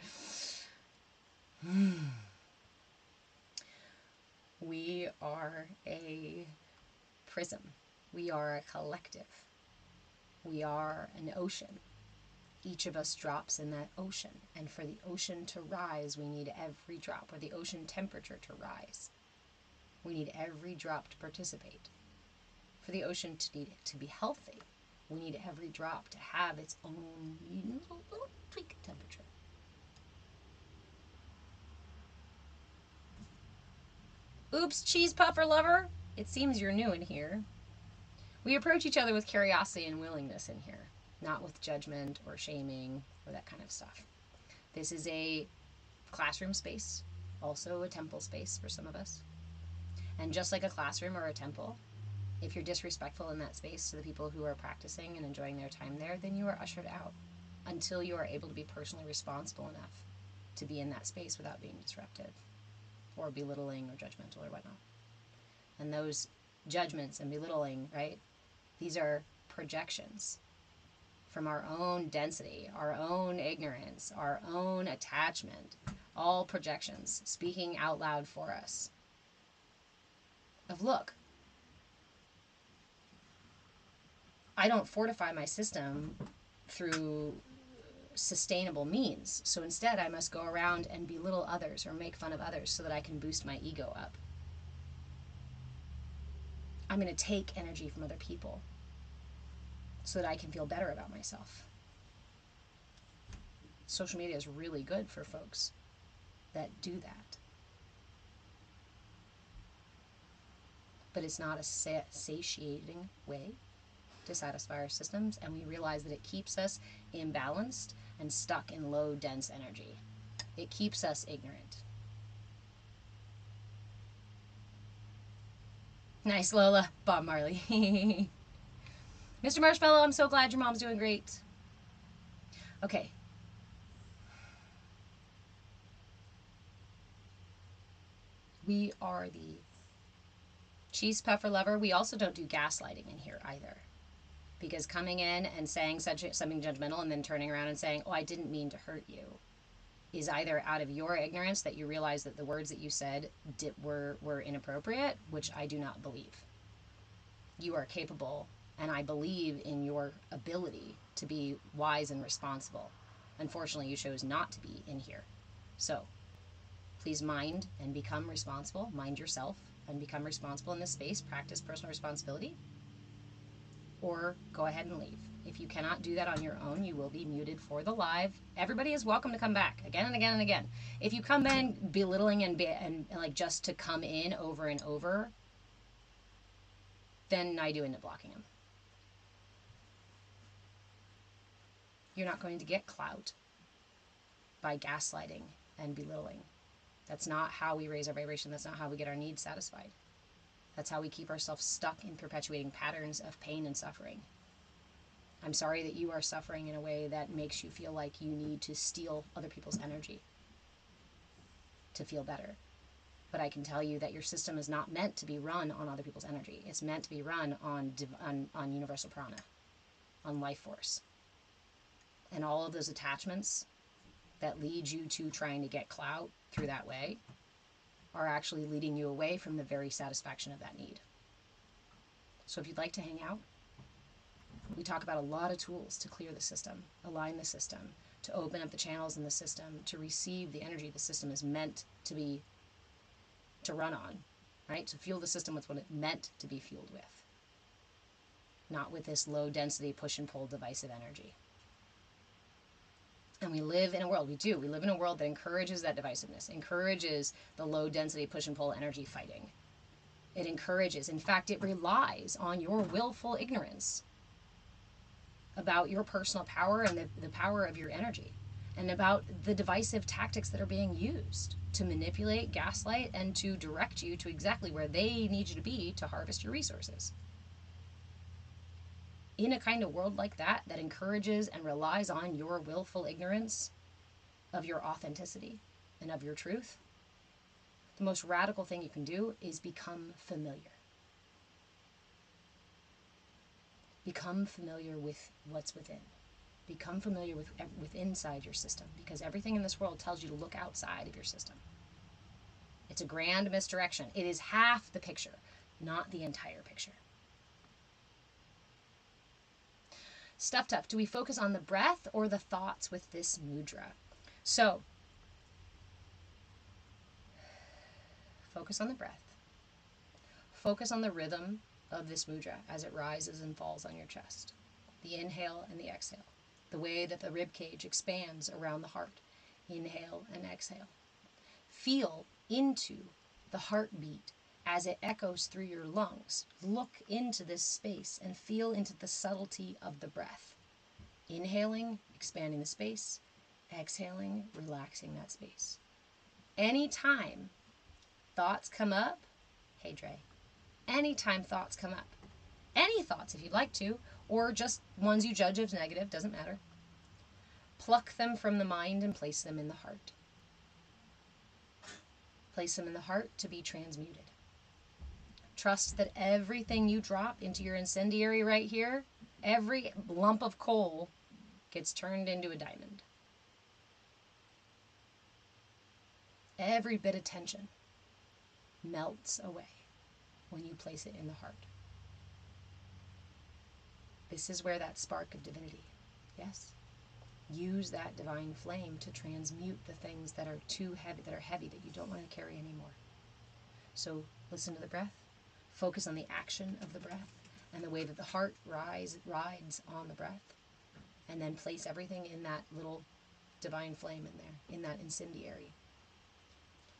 We are a prism. We are a collective. We are an ocean. Each of us drops in that ocean. And for the ocean to rise, we need every drop, or the ocean temperature to rise. We need every drop to participate. For the ocean to be healthy, we need every drop to have its own little tweak temperature. Oops, cheese puffer lover. It seems you're new in here. We approach each other with curiosity and willingness in here, not with judgment or shaming or that kind of stuff. This is a classroom space, also a temple space for some of us. And just like a classroom or a temple, if you're disrespectful in that space to the people who are practicing and enjoying their time there, then you are ushered out until you are able to be personally responsible enough to be in that space without being disruptive or belittling or judgmental or whatnot. And those judgments and belittling, right, these are projections from our own density, our own ignorance, our own attachment, all projections speaking out loud for us. Of look, I don't fortify my system through sustainable means. So instead, I must go around and belittle others or make fun of others so that I can boost my ego up. I'm going to take energy from other people so that I can feel better about myself. Social media is really good for folks that do that. But it's not a satiating way to satisfy our systems, and we realize that it keeps us imbalanced and stuck in low, dense energy. It keeps us ignorant. Nice, Lola. Bob Marley. Mr. Marshmallow, I'm so glad your mom's doing great. Okay. We are the cheese puffer lover. We also don't do gaslighting in here either. Because coming in and saying something judgmental and then turning around and saying, oh, I didn't mean to hurt you, is either out of your ignorance that you realize that the words that you said were inappropriate, which I do not believe. You are capable, and I believe in your ability to be wise and responsible. Unfortunately, you chose not to be in here. So, please mind and become responsible. Mind yourself and become responsible in this space. Practice personal responsibility. Or go ahead and leave. If you cannot do that on your own, you will be muted for the live. Everybody is welcome to come back again and again and again. If you come in belittling and like just to come in over and over, then I do end up blocking them. You're not going to get clout by gaslighting and belittling. That's not how we raise our vibration. That's not how we get our needs satisfied. That's how we keep ourselves stuck in perpetuating patterns of pain and suffering. I'm sorry that you are suffering in a way that makes you feel like you need to steal other people's energy to feel better. But I can tell you that your system is not meant to be run on other people's energy. It's meant to be run on universal prana, on life force. And all of those attachments that lead you to trying to get clout through that way are actually leading you away from the very satisfaction of that need. So if you'd like to hang out, we talk about a lot of tools to clear the system, align the system, to open up the channels in the system, to receive the energy the system is meant to run on, right? To fuel the system with what it's meant to be fueled with, not with this low density push and pull divisive energy. And we live in a world, we live in a world that encourages that divisiveness, encourages the low density push and pull energy fighting. It encourages, in fact, it relies on your willful ignorance about your personal power and the power of your energy, and about the divisive tactics that are being used to manipulate, gaslight, and to direct you to exactly where they need you to be to harvest your resources. In a kind of world like that, that encourages and relies on your willful ignorance of your authenticity and of your truth, the most radical thing you can do is become familiar. Become familiar with what's within. Become familiar with inside your system, because everything in this world tells you to look outside of your system. It's a grand misdirection. It is half the picture, not the entire picture. Stuffed up. Do we focus on the breath or the thoughts with this mudra? So, focus on the breath. Focus on the rhythm of this mudra as it rises and falls on your chest. The inhale and the exhale. The way that the rib cage expands around the heart. Inhale and exhale. Feel into the heartbeat as it echoes through your lungs. Look into this space and feel into the subtlety of the breath. Inhaling, expanding the space. Exhaling, relaxing that space. Anytime thoughts come up, hey Dre, anytime thoughts come up, any thoughts if you'd like to, or just ones you judge as negative, doesn't matter, pluck them from the mind and place them in the heart. Place them in the heart to be transmuted. Trust that everything you drop into your incendiary right here, every lump of coal gets turned into a diamond. Every bit of tension melts away when you place it in the heart. This is where that spark of divinity, yes? Use that divine flame to transmute the things that are too heavy, that you don't want to carry anymore. So listen to the breath, focus on the action of the breath and the way that the heart rides on the breath, and then place everything in that little divine flame in there, in that incendiary.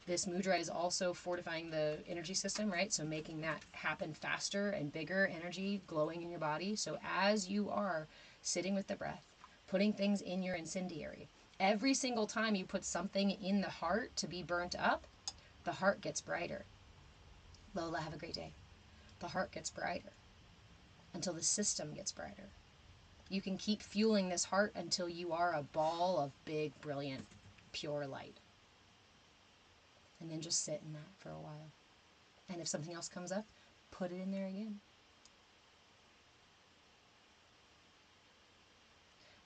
This mudra is also fortifying the energy system, right? So making that happen faster and bigger energy glowing in your body. So as you are sitting with the breath, putting things in your incendiary, every single time you put something in the heart to be burnt up, the heart gets brighter. Lola, have a great day. The heart gets brighter until the system gets brighter. You can keep fueling this heart until you are a ball of big, brilliant, pure light. And then just sit in that for a while. And if something else comes up, put it in there again.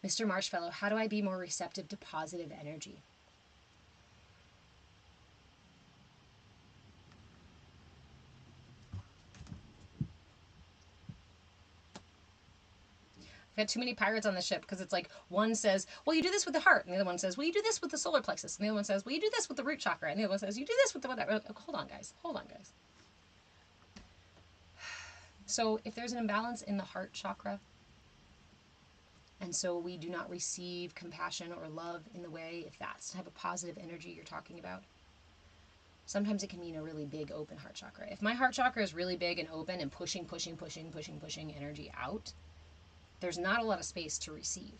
Mr. Marshfellow, how do I be more receptive to positive energy? I've got too many pirates on the ship because it's like one says, well, you do this with the heart. And the other one says, well, you do this with the solar plexus. And the other one says, well, you do this with the root chakra. And the other one says, you do this with the whatever. Hold on, guys. So if there's an imbalance in the heart chakra, and so we do not receive compassion or love in the way, if that's the type of positive energy you're talking about, sometimes it can mean a really big open heart chakra. If my heart chakra is really big and open and pushing energy out, there's not a lot of space to receive.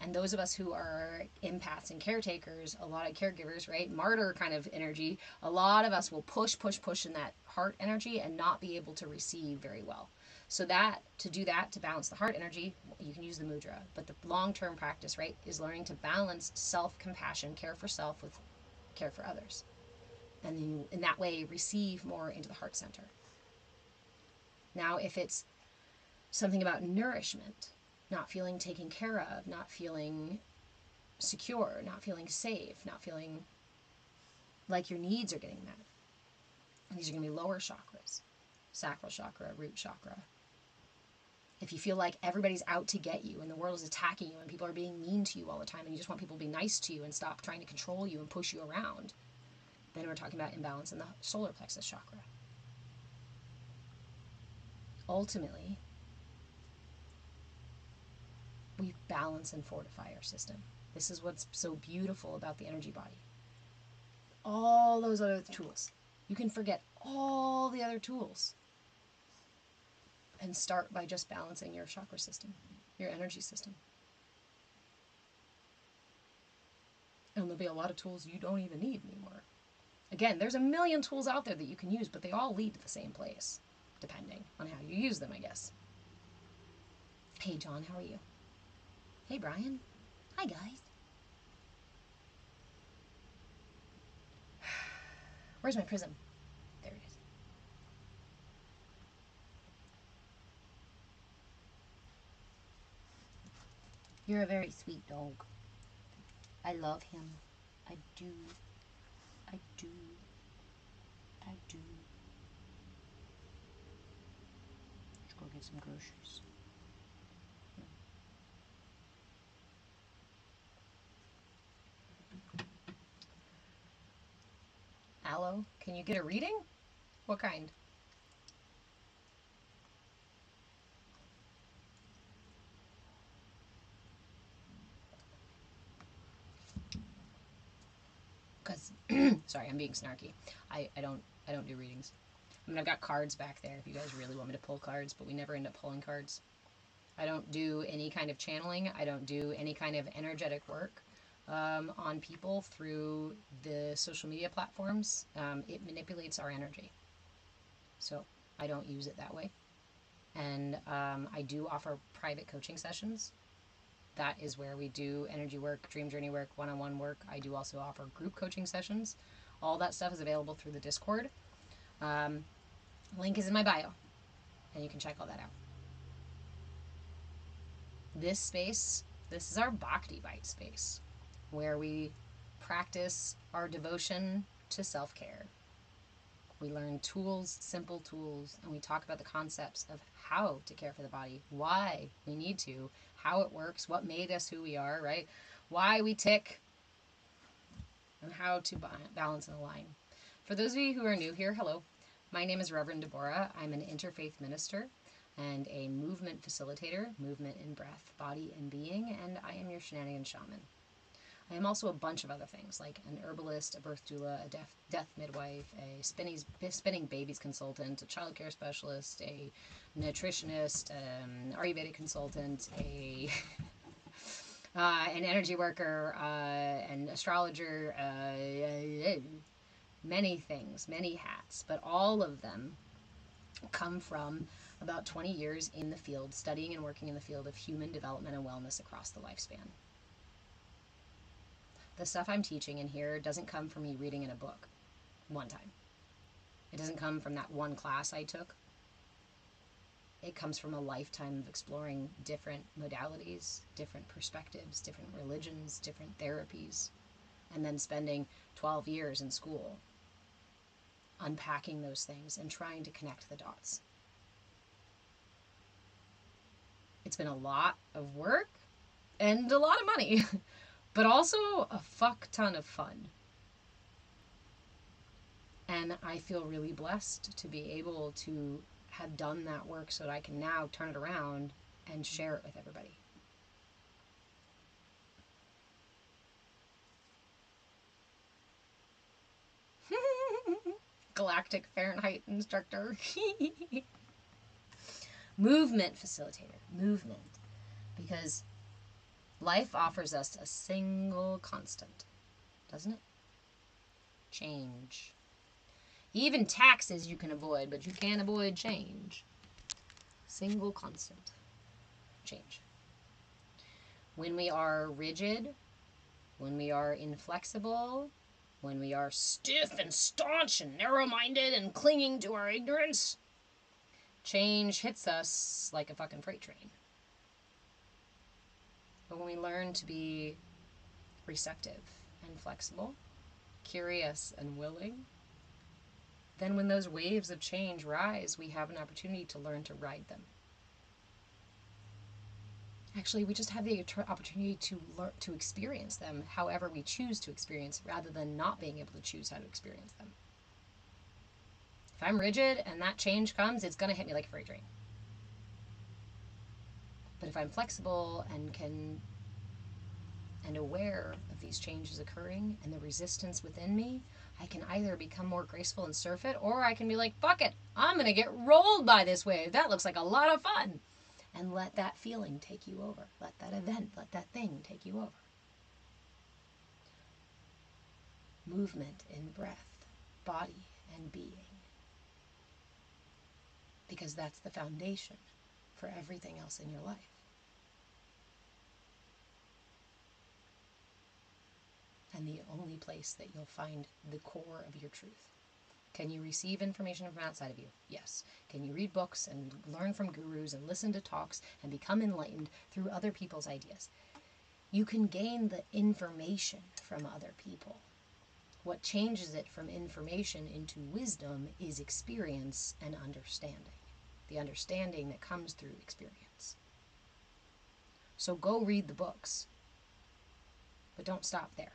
And those of us who are empaths and caretakers, a lot of caregivers, right? Martyr kind of energy, a lot of us will push in that heart energy and not be able to receive very well. So to balance the heart energy, you can use the mudra. But the long-term practice, right, is learning to balance self-compassion, care for self with care for others. And then you, in that way, receive more into the heart center. Now, if it's something about nourishment, not feeling taken care of, not feeling secure, not feeling safe, not feeling like your needs are getting met. And these are going to be lower chakras, sacral chakra, root chakra. If you feel like everybody's out to get you and the world is attacking you and people are being mean to you all the time and you just want people to be nice to you and stop trying to control you and push you around, then we're talking about imbalance in the solar plexus chakra. Ultimately, we balance and fortify our system. This is what's so beautiful about the energy body. All those other tools. You can forget all the other tools and start by just balancing your chakra system, your energy system. And there'll be a lot of tools you don't even need anymore. Again, there's a million tools out there that you can use, but they all lead to the same place, depending on how you use them, I guess. Hey, John, how are you? Hey, Brian. Hi, guys. Where's my prism? There it is. You're a very sweet dog. I love him. I do. I do. I do. Let's go get some groceries. Hello. Can you get a reading? What kind? Because, sorry, I'm being snarky. I don't do readings. I mean, I've got cards back there if you guys really want me to pull cards, but we never end up pulling cards. I don't do any kind of channeling. I don't do any kind of energetic work on people through the social media platforms. It manipulates our energy. So I don't use it that way. And I do offer private coaching sessions. That is where we do energy work, dream journey work, one-on-one work. I do also offer group coaching sessions. All that stuff is available through the Discord. Link is in my bio, and you can check all that out. This space, this is our Bhakti Bite space, where we practice our devotion to self-care. We learn tools, simple tools, and we talk about the concepts of how to care for the body, why we need to, how it works, what made us who we are, right? Why we tick, and how to balance and align. For those of you who are new here, hello. My name is Reverend Deborah. I'm an interfaith minister and a movement facilitator, movement in breath, body, and being, and I am your shenanigan shaman. I am also a bunch of other things, like an herbalist, a birth doula, a death midwife, a spinning babies consultant, a child care specialist, a nutritionist, Ayurvedic consultant, an energy worker, an astrologer, many things, many hats, but all of them come from about 20 years in the field, studying and working in the field of human development and wellness across the lifespan. The stuff I'm teaching in here doesn't come from me reading in a book one time. It doesn't come from that one class I took. It comes from a lifetime of exploring different modalities, different perspectives, different religions, different therapies, and then spending 12 years in school unpacking those things and trying to connect the dots. It's been a lot of work and a lot of money, but also a fuck ton of fun. And I feel really blessed to be able to have done that work so that I can now turn it around and share it with everybody. Galactic Fahrenheit instructor. Movement facilitator. Movement. Because life offers us a single constant, doesn't it? Change. Even taxes you can avoid, but you can't avoid change. Single constant. Change. When we are rigid, when we are inflexible, when we are stiff and staunch and narrow-minded and clinging to our ignorance, change hits us like a fucking freight train. But when we learn to be receptive and flexible, curious and willing, then when those waves of change rise, we have an opportunity to learn to ride them. Actually, we just have the opportunity to learn to experience them however we choose to experience, rather than not being able to choose how to experience them. If I'm rigid and that change comes, it's going to hit me like a freight train. But if I'm flexible and aware of these changes occurring and the resistance within me, I can either become more graceful and surf it, or I can be like, fuck it, I'm going to get rolled by this wave. That looks like a lot of fun. And let that feeling take you over. Let that event, let that thing take you over. Movement in breath, body, and being. Because that's the foundation for everything else in your life. And the only place that you'll find the core of your truth. Can you receive information from outside of you? Yes. Can you read books and learn from gurus and listen to talks and become enlightened through other people's ideas? You can gain the information from other people. What changes it from information into wisdom is experience and understanding. The understanding that comes through experience. So go read the books. But don't stop there.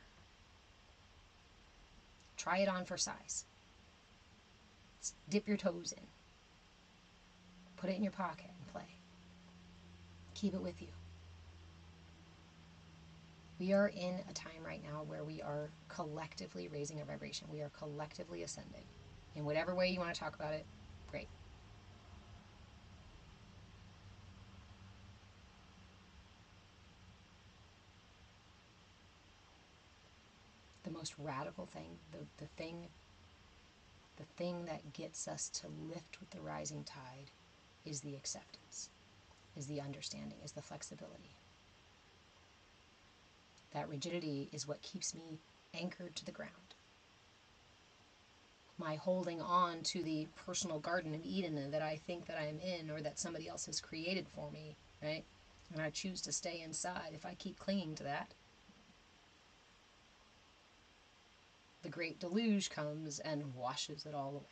Try it on for size. Dip your toes in. Put it in your pocket and play. Keep it with you. We are in a time right now where we are collectively raising our vibration. We are collectively ascending. In whatever way you want to talk about it, great. The most radical thing, the thing that gets us to lift with the rising tide is the acceptance, is the understanding, is the flexibility. That rigidity is what keeps me anchored to the ground. My holding on to the personal Garden of Eden that I think that I'm in or that somebody else has created for me, right? And I choose to stay inside. If I keep clinging to that, the great deluge comes and washes it all away.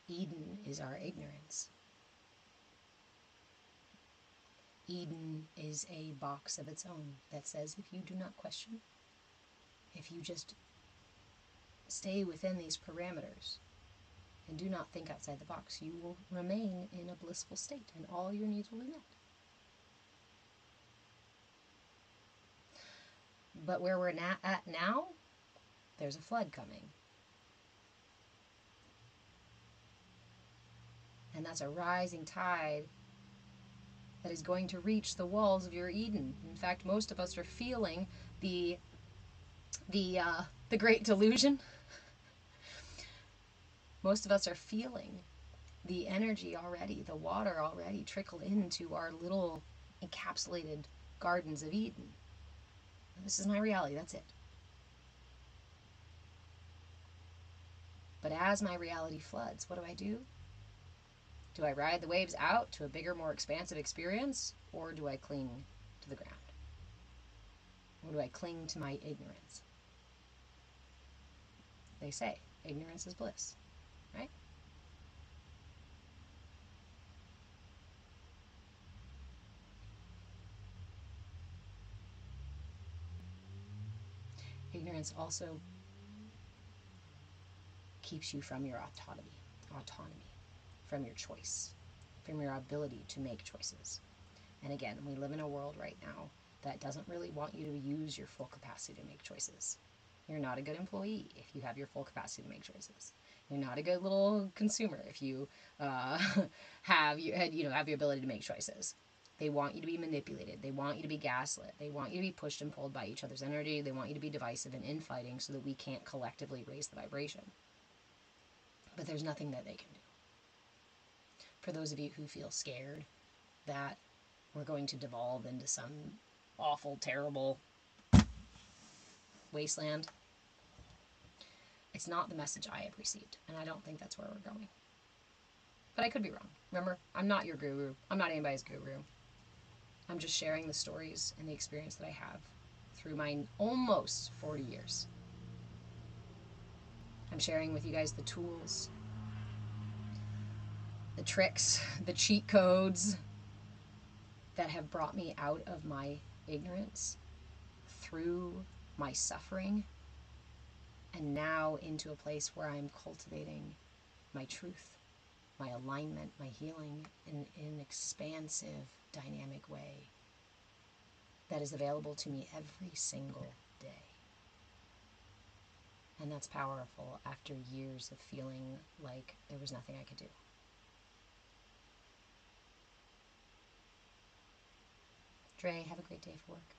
Eden is our ignorance. Eden is a box of its own that says if you do not question, if you just stay within these parameters and do not think outside the box, you will remain in a blissful state and all your needs will be met. But where we're at now, there's a flood coming. And that's a rising tide that is going to reach the walls of your Eden. In fact, most of us are feeling the great delusion. Most of us are feeling the energy already, the water already trickle into our little encapsulated gardens of Eden. This is my reality, that's it. But as my reality floods, what do? Do I ride the waves out to a bigger, more expansive experience, or do I cling to the ground? Or do I cling to my ignorance? They say ignorance is bliss, right? Ignorance also keeps you from your autonomy, from your choice, from your ability to make choices. And again, we live in a world right now that doesn't really want you to use your full capacity to make choices. You're not a good employee if you have your full capacity to make choices. You're not a good little consumer if you have the ability to make choices. They want you to be manipulated. They want you to be gaslit. They want you to be pushed and pulled by each other's energy. They want you to be divisive and infighting so that we can't collectively raise the vibration. But there's nothing that they can do. For those of you who feel scared that we're going to devolve into some awful, terrible wasteland, it's not the message I have received, and I don't think that's where we're going. But I could be wrong. Remember, I'm not your guru. I'm not anybody's guru. I'm just sharing the stories and the experience that I have through my almost 40 years. I'm sharing with you guys the tools, the tricks, the cheat codes that have brought me out of my ignorance through my suffering and now into a place where I'm cultivating my truth, my alignment, my healing in an expansive, dynamic way that is available to me every single day. And that's powerful after years of feeling like there was nothing I could do. Dre, have a great day for work.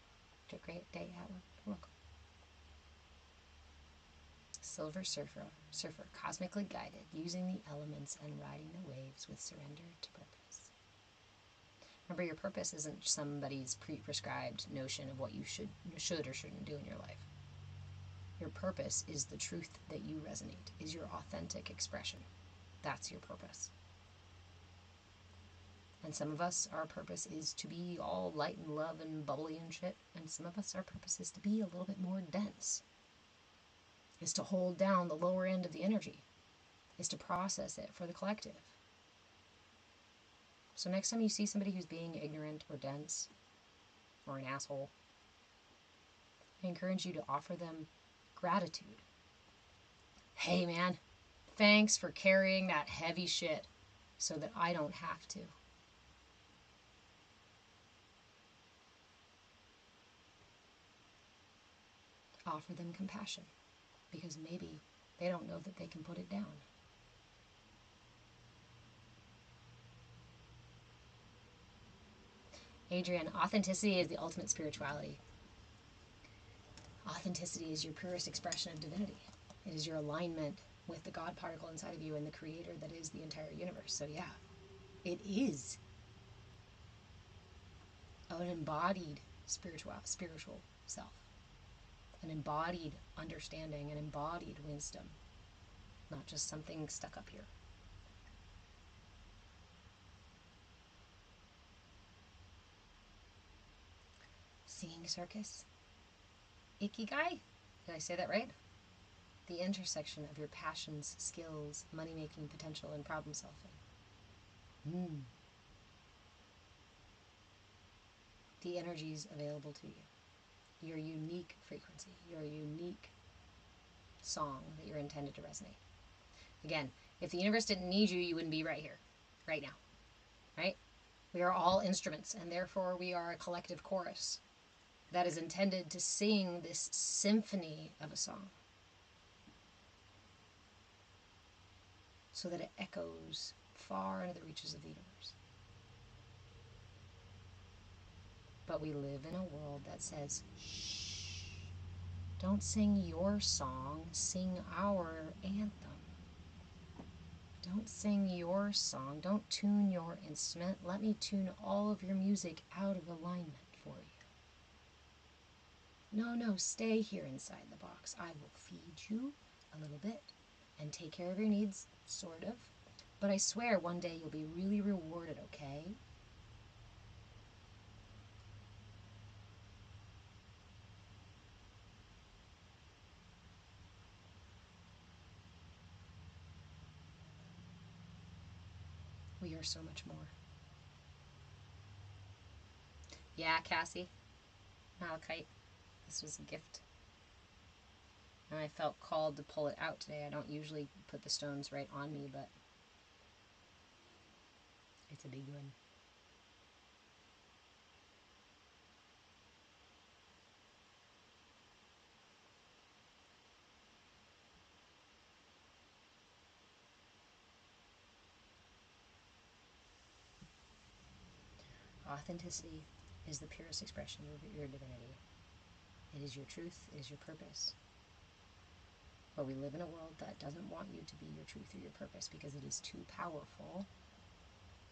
Have a great day at work. You're welcome. Silver Surfer, cosmically guided, using the elements and riding the waves with surrender to purpose. Remember, your purpose isn't somebody's pre-prescribed notion of what you should or shouldn't do in your life. Your purpose is the truth that you resonate, is your authentic expression. That's your purpose. And some of us, our purpose is to be all light and love and bubbly and shit. And some of us, our purpose is to be a little bit more dense. Is to hold down the lower end of the energy. Is to process it for the collective. So next time you see somebody who's being ignorant or dense or an asshole, I encourage you to offer them gratitude. Hey man, thanks for carrying that heavy shit so that I don't have to. Offer them compassion, because maybe they don't know that they can put it down. Adrian, authenticity is the ultimate spirituality. Authenticity is your purest expression of divinity. It is your alignment with the God particle inside of you and the creator that is the entire universe. So yeah, it is an embodied spiritual self, an embodied understanding, an embodied wisdom, not just something stuck up here. Singing circus. Ikigai? Did I say that right? The intersection of your passions, skills, money-making potential, and problem solving. The energies available to you. Your unique frequency, your unique song that you're intended to resonate. Again, if the universe didn't need you, you wouldn't be right here, right now, right? We are all instruments, and therefore we are a collective chorus that is intended to sing this symphony of a song so that it echoes far into the reaches of the universe. But we live in a world that says, shh, don't sing your song, sing our anthem. Don't sing your song, don't tune your instrument, let me tune all of your music out of alignment for you. No, stay here inside the box. I will feed you a little bit and take care of your needs, sort of. But I swear one day you'll be really rewarded, okay? We are so much more. Yeah, Cassie. Malachite. This was a gift. And I felt called to pull it out today. I don't usually put the stones right on me, but it's a big one. Authenticity is the purest expression of your divinity. It is your truth, it is your purpose. But we live in a world that doesn't want you to be your truth or your purpose because it is too powerful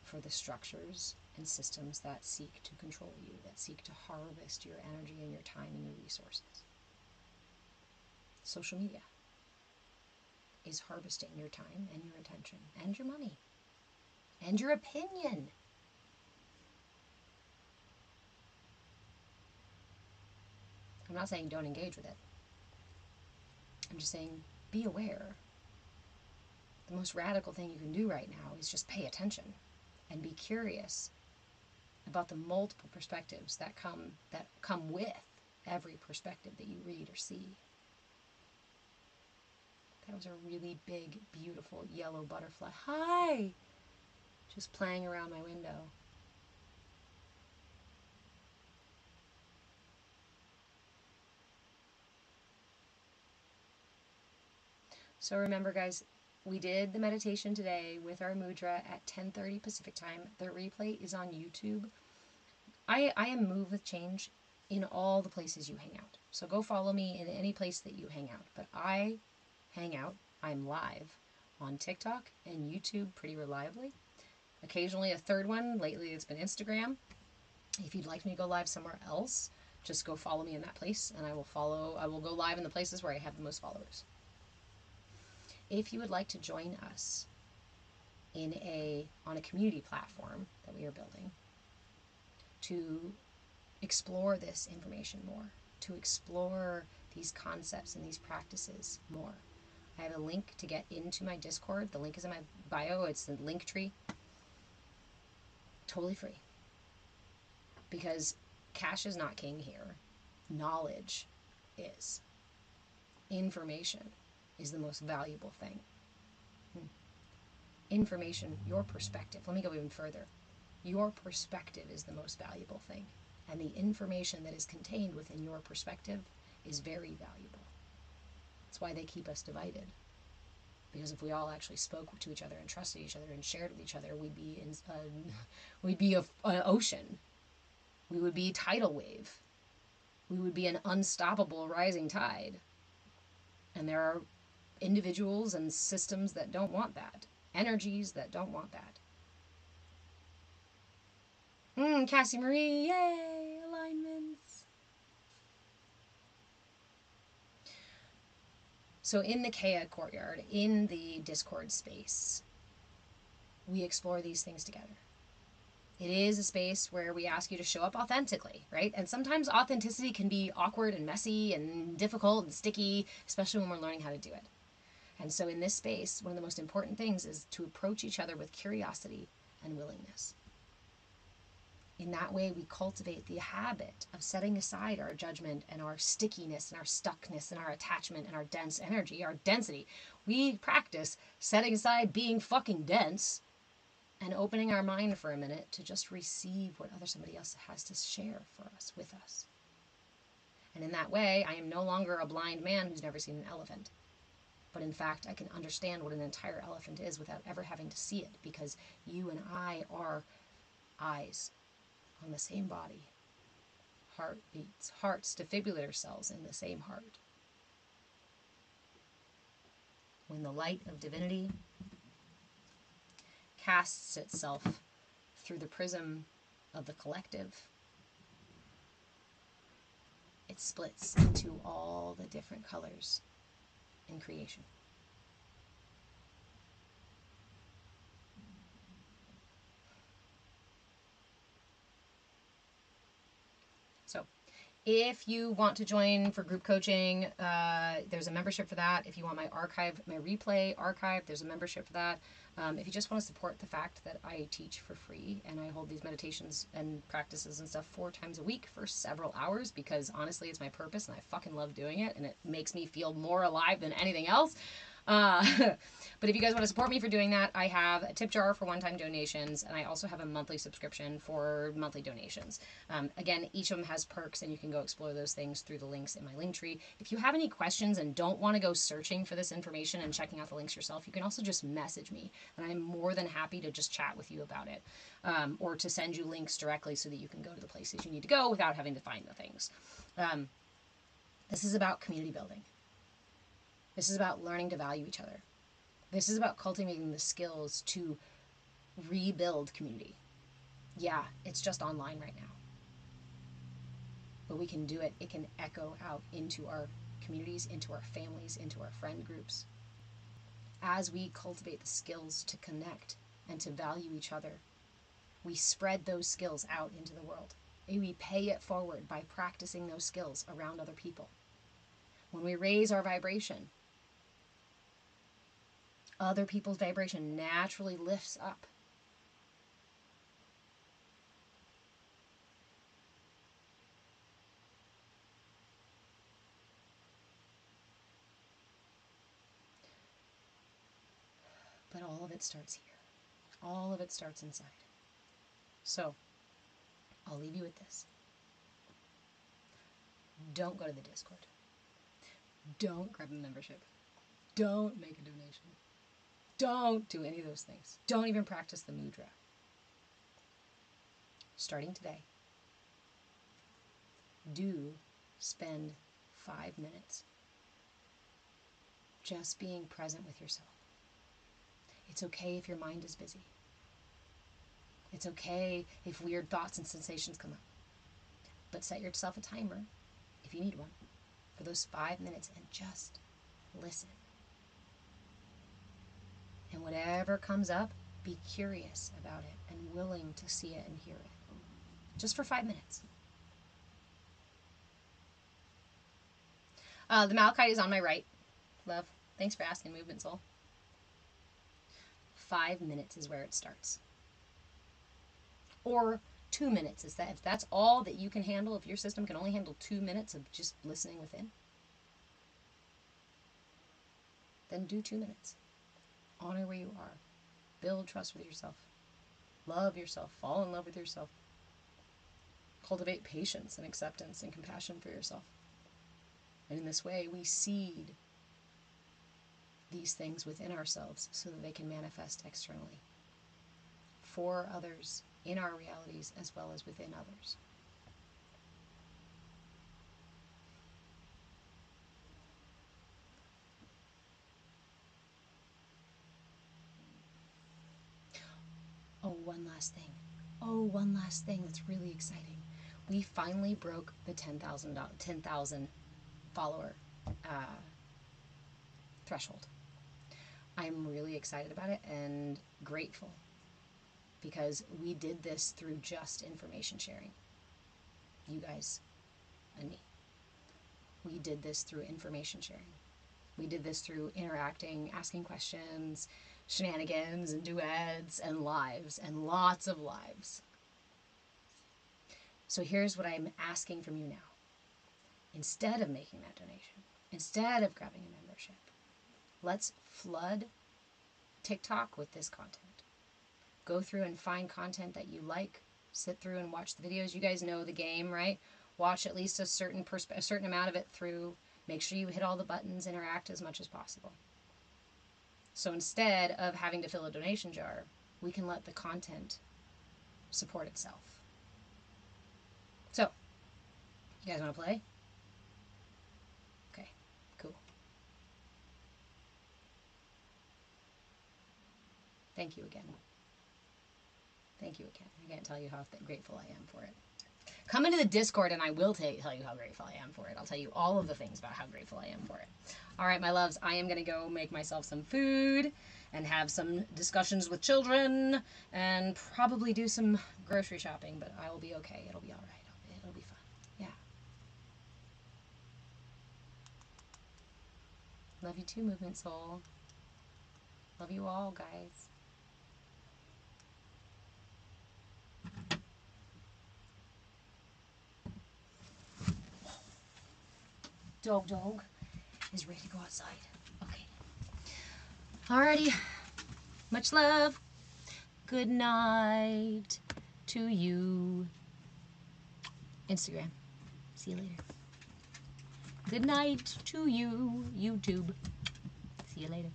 for the structures and systems that seek to control you, that seek to harvest your energy and your time and your resources. Social media is harvesting your time and your attention and your money and your opinion. I'm not saying don't engage with it. I'm just saying be aware. The most radical thing you can do right now is just pay attention and be curious about the multiple perspectives that come with every perspective that you read or see. That was a really big, beautiful yellow butterfly. Hi! Just playing around my window. So remember, guys, we did the meditation today with our mudra at 10:30 Pacific time. The replay is on YouTube. I am moved with change in all the places you hang out. So go follow me in any place that you hang out. But I hang out, I'm live on TikTok and YouTube pretty reliably. Occasionally a third one. Lately it's been Instagram. If you'd like me to go live somewhere else, just go follow me in that place and I will go live in the places where I have the most followers. If you would like to join us on a community platform that we are building to explore this information more, to explore these concepts and these practices more, I have a link to get into my Discord. The link is in my bio. It's the link tree. Totally free. Because cash is not king here. Knowledge is. Information is the most valuable thing. Information, your perspective. Let me go even further. Your perspective is the most valuable thing. And the information that is contained within your perspective is very valuable. That's why they keep us divided. Because if we all actually spoke to each other and trusted each other and shared with each other, we'd be an ocean. We would be a tidal wave. We would be an unstoppable rising tide. And there are individuals and systems that don't want that. Energies that don't want that. Cassie Marie, yay, alignments. So in the CAYA courtyard, in the Discord space, we explore these things together. It is a space where we ask you to show up authentically, right? And sometimes authenticity can be awkward and messy and difficult and sticky, especially when we're learning how to do it. And so in this space, one of the most important things is to approach each other with curiosity and willingness. In that way, we cultivate the habit of setting aside our judgment and our stickiness and our stuckness and our attachment and our dense energy, our density. We practice setting aside being fucking dense and opening our mind for a minute to just receive what somebody else has to share for us, with us. And in that way, I am no longer a blind man who's never seen an elephant. But in fact, I can understand what an entire elephant is without ever having to see it, because you and I are eyes on the same body, heartbeats, hearts, defibrillator cells in the same heart. When the light of divinity casts itself through the prism of the collective, it splits into all the different colors in creation. So if you want to join for group coaching, there's a membership for that. If you want my replay archive, there's a membership for that. If you just want to support the fact that I teach for free and I hold these meditations and practices and stuff 4 times a week for several hours, because honestly, it's my purpose and I fucking love doing it and it makes me feel more alive than anything else. But if you guys want to support me for doing that, I have a tip jar for one-time donations, and I also have a monthly subscription for monthly donations. Again, each of them has perks, and you can go explore those things through the links in my link tree. If you have any questions and don't want to go searching for this information and checking out the links yourself, you can also just message me, and I'm more than happy to just chat with you about it, or to send you links directly so that you can go to the places you need to go without having to find the things. This is about community building. This is about learning to value each other. This is about cultivating the skills to rebuild community. Yeah, it's just online right now. But we can do it. It can echo out into our communities, into our families, into our friend groups. As we cultivate the skills to connect and to value each other, we spread those skills out into the world. We pay it forward by practicing those skills around other people. When we raise our vibration, other people's vibration naturally lifts up. But all of it starts here. All of it starts inside. So, I'll leave you with this. Don't go to the Discord. Don't grab a membership. Don't make a donation. Don't do any of those things. Don't even practice the mudra. Starting today, do spend 5 minutes just being present with yourself. It's okay if your mind is busy. It's okay if weird thoughts and sensations come up. But set yourself a timer, if you need one, for those 5 minutes and just listen. And whatever comes up, be curious about it and willing to see it and hear it. Just for 5 minutes. The malachite is on my right. Love. Thanks for asking, Movement Soul. 5 minutes is where it starts. Or 2 minutes is that. If that's all that you can handle, if your system can only handle 2 minutes of just listening within, then do 2 minutes. Honor where you are. Build trust with yourself. Love yourself. Fall in love with yourself. Cultivate patience and acceptance and compassion for yourself. And in this way, we seed these things within ourselves so that they can manifest externally for others, in our realities, as well as within others. Oh, one last thing. One last thing that's really exciting. We finally broke the 10,000 follower threshold. I'm really excited about it and grateful because we did this through just information sharing. You guys and me. We did this through information sharing. We did this through interacting, asking questions, shenanigans and duets and lives and lots of lives. So here's what I'm asking from you now. Instead of making that donation, instead of grabbing a membership, let's flood TikTok with this content. Go through and find content that you like. Sit through and watch the videos. You guys know the game, right? Watch at least a certain amount of it through. Make sure you hit all the buttons, interact as much as possible. So instead of having to fill a donation jar, we can let the content support itself. So, you guys want to play? Okay, cool. Thank you again. Thank you again. I can't tell you how grateful I am for it. Come into the Discord and I will tell you how grateful I am for it. I'll tell you all of the things about how grateful I am for it. All right, my loves, I am going to go make myself some food and have some discussions with children and probably do some grocery shopping, but I will be okay. It'll be all right. It'll be fun. Yeah. Love you too, Movement Soul. Love you all, guys. Dog is ready to go outside. Okay. Alrighty. Much love. Good night to you. Instagram. See you later. Good night to you, YouTube. See you later.